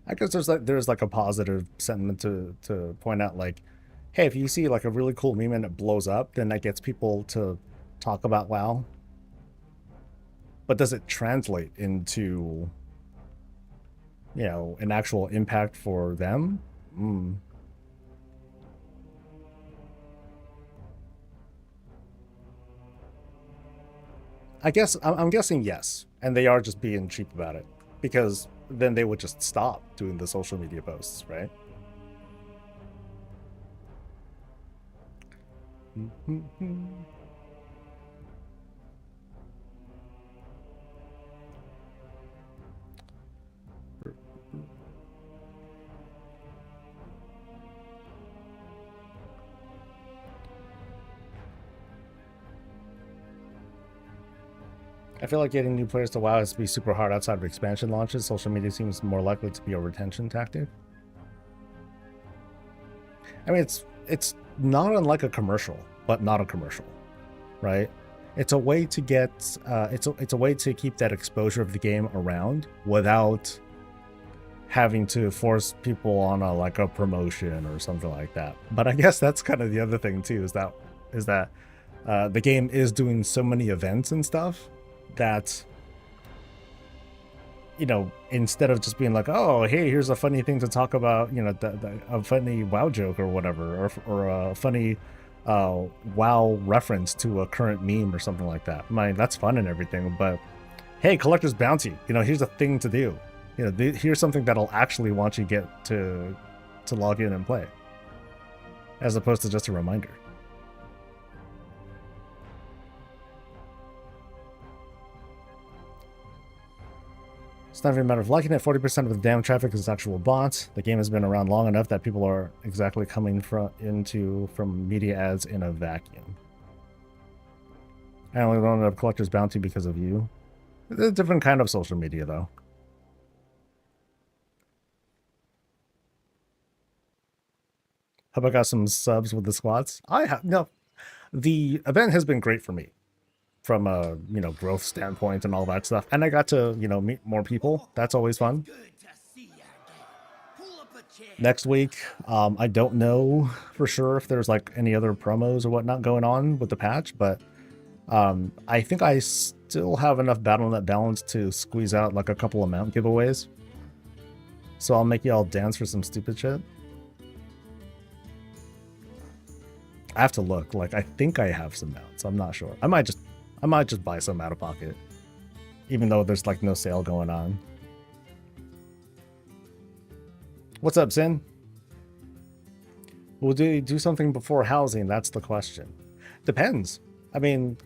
I guess there's like a positive sentiment to point out, like, hey, if you see like a really cool meme and it blows up, then that gets people to talk about WoW. But does it translate into, you know, an actual impact for them? I guess I'm guessing yes, and they are just being cheap about it, because then they would just stop doing the social media posts, right? I feel like getting new players to WoW has to be super hard outside of expansion launches. Social media seems more likely to be a retention tactic. I mean, it's not unlike a commercial, but not a commercial, right? It's a way to get it's a way to keep that exposure of the game around without having to force people on a promotion or something like that. But I guess that's kind of the other thing too, is that the game is doing so many events and stuff that, you know, instead of just being like, oh, hey, here's a funny thing to talk about, you know, a funny WoW joke or whatever, or a funny WoW reference to a current meme or something like that. I mean, that's fun and everything, but hey, collector's bounty, you know, here's a thing to do. You know, here's something that'll actually want you get to log in and play, as opposed to just a reminder. It's not even a matter of liking it. 40% of the damn traffic is actual bots. The game has been around long enough that people are exactly coming from media ads in a vacuum. I only loaded up collector's bounty because of you. It's a different kind of social media, though. How about got some subs with the squads? No. The event has been great for me from a, you know, growth standpoint and all that stuff. And I got to, you know, meet more people. That's always fun. Next week, I don't know for sure if there's like any other promos or whatnot going on with the patch, but I think I still have enough Battle.net balance to squeeze out like a couple of mount giveaways. So I'll make y'all dance for some stupid shit. I have to look. Like, I think I have some mounts. I'm not sure. I might just buy some out of pocket, even though there's like no sale going on. What's up, Sin? Will they do something before housing? That's the question. Depends. I mean,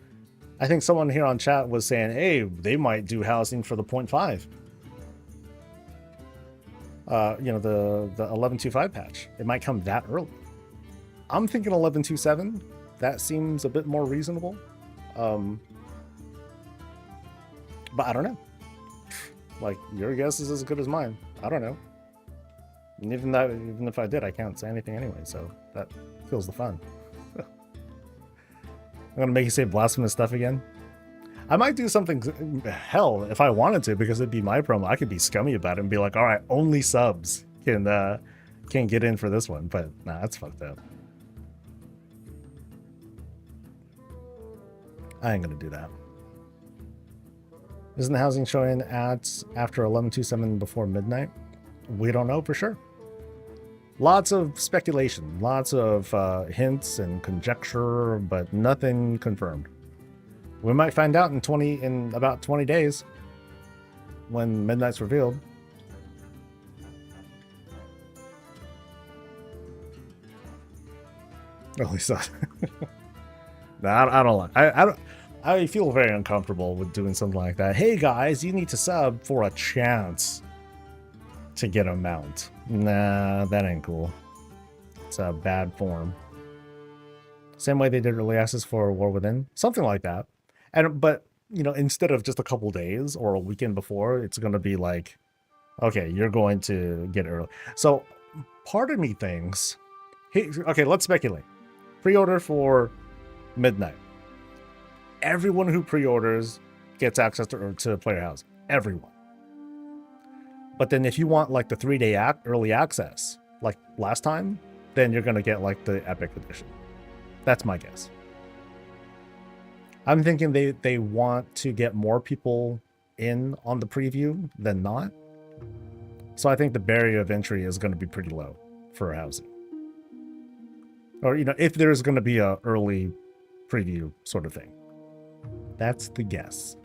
I think someone here on chat was saying, hey, they might do housing for the 0.5. You know, the 11.25 patch. It might come that early. I'm thinking 11.27. That seems a bit more reasonable. But I don't know. Like, your guess is as good as mine. I don't know. And even if I did, I can't say anything anyway, so that kills the fun. I'm gonna make you say blasphemous stuff again. I might do something, hell, if I wanted to, because it'd be my promo. I could be scummy about it and be like, all right, only subs can get in for this one. But nah, that's fucked up. I ain't gonna do that. Isn't the housing showing ads after 11.27 before midnight? We don't know for sure. Lots of speculation, lots of hints and conjecture, but nothing confirmed. We might find out in about 20 days when midnight's revealed. Oh, Lisa. Nah, I don't. I feel very uncomfortable with doing something like that. Hey guys, you need to sub for a chance to get a mount. Nah, that ain't cool. It's a bad form. Same way they did early access for War Within, something like that. But you know, instead of just a couple days or a weekend before, it's gonna be like, okay, you're going to get early. So part of me thinks, hey, okay, let's speculate. Pre-order for midnight. Everyone who pre-orders gets access to player housing. Everyone. But then if you want like the 3-day early access, like last time, then you're gonna get like the Epic Edition. That's my guess. I'm thinking they want to get more people in on the preview than not. So I think the barrier of entry is going to be pretty low for housing. Or, you know, if there's going to be a early preview sort of thing. That's the guess.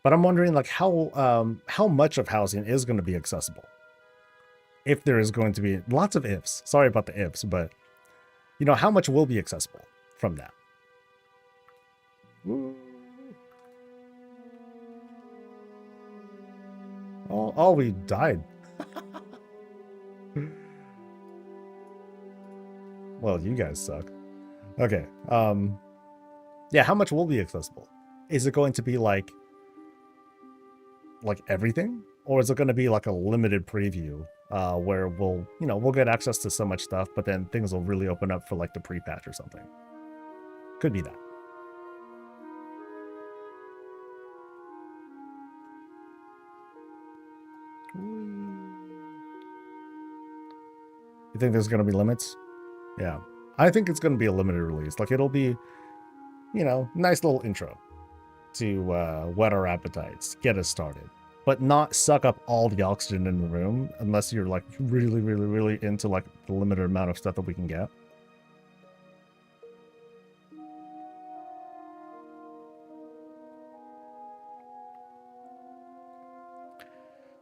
But I'm wondering like how much of housing is going to be accessible. If there is going to be lots of ifs. Sorry about the ifs, but you know, how much will be accessible from that? Ooh. Oh, we died. Well, you guys suck. Okay. Yeah, how much will be accessible? Is it going to be like everything? Or is it going to be like a limited preview where we'll get access to so much stuff, but then things will really open up for like the pre-patch or something? Could be that. You think there's going to be limits? Yeah. I think it's going to be a limited release. Like, it'll be, nice little intro to whet our appetites, get us started, but not suck up all the oxygen in the room unless you're like really, really, really into like the limited amount of stuff that we can get.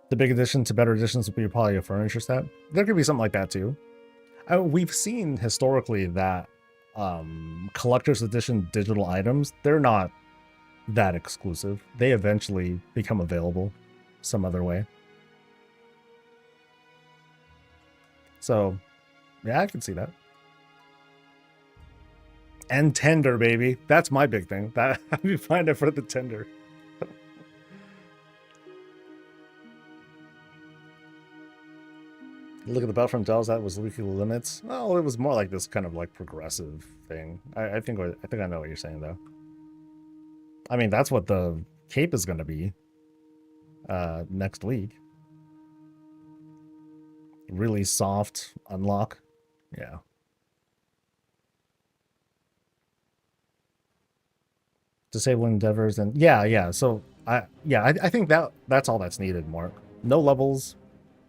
The big addition to better editions would be probably a furniture set. There could be something like that too. We've seen historically that collector's edition digital items, they're not that exclusive. They eventually become available some other way. So, yeah, I can see that. And tender, baby. That's my big thing. That I'd be fine for the tender. Look at the Battlefront Dells, that was weekly limits. Well, it was more like this kind of like progressive thing. I think I know what you're saying though. I mean, that's what the cape is going to be next week. Really soft unlock. Yeah. Disabling endeavors and yeah. So I think that's all that's needed, Mark. No levels.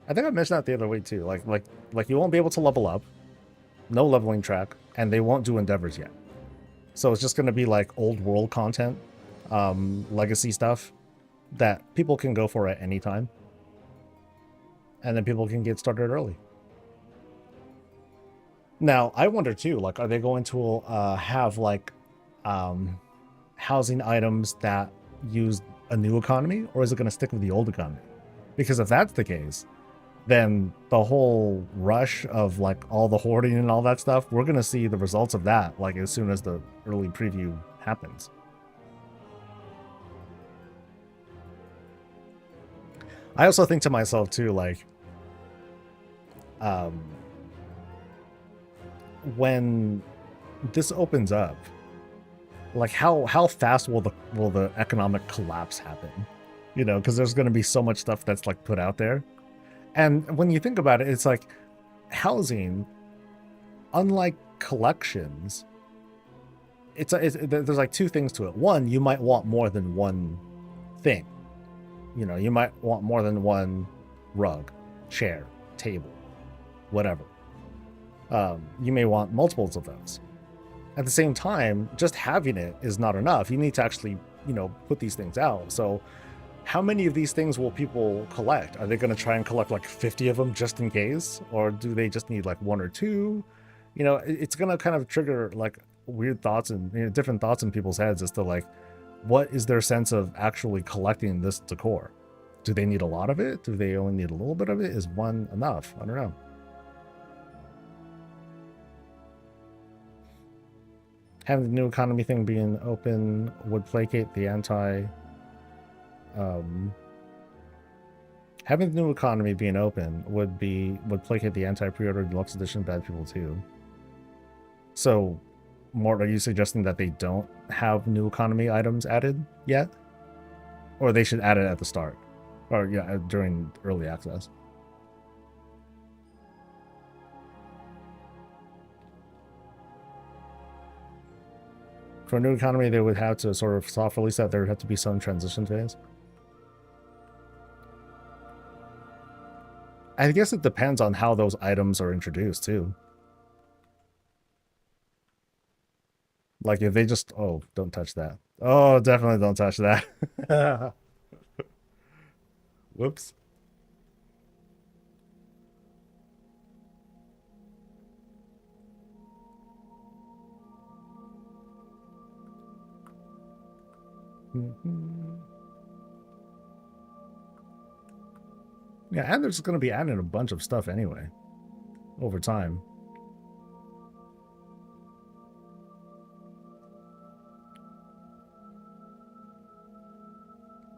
I think I mentioned that the other way too. Like you won't be able to level up. No leveling track, and they won't do endeavors yet. So it's just going to be like old world content, legacy stuff that people can go for at any time. And then people can get started early. Now, I wonder too, like, are they going to have like housing items that use a new economy, or is it going to stick with the old economy? Because if that's the case, then the whole rush of like all the hoarding and all that stuff, we're going to see the results of that like as soon as the early preview happens. I also think to myself too, like, when this opens up, like how fast will the economic collapse happen? Because there's going to be so much stuff that's like put out there. And when you think about it, it's like housing, unlike collections, there's like two things to it. One, you might want more than one thing. You might want more than one rug, chair, table, whatever. You may want multiples of those. At the same time, just having it is not enough. You need to actually, put these things out. So how many of these things will people collect? Are they going to try and collect like 50 of them just in case? Or do they just need like one or two? It's going to kind of trigger like weird thoughts and different thoughts in people's heads as to like, what is their sense of actually collecting this decor? Do they need a lot of it? Do they only need a little bit of it? Is one enough? I don't know. Having the new economy thing being open would placate the having the new economy being open would placate the anti-pre-order deluxe edition bad people too. So, Mort, are you suggesting that they don't have new economy items added yet, or they should add it at the start, or during early access? For a new economy, they would have to sort of soft release that. There would have to be some transition phase. I guess it depends on how those items are introduced too. Like if they just, oh, don't touch that. Oh, definitely don't touch that. Whoops. Yeah, and there's going to be adding a bunch of stuff anyway over time.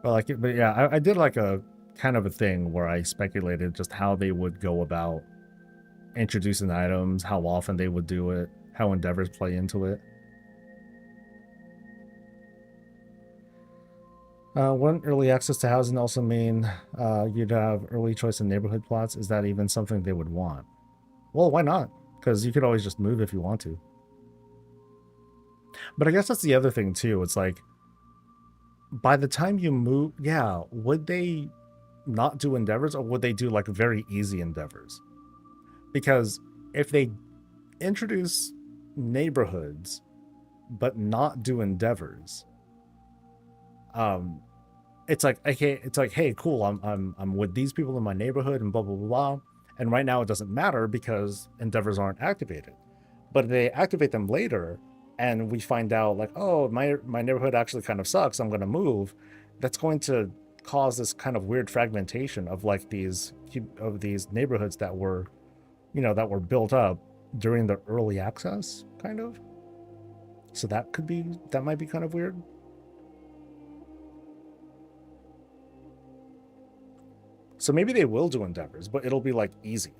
But yeah, I did like a kind of a thing where I speculated just how they would go about introducing items, how often they would do it, how endeavors play into it. Wouldn't early access to housing also mean you'd have early choice in neighborhood plots? Is that even something they would want? Well, why not? Because you could always just move if you want to. But I guess that's the other thing too. It's like, by the time you move, yeah, would they not do endeavors, or would they do like very easy endeavors? Because if they introduce neighborhoods but not do endeavors, it's like, okay, it's like, hey, cool, I'm with these people in my neighborhood and blah blah blah blah, and right now it doesn't matter because endeavors aren't activated. But if they activate them later, and we find out like, oh, my neighborhood actually kind of sucks, I'm going to move, that's going to cause this kind of weird fragmentation of like these neighborhoods that were, you know, that were built up during the early access kind of. So that might be kind of weird. So maybe they will do endeavors, but it'll be like easy.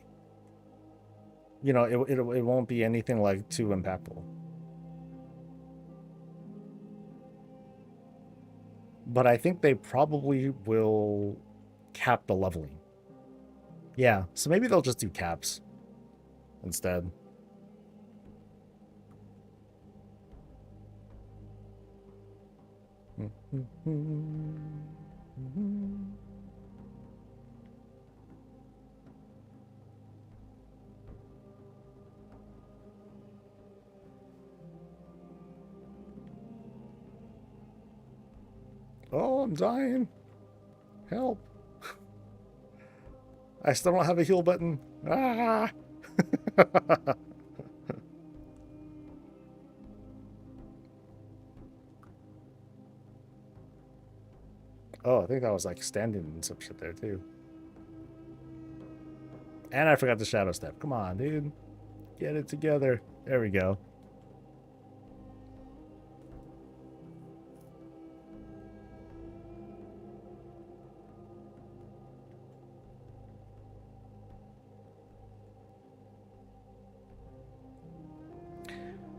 You know, it won't be anything like too impactful. But I think they probably will cap the leveling. Yeah, so maybe they'll just do caps instead. Oh, I'm dying. Help. I still don't have a heal button. Ah! Oh, I think that was like standing and some shit there too. And I forgot the shadow step. Come on, dude. Get it together. There we go.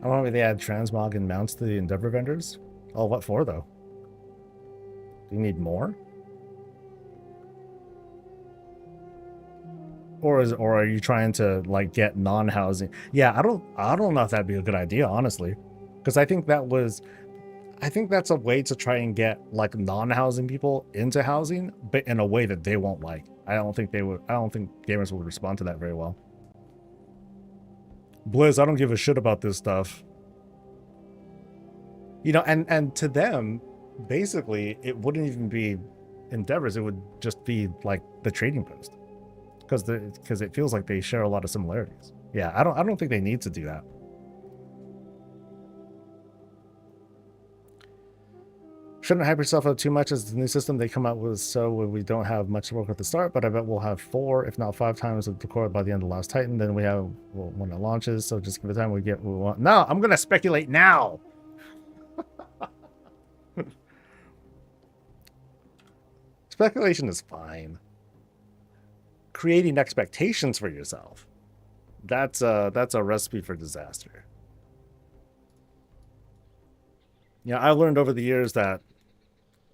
I wonder if they add transmog and mounts to the Endeavor vendors. Oh, what for though? Do you need more? Or are you trying to like get non-housing? Yeah, I don't know if that'd be a good idea, honestly. Because I think that's a way to try and get like non-housing people into housing, but in a way that they won't like. I don't think gamers would respond to that very well. Blizz, I don't give a shit about this stuff. You know, and to them, basically, it wouldn't even be endeavors. It would just be like the trading post, because it feels like they share a lot of similarities. Yeah, I don't think they need to do that. Shouldn't hype yourself up too much as the new system they come out with, so we don't have much work at the start, but I bet we'll have 4, if not 5 times of the core by the end of Last Titan. Then we have when it launches, so just give it time, we get what we want. No, I'm going to speculate now. Speculation is fine. Creating expectations for yourself, that's a recipe for disaster. You know, I learned over the years that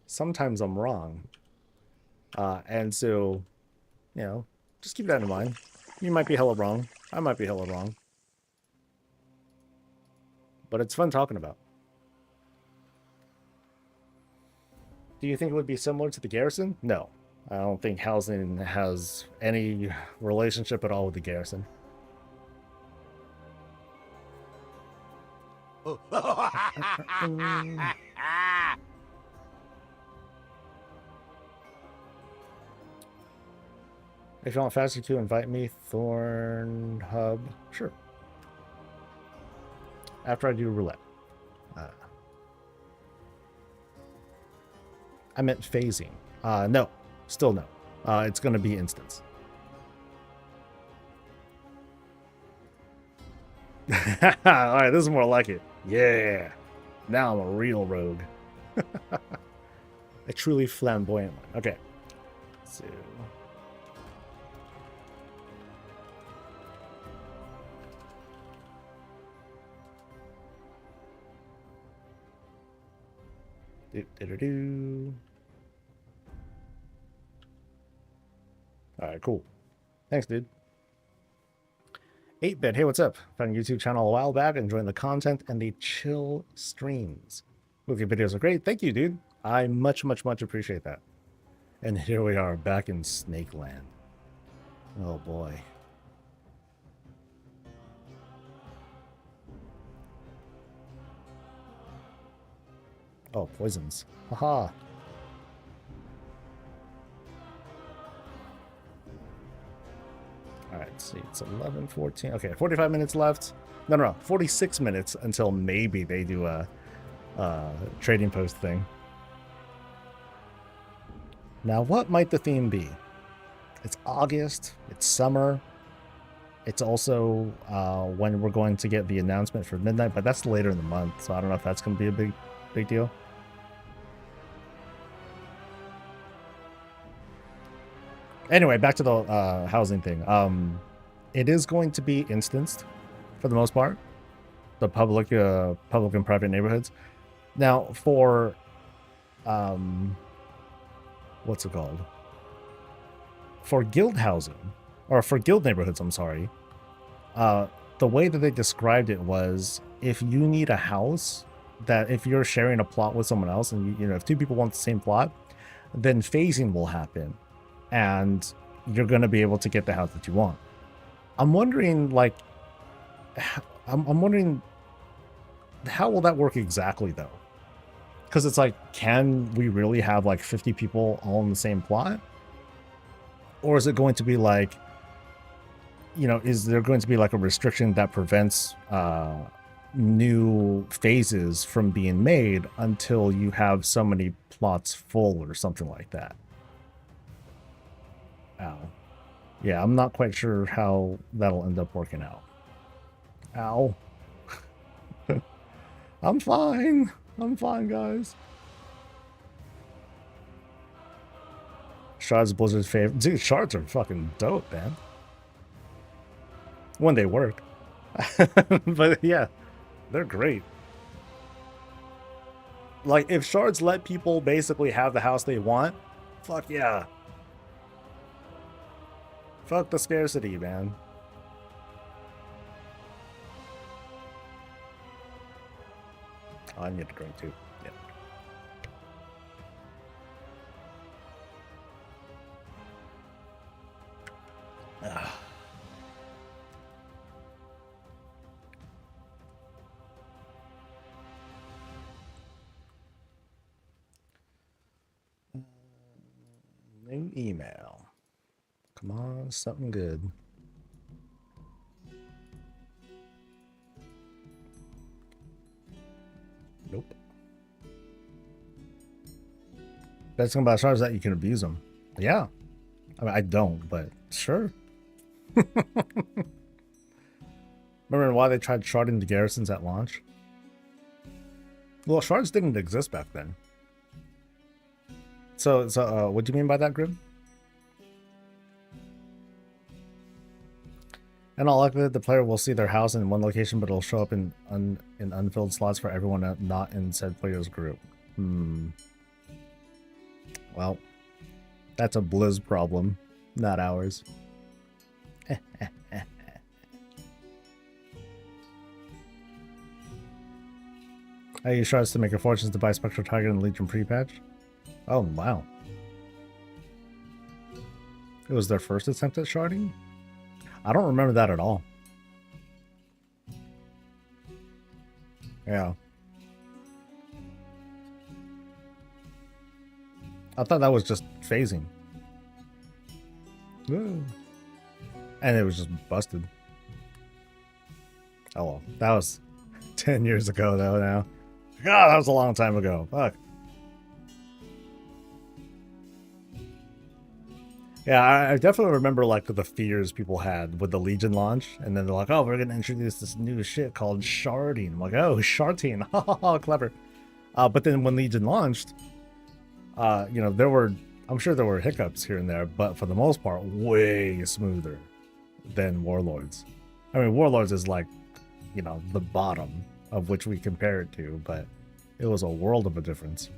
sometimes I'm wrong. And so, you know, just keep that in mind. You might be hella wrong. I might be hella wrong. But it's fun talking about. Do you think it would be similar to the Garrison? No. I don't think housing has any relationship at all with the Garrison. If you want faster queue, invite me. Thorn Hub. Sure. After I do roulette. I meant phasing. No. Still no. It's going to be instance. Alright, this is more like it. Yeah. Now I'm a real rogue. A truly flamboyant one. Okay. see. Do. All right, cool. Thanks, dude. 8-bit, hey, what's up? Found a YouTube channel a while back, enjoying the content and the chill streams. Movie videos are great. Thank you, dude. I much appreciate that. And here we are, back in Snake Land. Oh, boy. Oh, poisons. Haha. All right, let's see. It's 11:14. Okay, 45 minutes left. No, 46 minutes until maybe they do a trading post thing. Now, what might the theme be? It's August. It's summer. It's also when we're going to get the announcement for midnight, but that's later in the month, so I don't know if that's going to be a big deal. Anyway, back to the housing thing. It is going to be instanced for the most part, the public and private neighborhoods. Now, for what's it called? For guild housing, or for guild neighborhoods, I'm sorry. The way that they described it was, if you need a house, that if you're sharing a plot with someone else, and you know, if two people want the same plot, then phasing will happen. And you're going to be able to get the house that you want. I'm wondering, like, I'm wondering, how will that work exactly, though? Because it's like, can we really have, like, 50 people all in the same plot? Or is it going to be like, you know, is there going to be, like, a restriction that prevents new phases from being made until you have so many plots full or something like that? Ow. Yeah, I'm not quite sure how that'll end up working out. Ow. I'm fine. I'm fine, guys. Shards Blizzard's favorite. Dude, shards are fucking dope, man. When they work. But yeah, they're great. Like, if shards let people basically have the house they want, fuck yeah. Fuck the scarcity, man. Oh, I need a drink too. Yeah. New email. Come on, something good. Nope. Best thing about shards is that you can abuse them. Yeah. I mean, I don't, but sure. Remember why they tried sharding the garrisons at launch? Well, shards didn't exist back then. So what do you mean by that, Grim? In all likelihood, the player will see their house in one location, but it'll show up in unfilled slots for everyone not in said player's group. Well, that's a Blizz problem, not ours. I use shards to make a fortune to buy Spectral Tiger and Legion pre-patch. Oh, wow. It was their first attempt at sharding? I don't remember that at all. Yeah. I thought that was just phasing. And it was just busted. Oh well. That was 10 years ago though now. God, that was a long time ago. Fuck. Yeah, I definitely remember like the fears people had with the Legion launch, and then they're like, "Oh, we're gonna introduce this new shit called sharding." I'm like, "Oh, sharding, haha, clever." But then when Legion launched, you know, there were I'm sure there were hiccups here and there, but for the most part, way smoother than Warlords. I mean, Warlords is like, you know, the bottom of which we compare it to, but it was a world of a difference.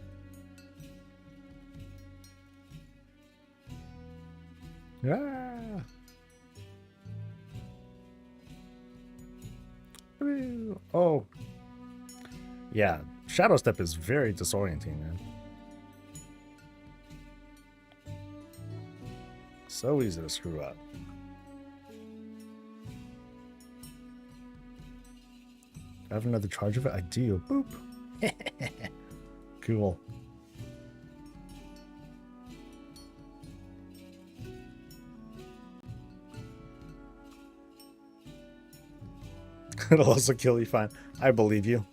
Ah. Oh. Yeah, Shadow Step is very disorienting, man. So easy to screw up. I have another charge of it? I do. Boop. Cool. It'll also kill you fine. I believe you.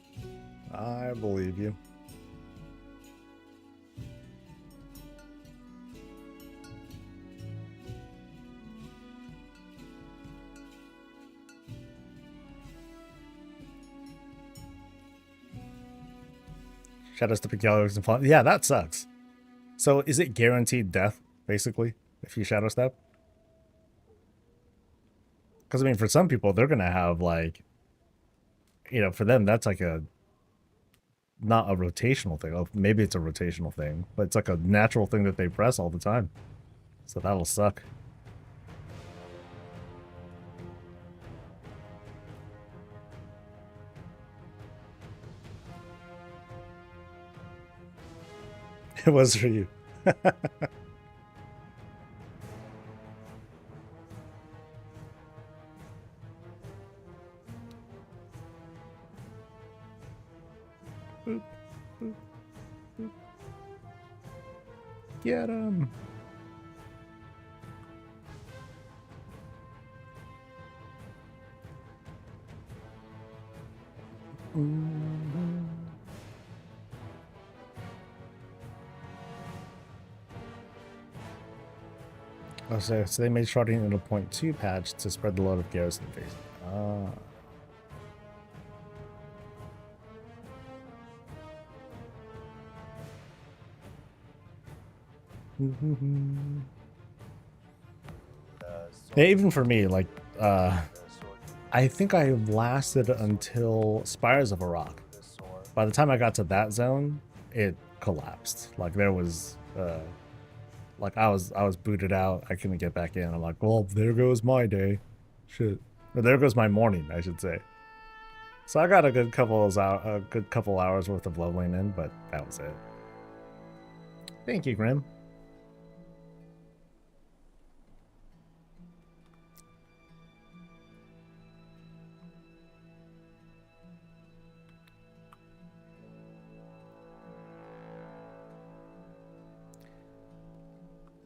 I believe you. Shadows to galleries and fall. Yeah, that sucks. So is it guaranteed death, basically, if you shadow step? Because I mean, for some people, they're gonna have like, you know, for them that's like a not a rotational thing. Oh, maybe it's a rotational thing, but it's like a natural thing that they press all the time. So that'll suck. It was for you. Boop, boop, boop. Get him. Oh, so they made sharding into a 0.2 patch to spread the load of garrison phase. Ah. Yeah, even for me, like, I think I lasted until Spires of Iraq. By the time I got to that zone, it collapsed. Like there was, like I was booted out. I couldn't get back in. I'm like, well, there goes my day. Shit. Or there goes my morning, I should say. So I got a good couple hours worth of leveling in, but that was it. Thank you, Grim.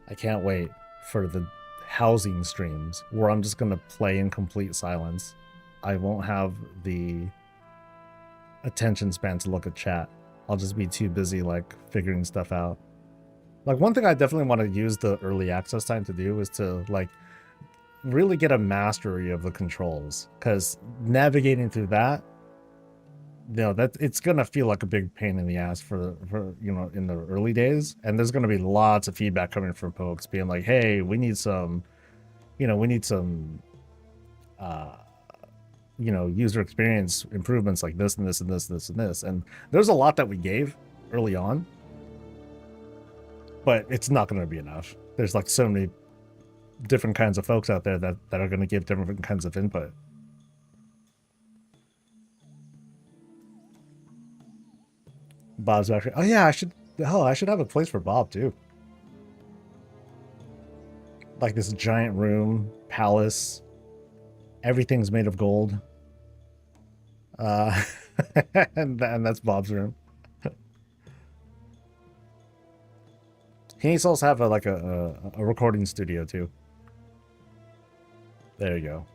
I can't wait for the housing streams where I'm just going to play in complete silence. I won't have the attention span to look at chat. I'll just be too busy like figuring stuff out. Like one thing I definitely want to use the early access time to do is to like really get a mastery of the controls, because navigating through that, you know, that it's gonna feel like a big pain in the ass for you know, in the early days, and there's gonna be lots of feedback coming from folks being like, hey, we need some, you know, you know, user experience improvements like this and this and this and this and this. And there's a lot that we gave early on, but it's not going to be enough. There's like so many different kinds of folks out there that are going to give different kinds of input. Bob's actually, oh yeah, I should have a place for Bob too. Like this giant room, palace, everything's made of gold. And that's Bob's room. He needs to also have a recording studio too. There you go.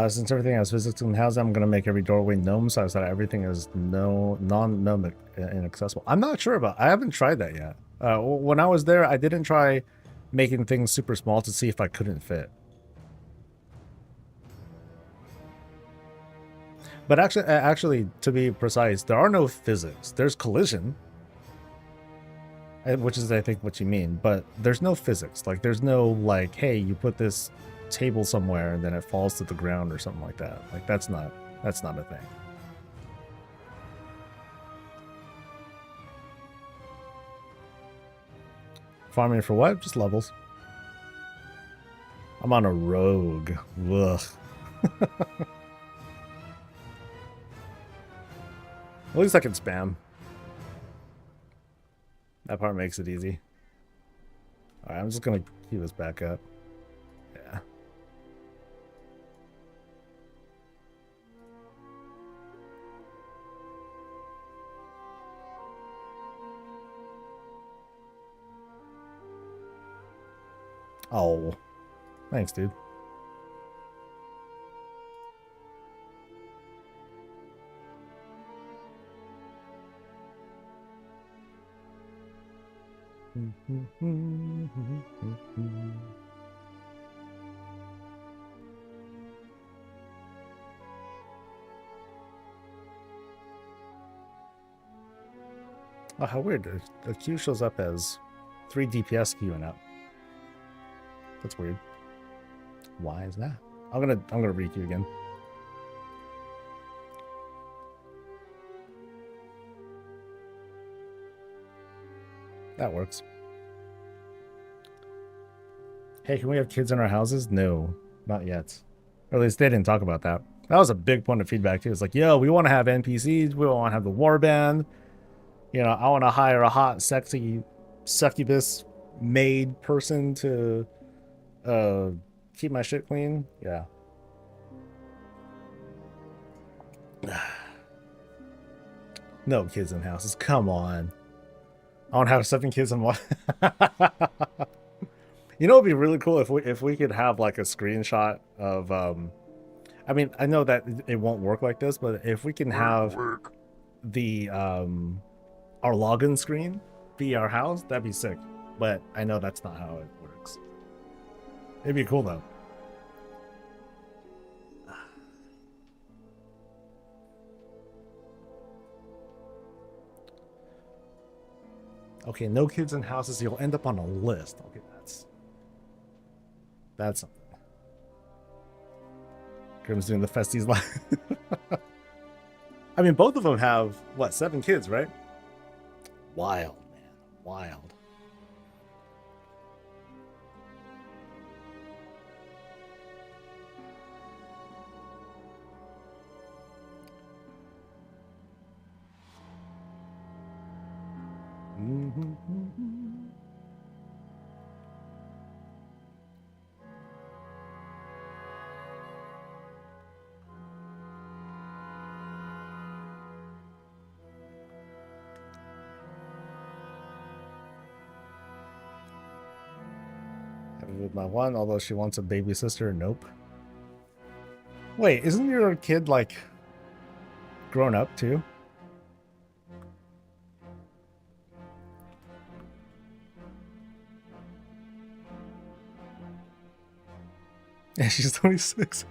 Since everything has physics in the house, I'm gonna make every doorway gnome size so that everything is non-gnome inaccessible. I'm not sure about. I haven't tried that yet. When I was there, I didn't try making things super small to see if I couldn't fit. But actually, to be precise, there are no physics. There's collision. which is I think what you mean. But there's no physics. Like there's no like, hey, you put this table somewhere and then it falls to the ground or something like that. Like that's not a thing. Farming for what? Just levels. I'm on a rogue. Ugh. At least I can spam. That part makes it easy. Alright, I'm just gonna keep this back up. Yeah. Oh. Thanks, dude. Oh, how weird. The queue shows up as 3 DPS queuing up. That's weird. Why is that? I'm gonna re-queue again. That works. Hey, can we have kids in our houses? No, not yet. Or at least they didn't talk about that. That was a big point of feedback too. It's like, yo, we want to have NPCs. We want to have the warband. You know, I want to hire a hot, sexy, succubus maid person to keep my shit clean. Yeah. No kids in houses. Come on. I want to have 7 kids in one. You know, it'd be really cool if we could have like a screenshot of I mean, I know that it won't work like this, but if we can have the our login screen be our house, that'd be sick. But I know that's not how it works. It'd be cool though. Okay, no kids in houses, you'll end up on a list. Okay, that's something. Grim's doing the festies live. I mean, both of them have, what, 7 kids, right? Wild, man. Wild. With my one, although she wants a baby sister. Nope. Wait, isn't your kid like grown up too? Yeah, she's 26.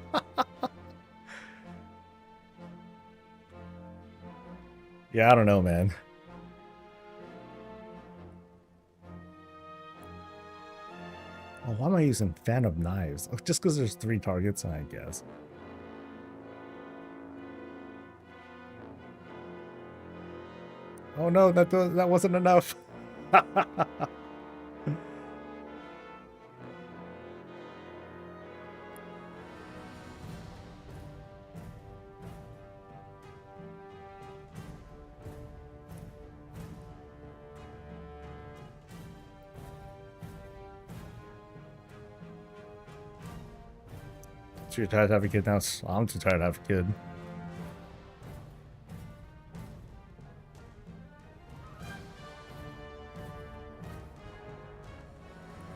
Yeah, I don't know, man. Oh, why am I using Fan of Knives? Oh, just because there's 3 targets, I guess. Oh no, that wasn't enough. So you're tired to have a kid now? I'm too tired to have a kid.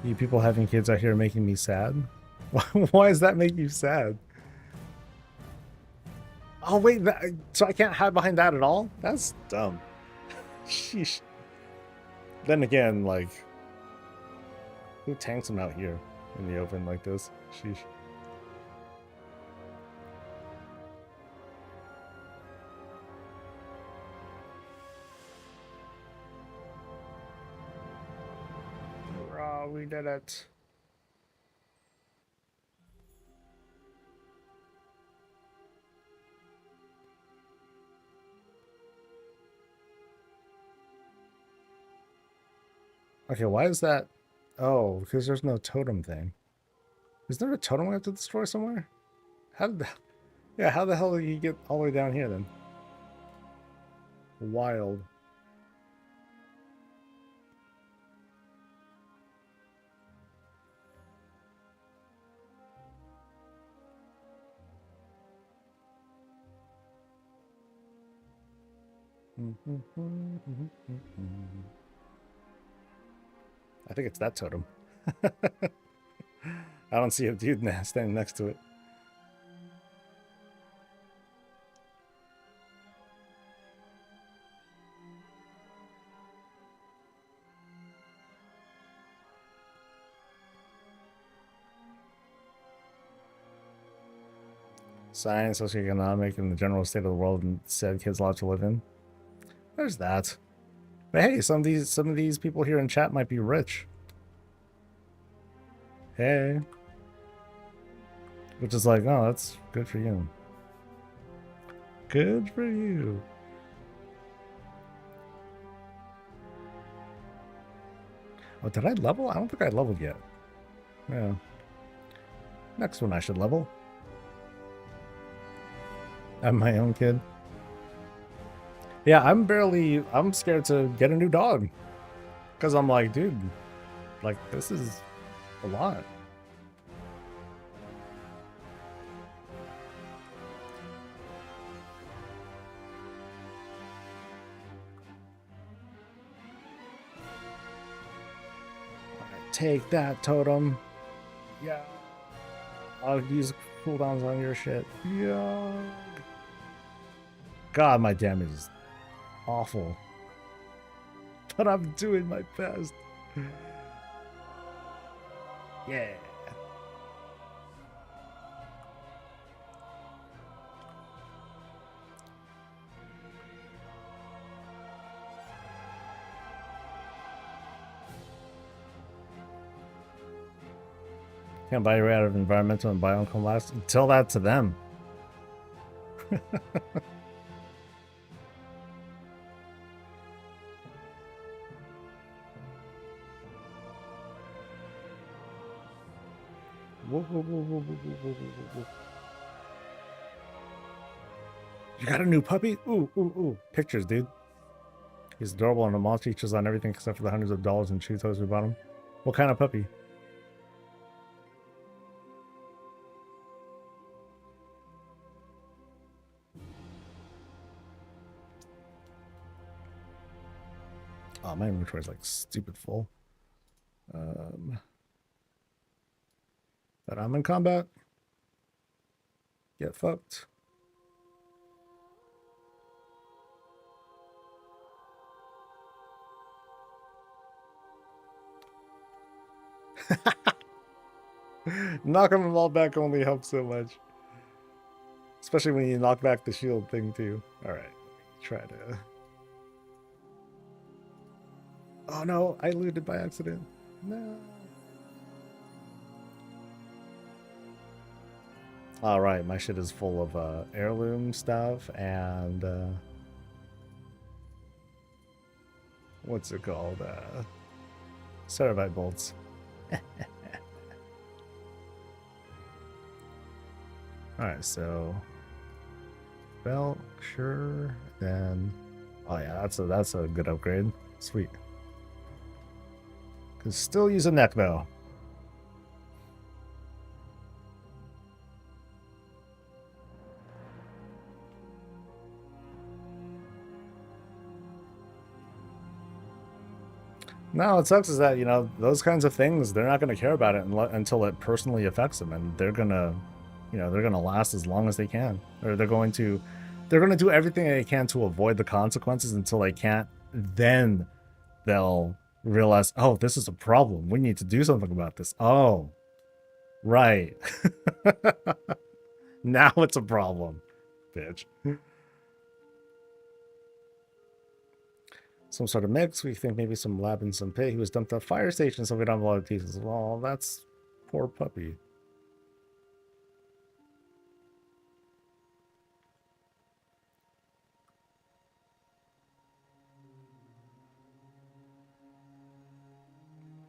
You people having kids out here making me sad? Why does that make you sad? Oh wait, so I can't hide behind that at all? That's dumb. Sheesh. Then again, like, who tanks them out here in the open like this? Sheesh. we did it. Okay, why is that? Oh, because there's no totem thing. Is there a totem we have to destroy somewhere? How did that... Yeah, how the hell did you get all the way down here then? Wild. I think it's that totem. I don't see a dude standing next to it. Science, socioeconomic, and the general state of the world and said kids allowed to live in. There's that. But hey, some of these people here in chat might be rich. Hey. Which is like, oh, that's good for you. Good for you. Oh, did I level? I don't think I leveled yet. Yeah. Next one I should level. I'm my own kid. Yeah, I'm scared to get a new dog. Because I'm like, dude, like, this is a lot. Take that, totem. Yeah. I'll use cooldowns on your shit. Yeah. God, my damage is awful. But I'm doing my best. Yeah. Can't buy your way out of environmental and biome collapse. Tell that to them. You got a new puppy? Ooh, ooh, ooh. Pictures, dude. He's adorable and the monster features on everything except for the hundreds of dollars in chew toys we bought him. What kind of puppy? Oh, my inventory is like stupid full. But I'm in combat. Get fucked. Knocking them all back only helps so much. Especially when you knock back the shield thing too. Alright, try to... Oh no, I looted by accident. No. Alright, my shit is full of heirloom stuff and what's it called? Ceravite bolts. Alright, so belt, sure. Then oh yeah, that's a good upgrade. Sweet. Can still use a neck though. No, it sucks is that, you know, those kinds of things, they're not going to care about it until it personally affects them, and they're going to, you know, they're going to last as long as they can. Or they're going to do everything they can to avoid the consequences until they can't. Then they'll realize, oh, this is a problem. We need to do something about this. Oh, right. Now it's a problem, bitch. Some sort of mix. We think maybe some lab and some pit. He was dumped at a fire station, so we don't have a lot of pieces. Well, that's poor puppy.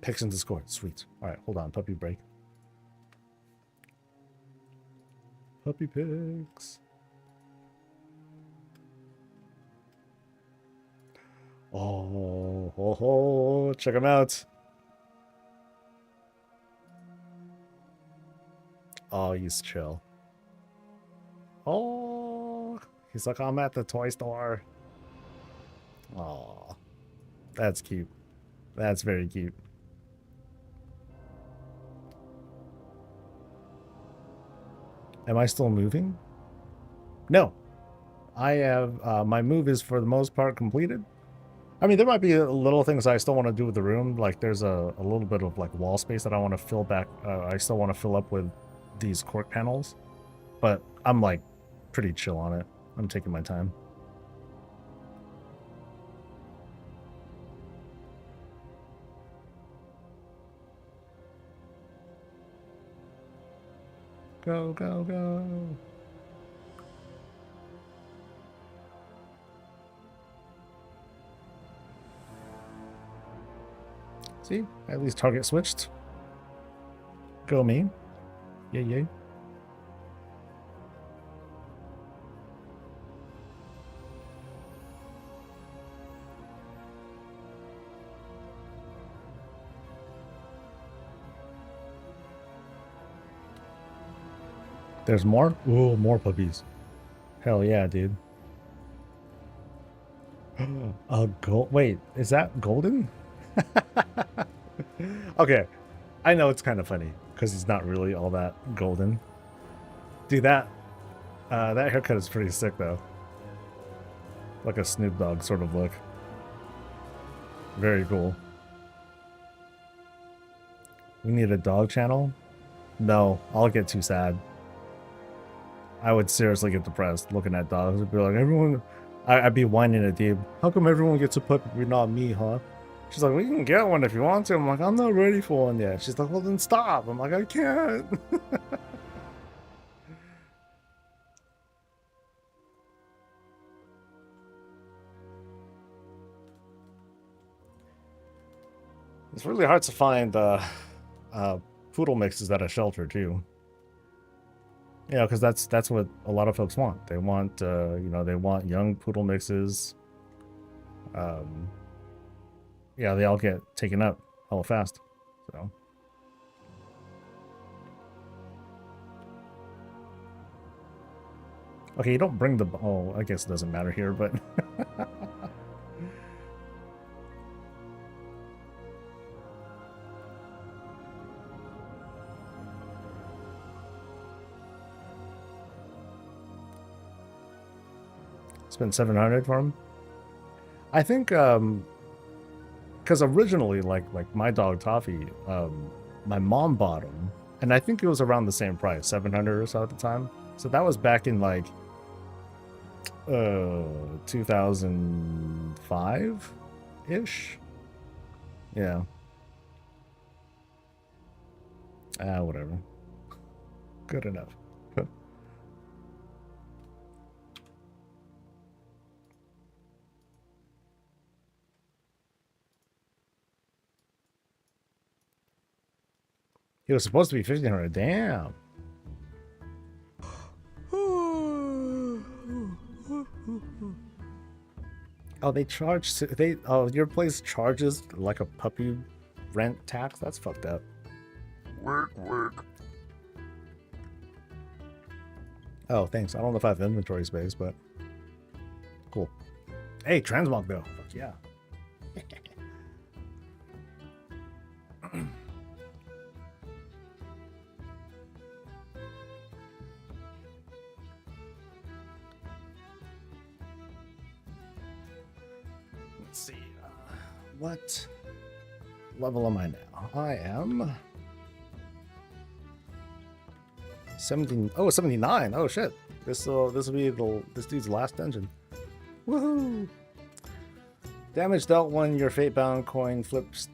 Picks in Discord. Sweet. Alright, hold on. Puppy break. Puppy pics. Oh, ho, ho, check him out. Oh, he's chill. Oh, he's like, I'm at the toy store. Oh, that's cute. That's very cute. Am I still moving? No. I have, my move is for the most part completed. I mean, there might be little things I still want to do with the room. Like there's a little bit of like wall space that I want to fill back. I still want to fill up with these cork panels, but I'm like pretty chill on it. I'm taking my time. Go, go, go. See, at least target switched. Go me. Yay, yay. There's more? Ooh, more puppies. Hell yeah, dude. A gold. Wait, is that golden? Okay, I know it's kind of funny because he's not really all that golden. Dude, that haircut is pretty sick though. Like a Snoop Dogg sort of look. Very cool. We need a dog channel? No, I'll get too sad. I would seriously get depressed looking at dogs. I'd be like, everyone... I'd be whining at Dave. How come everyone gets a puppy but not me, huh? She's like, well, you can get one if you want to. I'm like, I'm not ready for one yet. She's like, well, then stop. I'm like, I can't. It's really hard to find poodle mixes at a shelter, too. Yeah, because that's what a lot of folks want. They want, you know, they want young poodle mixes. Yeah, they all get taken up hella fast. So. Okay, you don't bring the... Oh, I guess it doesn't matter here, but... Spent 700 for him. I think because originally like my dog Toffee, my mom bought him, and I think it was around the same price, 700 or so at the time. So that was back in like 2005 ish. Yeah. Whatever. Good enough. He was supposed to be 1,500. Damn. Oh, they charge. Oh, your place charges like a puppy rent tax. That's fucked up. Work. Oh, thanks. I don't know if I have inventory space, but cool. Hey, transmog though. Fuck yeah. Let's see. What level am I now? I am 17. Oh, 79. Oh shit. This will be this dude's last dungeon. Woohoo! Damage dealt when your fate-bound coin flips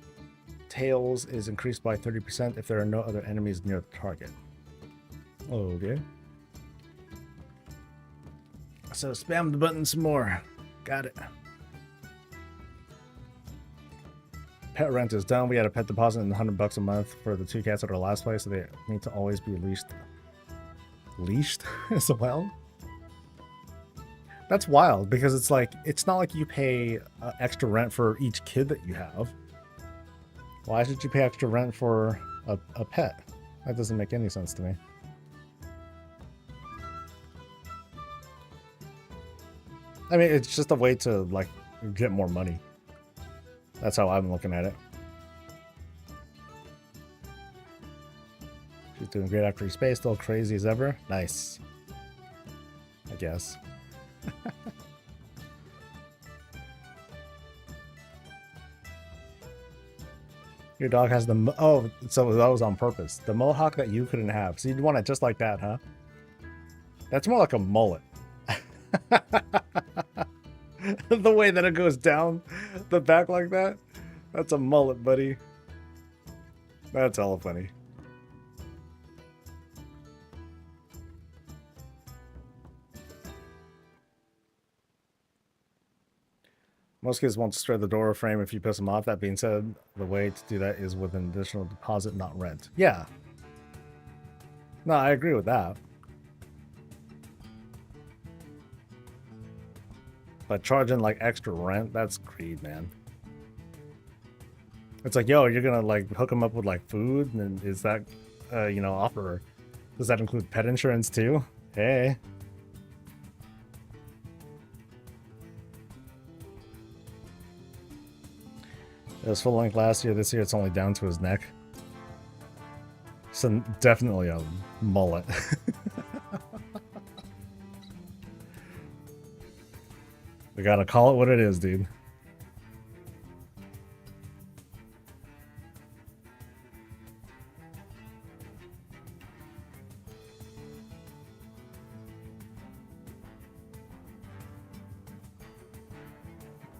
tails is increased by 30% if there are no other enemies near the target. Okay. So spam the button some more. Got it. Pet rent is done. We had a pet deposit and $100 a month for the 2 cats at our last place, so they need to always be leashed. Leashed as well? That's wild, because it's like, it's not like you pay extra rent for each kid that you have. Why should you pay extra rent for a pet? That doesn't make any sense to me. I mean, it's just a way to, like, get more money. That's how I'm looking at it. She's doing great after space, still crazy as ever. Nice. I guess. Your dog has the... Oh, so that was on purpose. The mohawk that you couldn't have. So you'd want it just like that, huh? That's more like a mullet. The way that it goes down the back like that. That's a mullet, buddy. That's hella funny. Most kids won't destroy the door frame if you piss them off. That being said, the way to do that is with an additional deposit, not rent. Yeah. No, I agree with that. But charging like extra rent, that's greed, man. It's like, yo, you're gonna like hook them up with like food, and is that, you know, offer? Does that include pet insurance too? Hey. It was full length last year. This year it's only down to his neck. So definitely a mullet. We gotta call it what it is, dude.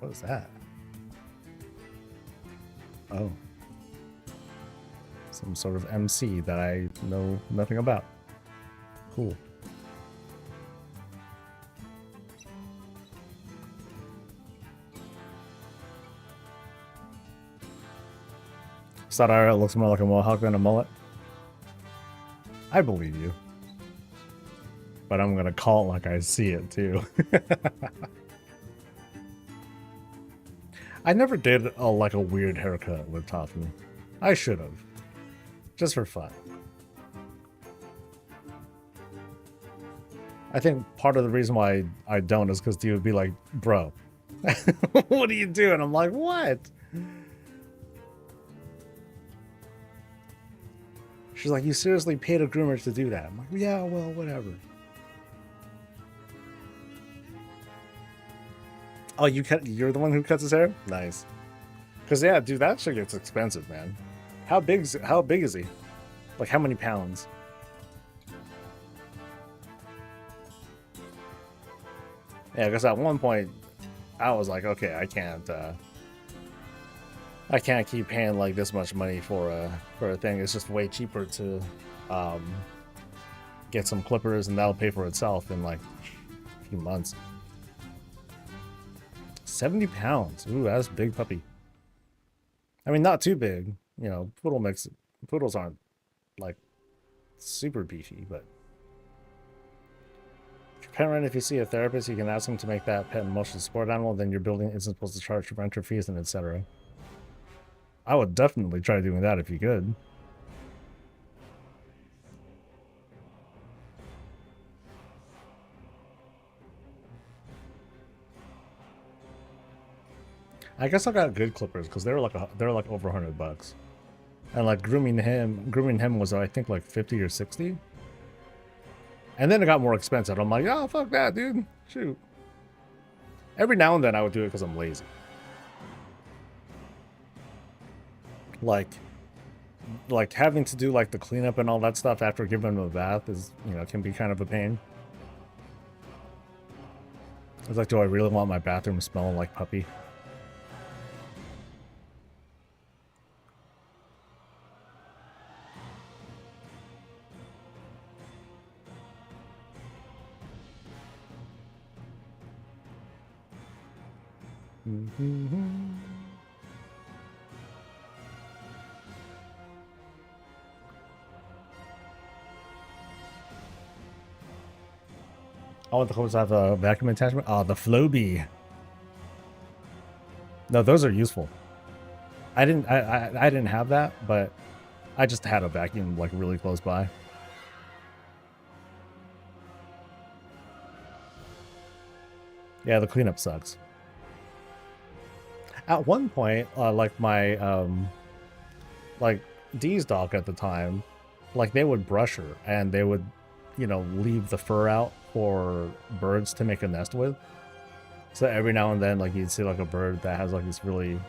What was that? Oh. Some sort of MC that I know nothing about. Cool. It looks more like a mohawk than a mullet. I believe you. But I'm gonna call it like I see it too. I never did like a weird haircut with Toffee. I should have. Just for fun. I think part of the reason why I don't is because Dee would be like, bro, what are you doing? I'm like, what? She's like, you seriously paid a groomer to do that? I'm like, yeah, well, whatever. Oh, you're the one who cuts his hair? Nice. Because yeah, dude, that shit gets expensive, man. How big is he? Like, how many pounds? Yeah, because at one point I was like, okay, I can't keep paying like this much money for a thing. It's just way cheaper to get some clippers, and that'll pay for itself in like a few months. 70 pounds. Ooh, that's a big puppy. I mean, not too big. You know, poodles aren't like super beefy, but pet rent, if you see a therapist, you can ask him to make that pet an emotional support animal, then your building isn't supposed to charge renter fees and etc. I would definitely try doing that if you could. I guess I got good clippers because they were like over $100, and like grooming him was I think like 50 or 60, and then it got more expensive. I'm like, oh fuck that, dude. Shoot. Every now and then I would do it because I'm lazy. Like having to do like the cleanup and all that stuff after giving them a bath is, you know, can be kind of a pain. It's like, do I really want my bathroom smelling like puppy? Oh, the clothes have a vacuum attachment. Oh, the Floby. No, those are useful. I didn't have that, but I just had a vacuum like really close by. Yeah, the cleanup sucks. At one point, like my like Dee's dog at the time, like they would brush her and they would, you know, leave the fur out for birds to make a nest with. So every now and then, like you'd see like a bird that has like this really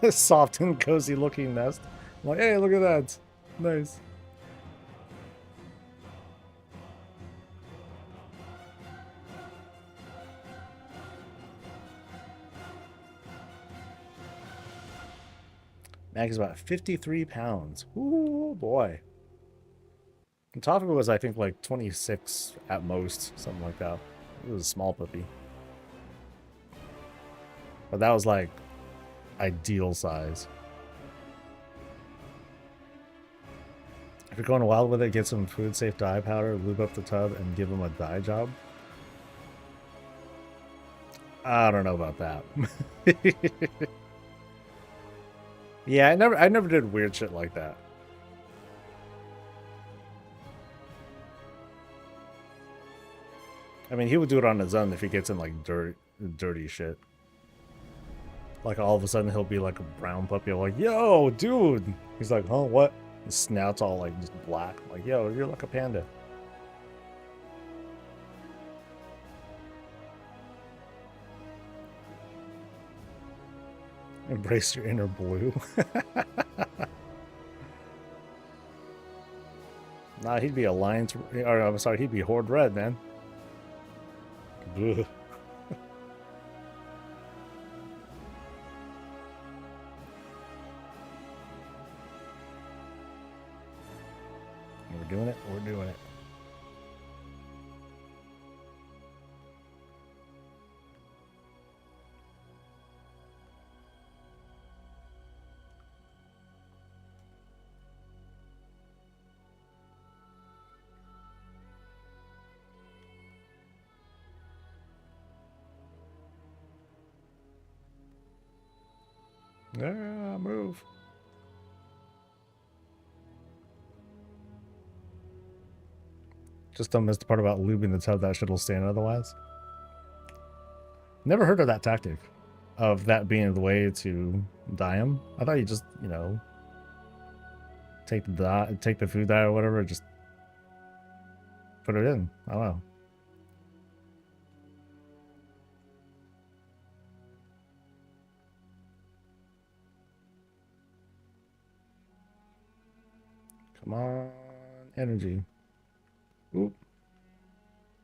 soft and cozy looking nest. I'm like, hey, look at that, nice. Mag is about 53 pounds. Ooh, boy. And Toffa was, I think, like 26 at most, something like that. It was a small puppy. But that was like ideal size. If you're going wild with it, get some food safe dye powder, lube up the tub, and give them a dye job. I don't know about that. Yeah, I never did weird shit like that. I mean, he would do it on his own if he gets in like dirty shit. Like all of a sudden he'll be like a brown puppy. I'm like, yo, dude. He's like, huh, what? His snout's all like just black. I'm like, yo, you're like a panda. Embrace your inner blue. Nah, he'd be Alliance, or I'm sorry, he'd be Horde Red, man. Ugh. We're doing it, we're doing it. Yeah, move. Just don't miss the part about lubing the tub. That shit will stand otherwise. Never heard of that tactic, of that being the way to dye them. I thought you just, you know, take the food dye or whatever, just put it in. I don't know. Come on, energy. Oop.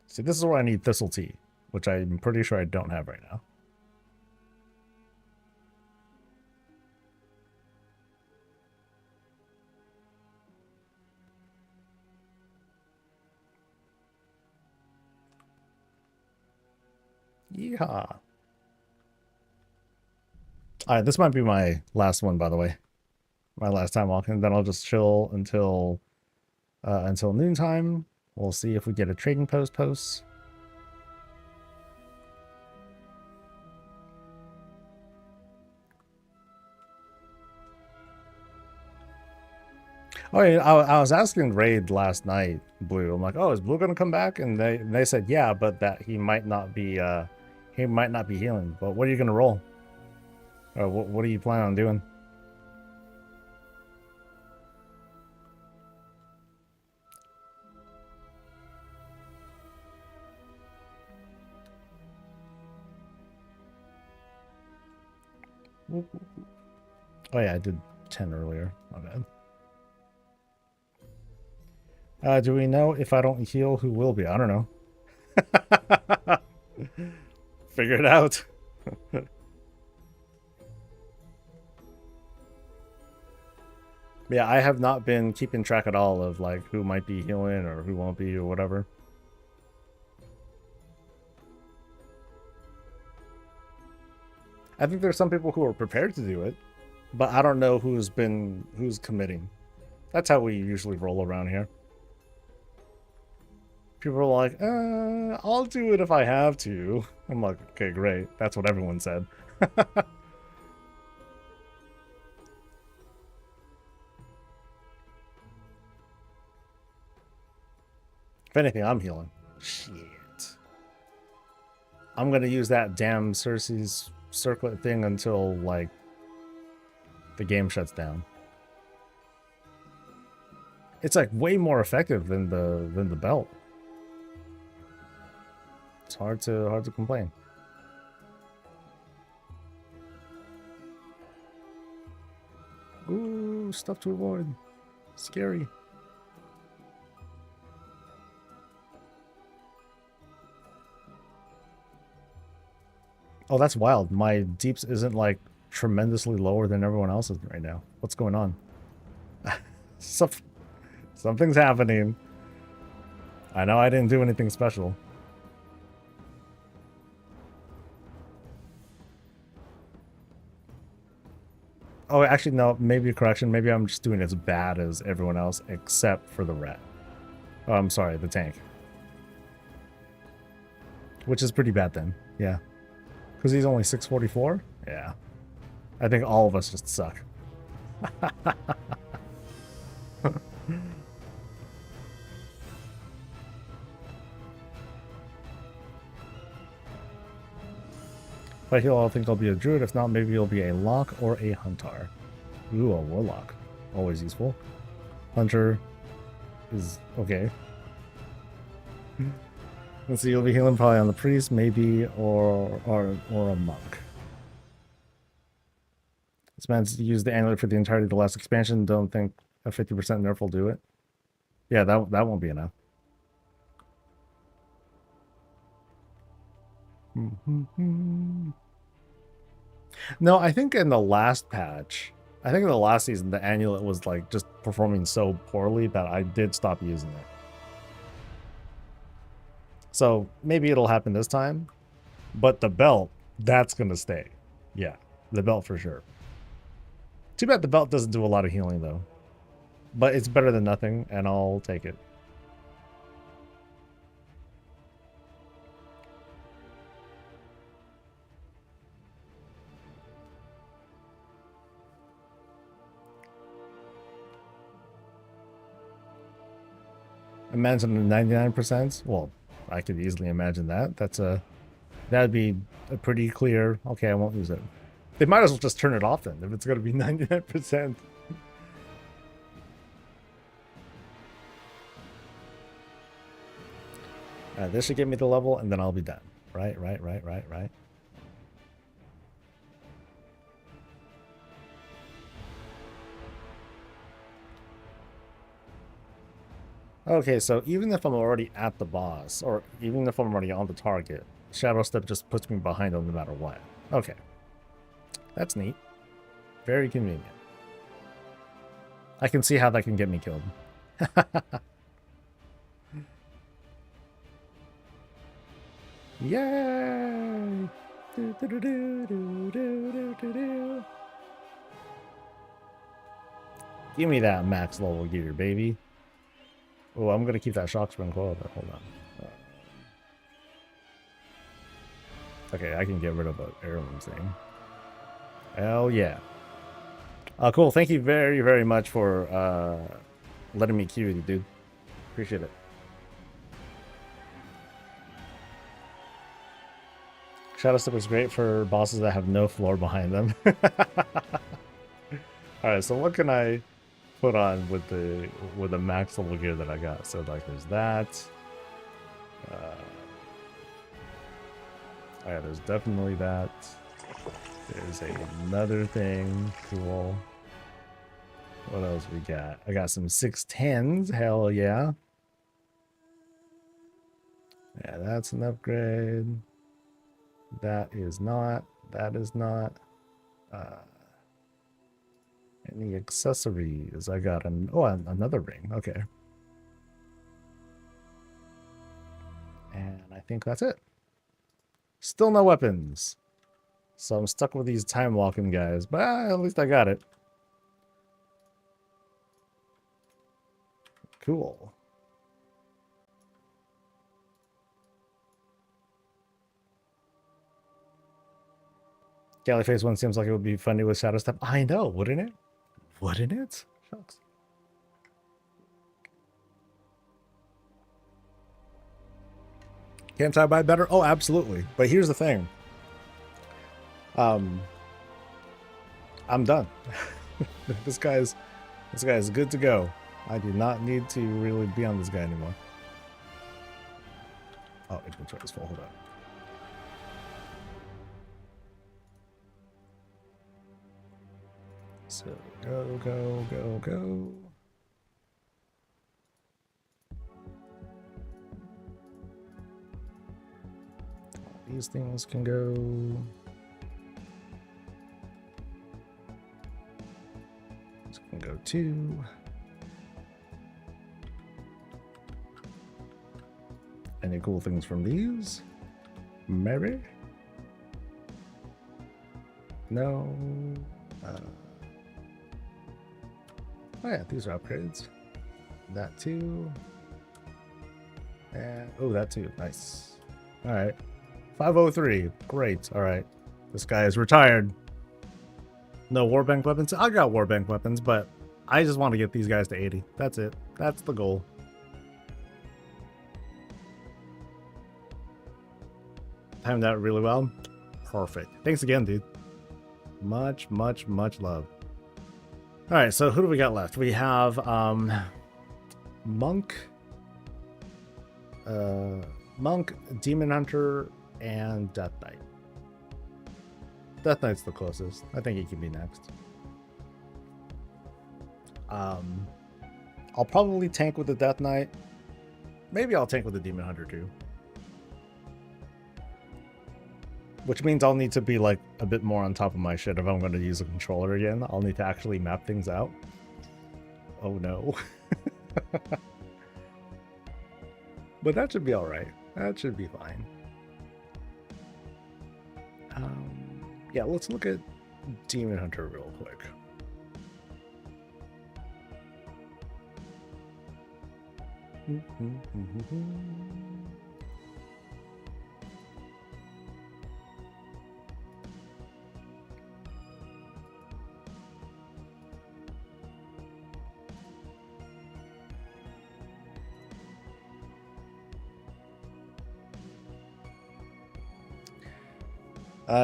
See, this is where I need thistle tea, which I'm pretty sure I don't have right now. Yeehaw. Alright, this might be my last one, by the way. My last time walking, then I'll just chill until noontime. We'll see if we get a trading post. Oh yeah, I was asking Raid last night, Blue. I'm like, oh, is Blue gonna come back? And they said yeah, but that he might not be healing. But what are you gonna roll? Or what are you planning on doing? Oh yeah, I did 10 earlier. My bad. Do we know if I don't heal, who will be? I don't know. Figure it out. Yeah, I have not been keeping track at all of like who might be healing or who won't be or whatever. I think there's some people who are prepared to do it, but I don't know who's committing. That's how we usually roll around here. People are like, I'll do it if I have to. I'm like, okay, great. That's what everyone said. If anything, I'm healing. Shit. I'm gonna use that damn Cersei's circlet thing until, like, the game shuts down. It's like way more effective than the belt. It's hard to complain. Ooh, stuff to avoid. Scary. Oh, that's wild. My deeps isn't like tremendously lower than everyone else's right now. What's going on? Something's happening. I know I didn't do anything special. Oh, actually, no. Maybe a correction. Maybe I'm just doing as bad as everyone else, except for the rat. Oh, I'm sorry, the tank. Which is pretty bad then. Yeah. Because he's only 644? Yeah. I think all of us just suck. If I heal, I'll think I'll be a druid. If not, maybe it'll be a lock or a hunter. Ooh, a warlock. Always useful. Hunter is okay. Let's see, you'll be healing probably on the priest, maybe, or a monk. This man's used the amulet for the entirety of the last expansion. Don't think a 50% nerf will do it. Yeah, that won't be enough. No, I think in the last patch, I think in the last season, the amulet was like just performing so poorly that I did stop using it. So maybe it'll happen this time, but the belt, that's gonna stay. Yeah, the belt for sure. Too bad the belt doesn't do a lot of healing though, but it's better than nothing, and I'll take it. Imagine the 99%. Well, I could easily imagine that. That'd be a pretty clear. Okay, I won't use it. They might as well just turn it off then if it's going to be 99%. This should get me the level, and then I'll be done. Right. Okay, so even if I'm already at the boss, or even if I'm already on the target, Shadow Step just puts me behind them no matter what. Okay. That's neat. Very convenient. I can see how that can get me killed. Yay! Give me that max level gear, baby. Oh, I'm gonna keep that shock spring coil, but hold on. Okay, I can get rid of the heirloom thing. Hell yeah. Cool. Thank you very, very much for letting me queue with you, dude. Appreciate it. Shadow Step is great for bosses that have no floor behind them. Alright, so what can I put on with the max level gear that I got? So like there's that. Alright, there's definitely that. There's another thing. Cool. What else we got? I got some 610s. Hell yeah. Yeah, that's an upgrade. That is not. That is not. Any accessories? I got another ring. Okay. And I think that's it. Still no weapons. So I'm stuck with these time walking guys, but at least I got it. Cool. Galley Phase 1 seems like it would be funny with Shadow Step. I know, wouldn't it? Wouldn't it? Shucks. Can't I buy better? Oh, absolutely. But here's the thing. I'm done. This guy's good to go. I do not need to really be on this guy anymore. Oh, inventory is full. Hold on. So go. These things can go. This can go too. Any cool things from these? Maybe? No. Oh yeah, these are upgrades. That too. And oh, that too. Nice. All right. 503. Great. All right. This guy is retired. No warbank weapons. I got warbank weapons, but I just want to get these guys to 80. That's it. That's the goal. Timed out really well. Perfect. Thanks again, dude. Much love. All right, so who do we got left? We have Monk, Demon Hunter, and Death Knight. Death Knight's the closest. I think he can be next. I'll probably tank with the Death Knight. Maybe I'll tank with the Demon Hunter too. Which means I'll need to be like a bit more on top of my shit if I'm going to use a controller again. I'll need to actually map things out. Oh no. But that should be alright. That should be fine. Yeah, let's look at Demon Hunter real quick.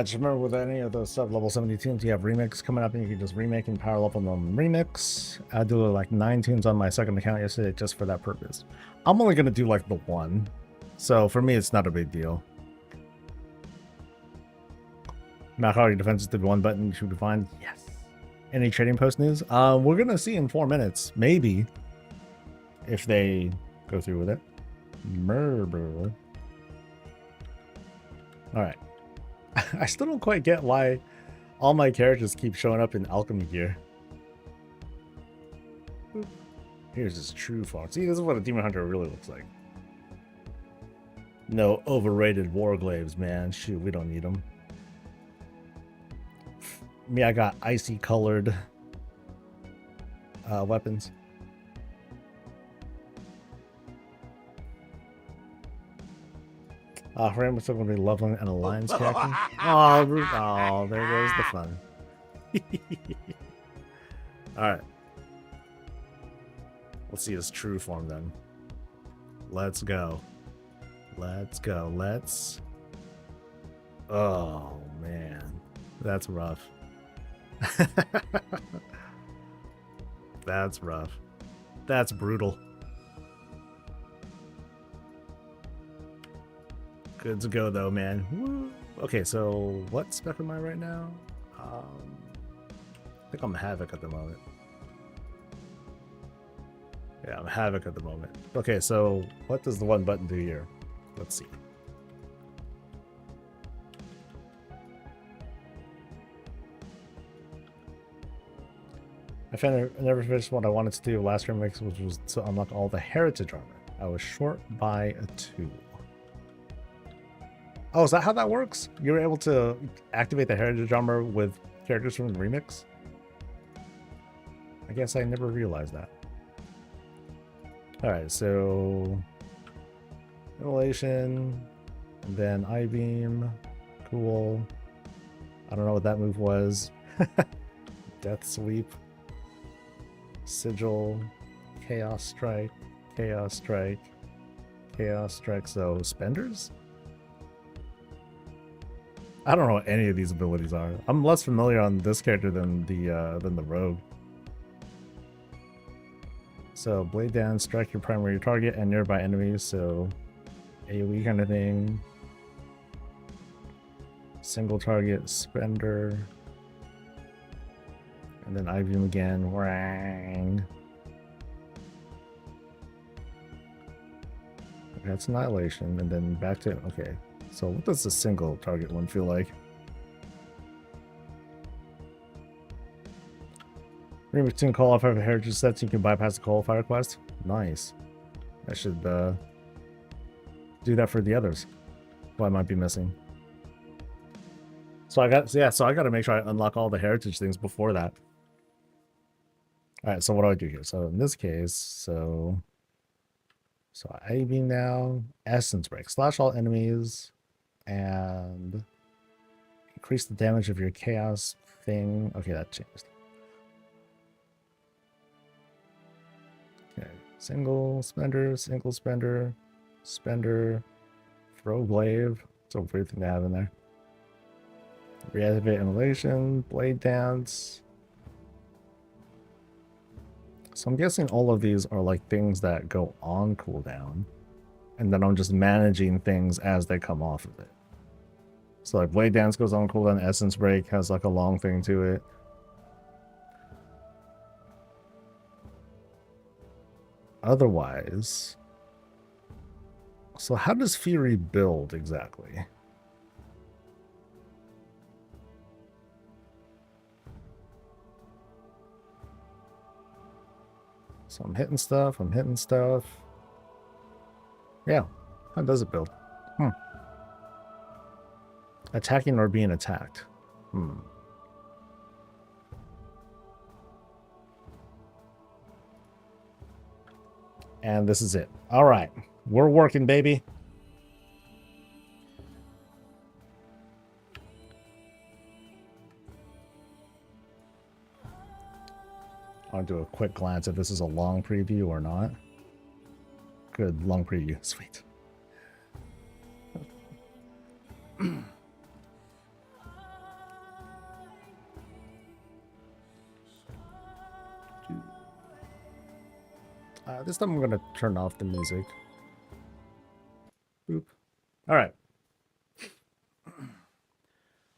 Just remember with any of those sub-level 70 tunes, you have remix coming up and you can just remake and power level them remix. I do like 9 tunes on my second account yesterday just for that purpose. I'm only going to do like the one. So for me, it's not a big deal. Macquarie defenses to one button should be fine. Yes. Any trading post news? We're going to see in 4 minutes. Maybe. If they go through with it. Alright. I still don't quite get why all my characters keep showing up in alchemy gear. Here's his true form. See, this is what a Demon Hunter really looks like. No overrated warglaives, man. Shoot, we don't need them. Me, I got icy colored weapons. We're still going to be leveling an alliance character. Oh, there goes the fun. Alright. Let's see his true form then. Let's go. Let's go. Let's... Oh, man. That's rough. That's rough. That's brutal. Good to go though, man. Woo. Okay, so what spec am I right now? I think I'm Havoc at the moment. Yeah, I'm Havoc at the moment. Okay, so what does the one button do here? Let's see. I never finished what I wanted to do last remix, which was to unlock all the heritage armor. I was short by a 2. Oh, is that how that works? You were able to activate the heritage armor with characters from the remix? I guess I never realized that. Alright, so immolation, and then I-beam, cool. I don't know what that move was. Death sweep, sigil, chaos strike, chaos strike, chaos strike. So spenders? I don't know what any of these abilities are. I'm less familiar on this character than the rogue. So blade dance, strike your primary target and nearby enemies. So AoE kind of thing. Single target spender. And then I-beam again. Wang. Okay, that's annihilation. And then back to, okay. So what does the single target one feel like? Between qualifier heritage sets, you can bypass the qualifier quest. Nice. I should do that for the others. What I might be missing. So I got to make sure I unlock all the heritage things before that. All right. So what do I do here? So in this case, so I-beam now, essence break, slash all enemies, and increase the damage of your chaos thing. Okay, that changed. Okay, single spender, spender, throw glaive. It's a weird thing to have in there. Reactivate immolation, blade dance. So I'm guessing all of these are like things that go on cooldown, and then I'm just managing things as they come off of it. So like blade dance goes on cooldown, essence break has like a long thing to it. Otherwise, so how does Fury build exactly? So I'm hitting stuff. Yeah, how does it build? Attacking or being attacked. And this is it. All right. We're working, baby. I'll do a quick glance if this is a long preview or not. Good, long preview. Sweet. This time I'm going to turn off the music. Boop. All right.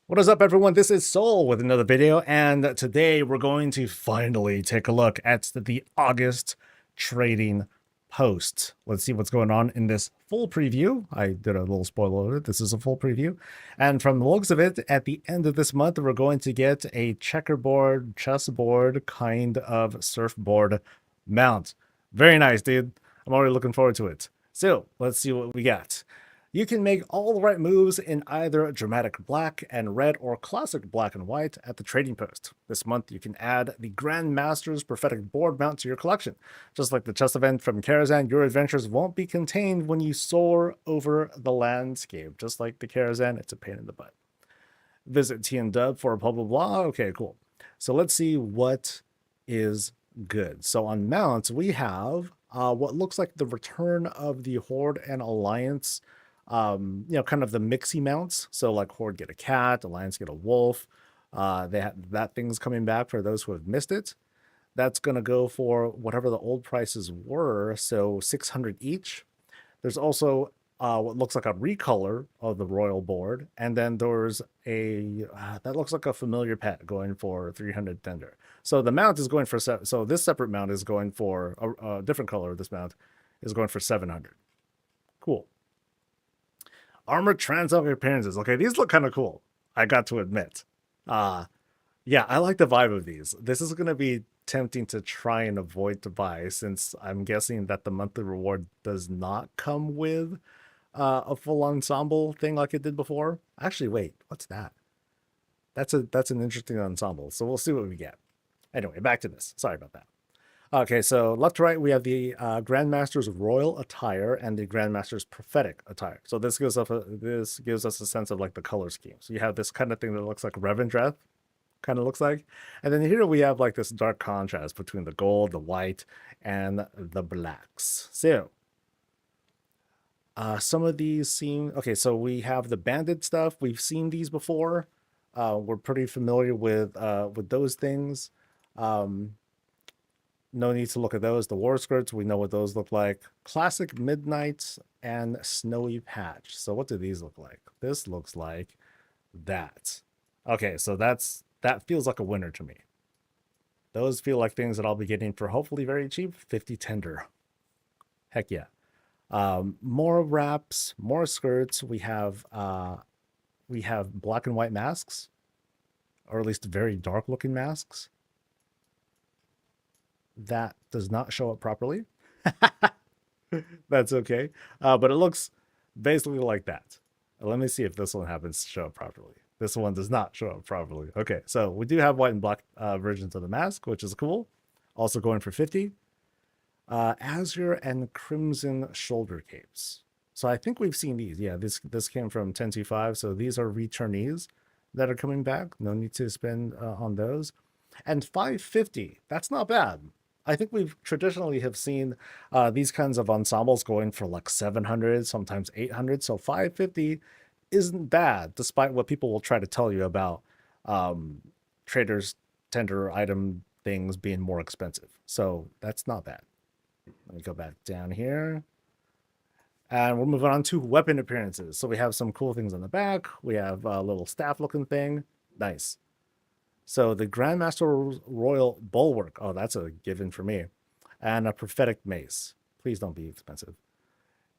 What is up, everyone? This is Soul with another video, and today we're going to finally take a look at the August trading post. Let's see what's going on in this full preview. I did a little spoiler alert. This is a full preview. And from the looks of it, at the end of this month, we're going to get a checkerboard, chessboard kind of surfboard mount. Very nice, dude. I'm already looking forward to it. So let's see what we got. You can make all the right moves in either dramatic black and red or classic black and white at the trading post. This month you can add the Grandmaster's prophetic board mount to your collection. Just like the chess event from Karazhan, your adventures won't be contained when you soar over the landscape. Just like the Karazhan, it's a pain in the butt. Visit TNDub for blah blah blah. Okay, cool. So let's see what is good. So on mounts, we have what looks like the return of the Horde and Alliance, you know, kind of the mixy mounts. So like Horde get a cat, Alliance get a wolf. That thing's coming back for those who have missed it. That's going to go for whatever the old prices were, so 600 each. There's also what looks like a recolor of the royal board, and then there's a that looks like a familiar pet going for 300 tender. So the mount is going for so this separate mount is going for a different color of this mount is going for 700. Cool. Armored Transalchemic appearances. Okay, these look kind of cool, I got to admit. Yeah, I like the vibe of these. This is going to be tempting to try and avoid to buy, since I'm guessing that the monthly reward does not come with a full ensemble thing like it did before. Actually, wait, what's that? That's an interesting ensemble. So we'll see what we get. Anyway, back to this. Sorry about that. Okay, so left to right, we have the Grandmaster's Royal Attire and the Grandmaster's Prophetic Attire. So this gives us a sense of like the color scheme. So you have this kind of thing that looks like Revendreth, kind of looks like. And then here we have like this dark contrast between the gold, the white, and the blacks. So some of these seem... Okay, so we have the banded stuff. We've seen these before. We're pretty familiar with those things. No need to look at those. The war skirts, we know what those look like. Classic Midnights and Snowy Patch. So what do these look like? This looks like that. Okay, so that feels like a winner to me. Those feel like things that I'll be getting for hopefully very cheap. 50 tender. Heck yeah. More wraps, more skirts. We have black and white masks, or at least very dark looking masks. That does not show up properly. That's okay. But it looks basically like that. Let me see if this one happens to show up properly. This one does not show up properly. Okay, so we do have white and black versions of the mask, which is cool. Also going for 50. Azure and Crimson shoulder capes. So I think we've seen these. Yeah, this came from 1025. So these are returnees that are coming back. No need to spend on those. And 550. That's not bad. I think we've traditionally have seen these kinds of ensembles going for like 700, sometimes 800. So 550 isn't bad, despite what people will try to tell you about traders' tender item things being more expensive. So that's not bad. Let me go back down here. And we're moving on to weapon appearances. So we have some cool things on the back. We have a little staff looking thing. Nice. So the Grandmaster Royal Bulwark. Oh, that's a given for me. And a Prophetic Mace. Please don't be expensive.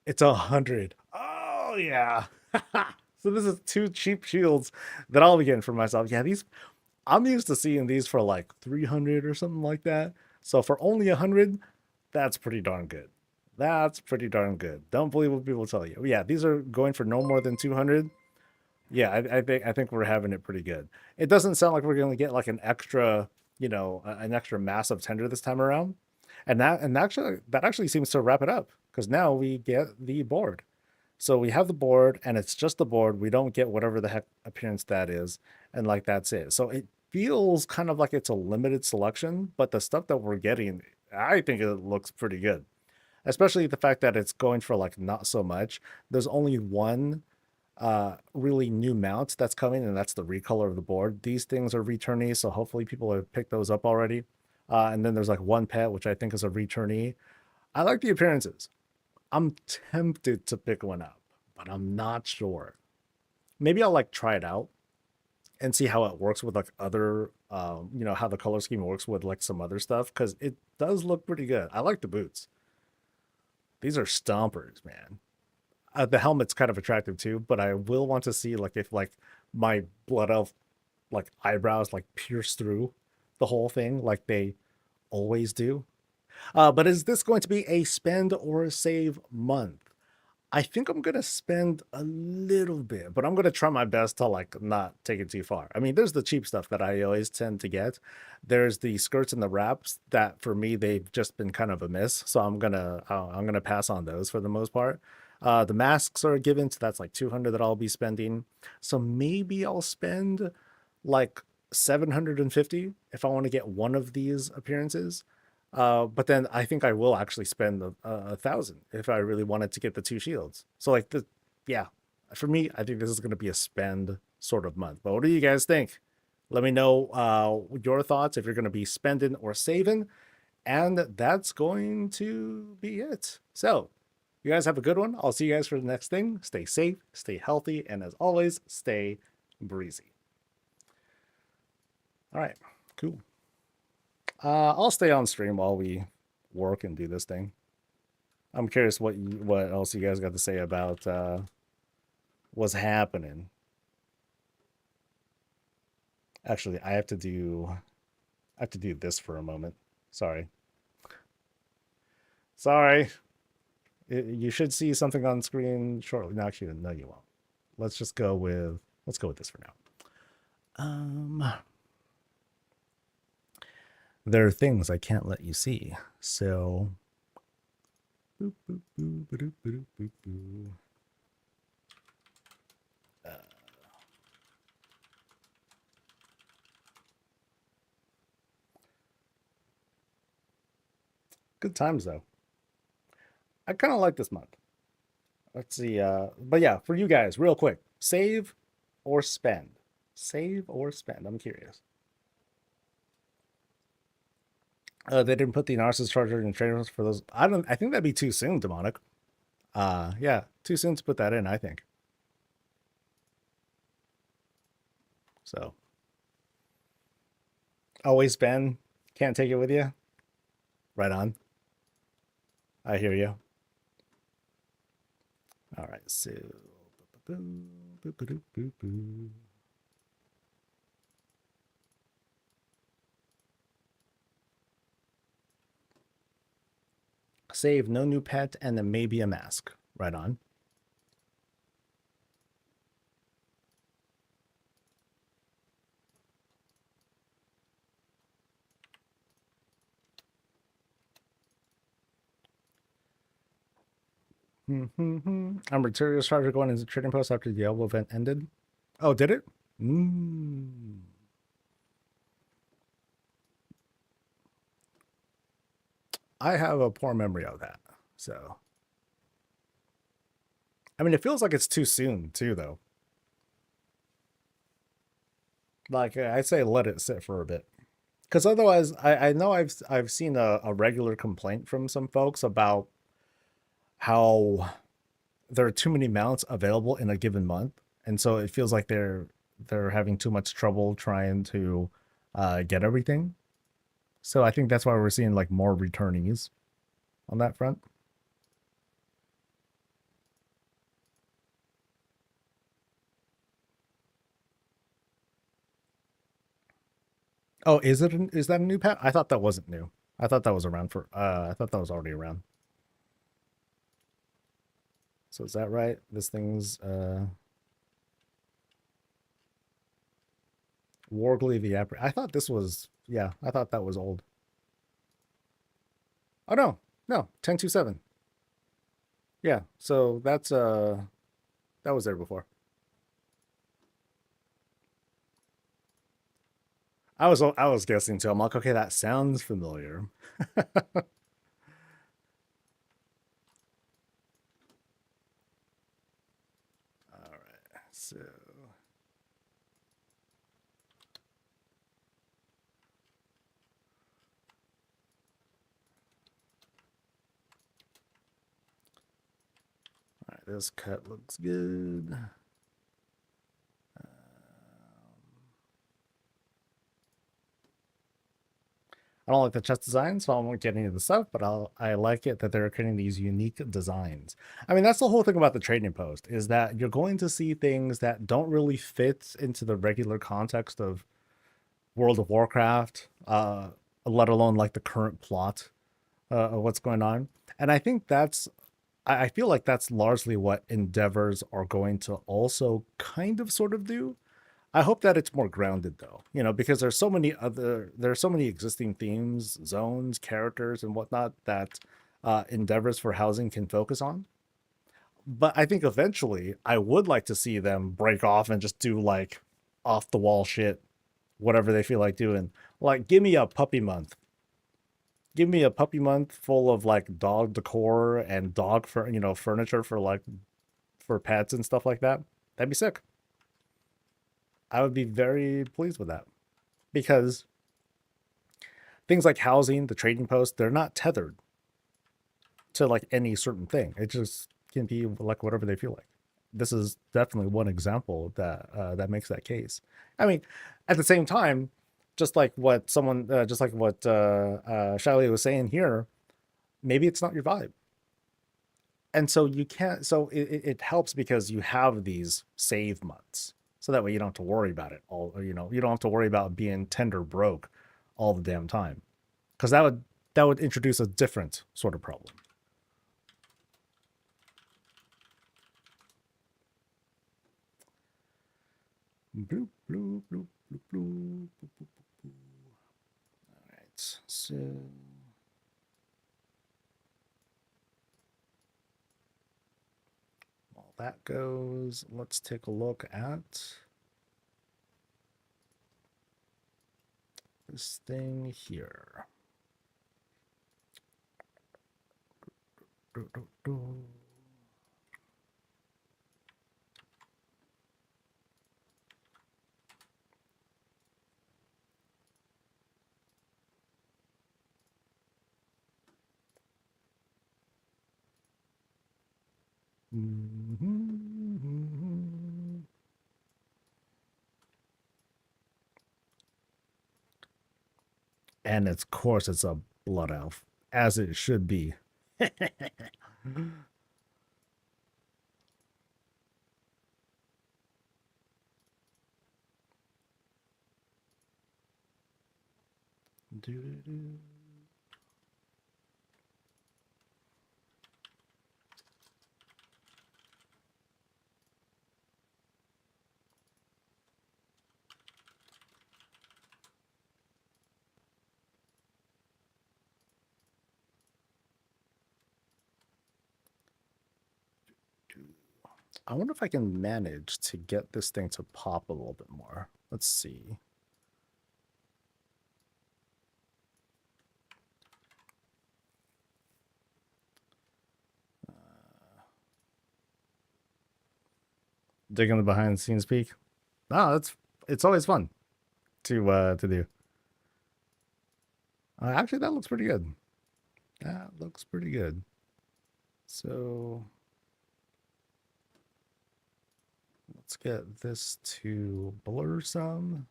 It's 100. Oh, yeah. So this is 2 cheap shields that I'll be getting for myself. Yeah, these... I'm used to seeing these for like 300 or something like that. So for only 100, that's pretty darn good. That's pretty darn good. Don't believe what people tell you. Yeah, these are going for no more than 200. Yeah, I think we're having it pretty good. It doesn't sound like we're going to get like an extra, an extra massive tender this time around. And that actually seems to wrap it up, because now we get the board. So we have the board, and it's just the board. We don't get whatever the heck appearance that is, and like that's it. So it feels kind of like it's a limited selection, but the stuff that we're getting, I think it looks pretty good. Especially the fact that it's going for like not so much. There's only one really new mount that's coming, and that's the recolor of the board. These things are returnees, so hopefully people have picked those up already. And then there's like one pet, which I think is a returnee. I like the appearances. I'm tempted to pick one up, but I'm not sure. Maybe I'll like try it out and see how it works with like other, how the color scheme works with like some other stuff, because it does look pretty good. I like the boots. These are stompers, man. The helmet's kind of attractive too, but I will want to see like if like my blood elf like eyebrows like pierce through the whole thing like they always do. But is this going to be a spend or a save month? I think I'm going to spend a little bit, but I'm going to try my best to like not take it too far. I mean, there's the cheap stuff that I always tend to get. There's the skirts and the wraps that for me, they've just been kind of a miss. So I'm going to pass on those for the most part. The masks are given, so that's like 200 that I'll be spending. So maybe I'll spend like 750 if I want to get one of these appearances. But then I think I will actually spend 1,000 if I really wanted to get the 2 shields. So like for me, I think this is going to be a spend sort of month. But what do you guys think? Let me know your thoughts if you're going to be spending or saving. And that's going to be it. So you guys have a good one. I'll see you guys for the next thing. Stay safe, stay healthy, and as always, stay breezy. All right, cool. I'll stay on stream while we work and do this thing. I'm curious what else you guys got to say about what's happening. Actually, I have to do this for a moment. Sorry. You should see something on screen shortly. No, actually, no, you won't. Let's go with this for now. There are things I can't let you see, so. Boop, boop, boop, boop, boop, boop, boop. Good times though. I kind of like this month. Let's see. But yeah, for you guys, real quick, save or spend? Save or spend? I'm curious. They didn't put the Narcissus charger in trainers for those. I think that'd be too soon, Demonic. Yeah, too soon to put that in, I think. So, always spend. Can't take it with you. Right on. I hear you. All right, so. Save, no new pet, and then maybe a mask. Right on. Our materials charger going into trading post after the elbow event ended. Oh, did it? I have a poor memory of that. So, I mean, it feels like it's too soon too, though. Like I say, let it sit for a bit, because otherwise, I know I've seen a regular complaint from some folks about how there are too many mounts available in a given month, and so it feels like they're having too much trouble trying to get everything. So I think that's why we're seeing like more returnees on that front. Oh, is that a new pet? I thought that wasn't new. I thought that was around for I thought that was already around. So is that right? This thing's Wargly the App. I thought this was, yeah, I thought that was old. Oh no, 1027. Yeah, so that's that was there before. I was guessing too. I'm like, okay, that sounds familiar. All right, so all right, this cut looks good. I don't like the chest design, so I won't get into the stuff, but I like it that they're creating these unique designs. I mean, that's the whole thing about the trading post, is that you're going to see things that don't really fit into the regular context of World of Warcraft, let alone like the current plot of what's going on. And I think I feel like that's largely what endeavors are going to also kind of sort of do. I hope that it's more grounded though, because there's so many existing themes, zones, characters, and whatnot that endeavors for housing can focus on. But I think eventually I would like to see them break off and just do like off the wall shit, whatever they feel like doing. Like, give me a puppy month. Give me a puppy month full of like dog decor and dog furniture for pets and stuff like that. That'd be sick. I would be very pleased with that, because things like housing, the trading post, they're not tethered to like any certain thing. It just can be like whatever they feel like. This is definitely one example that makes that case. I mean, at the same time, just like what Shiley was saying here, maybe it's not your vibe. And so you can't, so it helps because you have these save months. So that way you don't have to worry about it all, you don't have to worry about being tender broke all the damn time. Because that would introduce a different sort of problem. Bloop, bloop, bloop, bloop, bloop, bloop, bloop, bloop. All right, so while that goes, let's take a look at this thing here. Do, do, do. Mhm. And of course, it's a blood elf, as it should be. Doo-doo-doo. I wonder if I can manage to get this thing to pop a little bit more. Let's see. Digging the behind the scenes peek. Oh, it's always fun to do. Actually, that looks pretty good. That looks pretty good. So let's get this to blur some.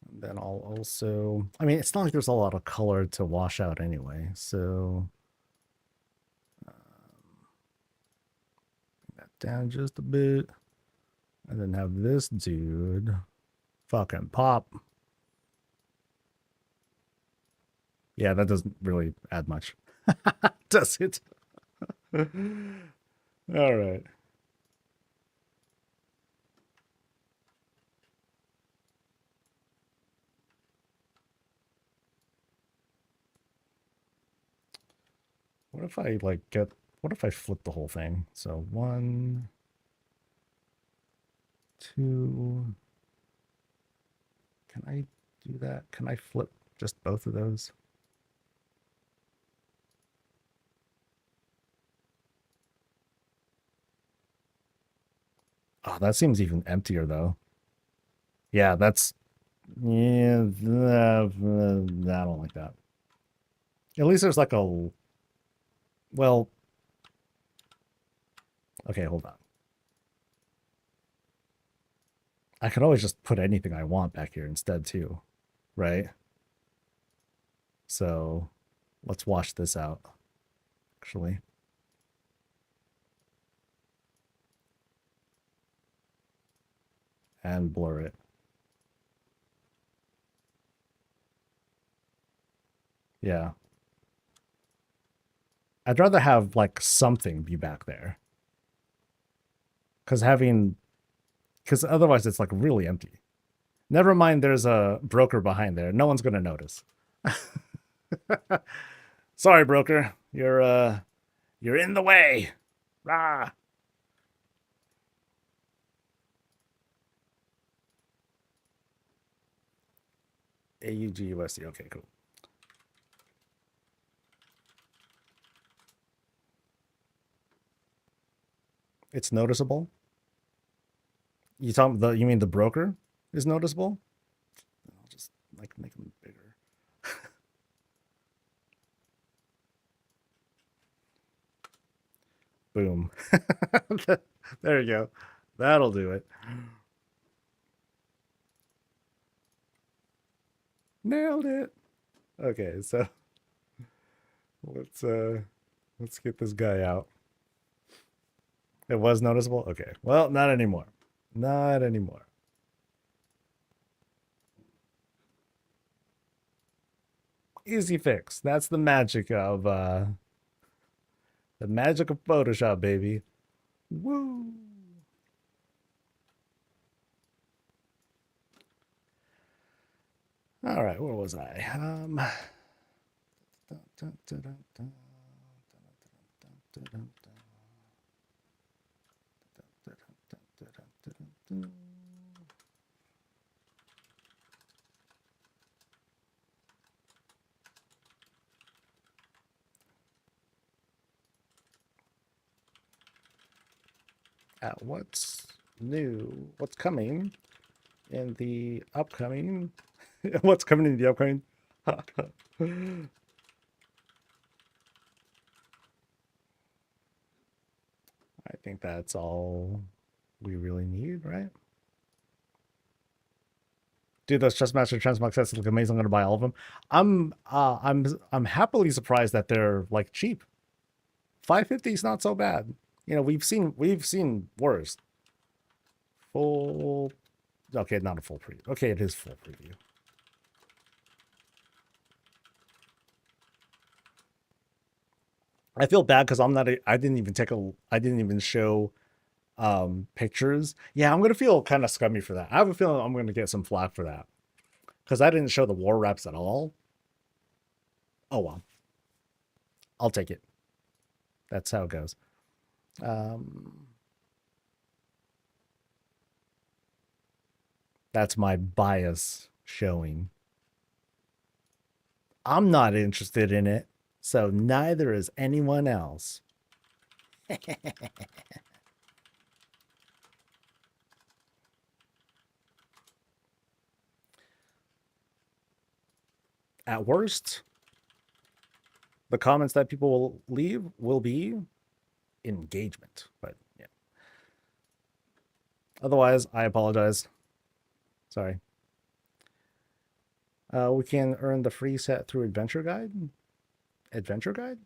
And then I'll also, I mean, it's not like there's a lot of color to wash out anyway. So bring that down just a bit. And then have this dude fucking pop. Yeah, that doesn't really add much. Does it? All right. What if I what if I flip the whole thing? So 1, 2. Can I do that? Can I flip just both of those? Oh, that seems even emptier though. Yeah, that's yeah. I don't like that. At least there's like a well. Okay, hold on. I could always just put anything I want back here instead too, right? So let's wash this out. Actually. And blur it. Yeah. I'd rather have like something be back there. Because otherwise it's like really empty. Never mind there's a broker behind there. No one's gonna notice. Sorry, broker. You're in the way. Rah. AUGUSD. Okay, cool. It's noticeable. You mean the broker is noticeable? I'll just like make them bigger. Boom. There you go. That'll do it. Nailed it. Okay, so let's get this guy out. It was noticeable? Okay. Well, not anymore. Not anymore. Easy fix. That's the magic of Photoshop, baby. Woo! All right, where was I? At what's new? What's coming in the upcoming? What's coming in the upcoming? I think that's all we really need, right? Dude, those Chessmaster transmog sets look amazing. I'm gonna buy all of them. I'm happily surprised that they're like cheap. 550 is not so bad. You know, we've seen worse. Full, okay, not a full preview. Okay, it is full preview. I feel bad because I didn't even show pictures. Yeah, I'm gonna feel kind of scummy for that. I have a feeling I'm gonna get some flack for that because I didn't show the war reps at all. Oh well, I'll take it. That's how it goes. That's my bias showing. I'm not interested in it, so neither is anyone else. At worst, the comments that people will leave will be engagement, but yeah. Otherwise, I apologize. Sorry. We can earn the free set through Adventure Guide. Adventure Guide?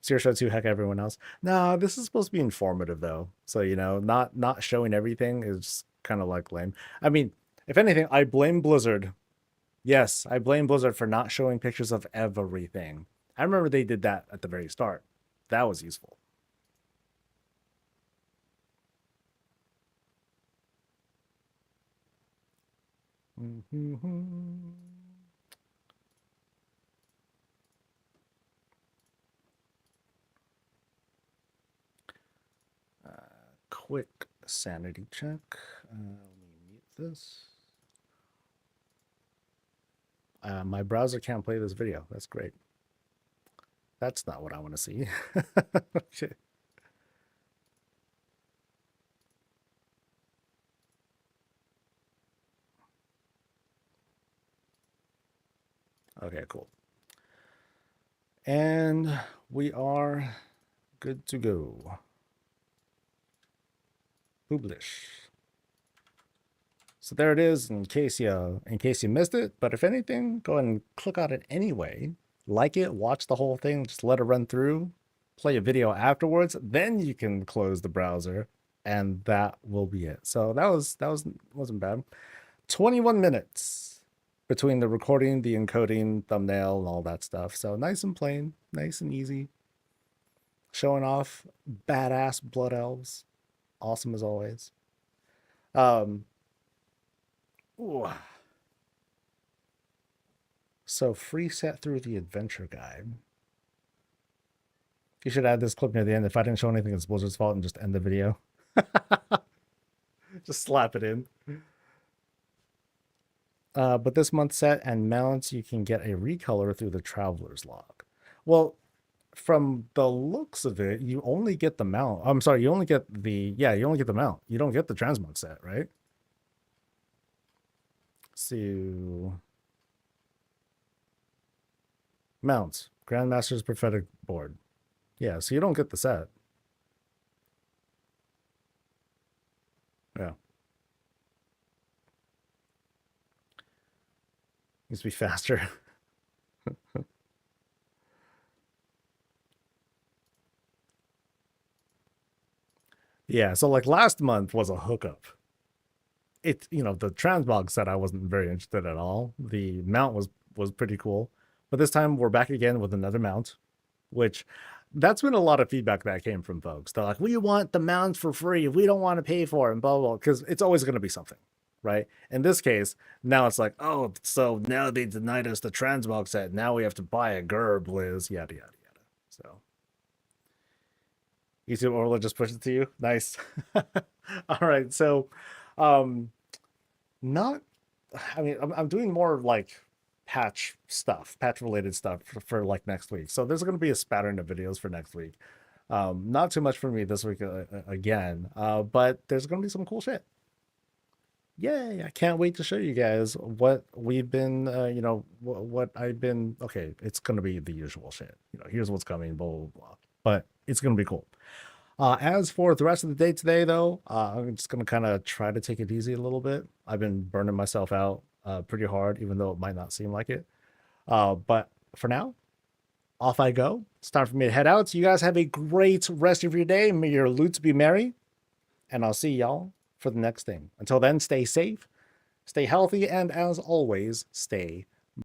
Seer Show 2, heck everyone else. No, this is supposed to be informative though. So, you know, not showing everything is kind of like lame. I mean, if anything, I blame Blizzard. Yes, I blame Blizzard for not showing pictures of everything. I remember they did that at the very start. That was useful. Quick sanity check. Let me mute this. My browser can't play this video. That's great. That's not what I want to see. Okay. Okay, cool. And we are good to go. Publish. So there it is in case you missed it. But if anything, go ahead and click on it anyway. Like it, watch the whole thing, just let it run through, play a video afterwards, then you can close the browser, and that will be it. So that wasn't bad. 21 minutes between the recording, the encoding, thumbnail, and all that stuff. So nice and plain, nice and easy. Showing off badass blood elves. Awesome as always. Ooh. So free set through the adventure guide. You should add this clip near the end. If I didn't show anything, it's Blizzard's fault and just end the video. Just slap it in. But this month's set and mounts, you can get a recolor through the Traveler's Log. Well, from the looks of it, you only get the mount. I'm sorry, you only get the mount. You don't get the transmog set, right? So mounts, Grandmaster's Prophetic Board. Yeah, so you don't get the set. Yeah. Needs to be faster. Yeah, so like last month was a hookup. It, you know, the transmog set I wasn't very interested at all. The mount was pretty cool. But this time we're back again with another mount, which that's been a lot of feedback that came from folks. They're like, we want the mounts for free. We don't want to pay for it and blah, blah, blah. Because it's always going to be something, right? In this case, now it's like, oh, so now they denied us the transmog set. Now we have to buy a Gerb, Liz, yada, yada, yada. So, YouTube Orla just pushed it to you. Nice. All right. So, not, I mean, I'm doing more like patch stuff, patch related stuff for like next week. So there's going to be a spattering of videos for next week. Not too much for me this week again, but there's going to be some cool shit. Yay, I can't wait to show you guys what we've been, you know, what I've been, okay, it's going to be the usual shit. You know, here's what's coming, blah, blah, blah. But it's going to be cool. As for the rest of the day today, though, I'm just going to kind of try to take it easy a little bit. I've been burning myself out pretty hard, even though it might not seem like it. But for now, off I go. It's time for me to head out. So you guys have a great rest of your day. May your loots be merry. And I'll see y'all for the next thing. Until then, stay safe, stay healthy, and as always, stay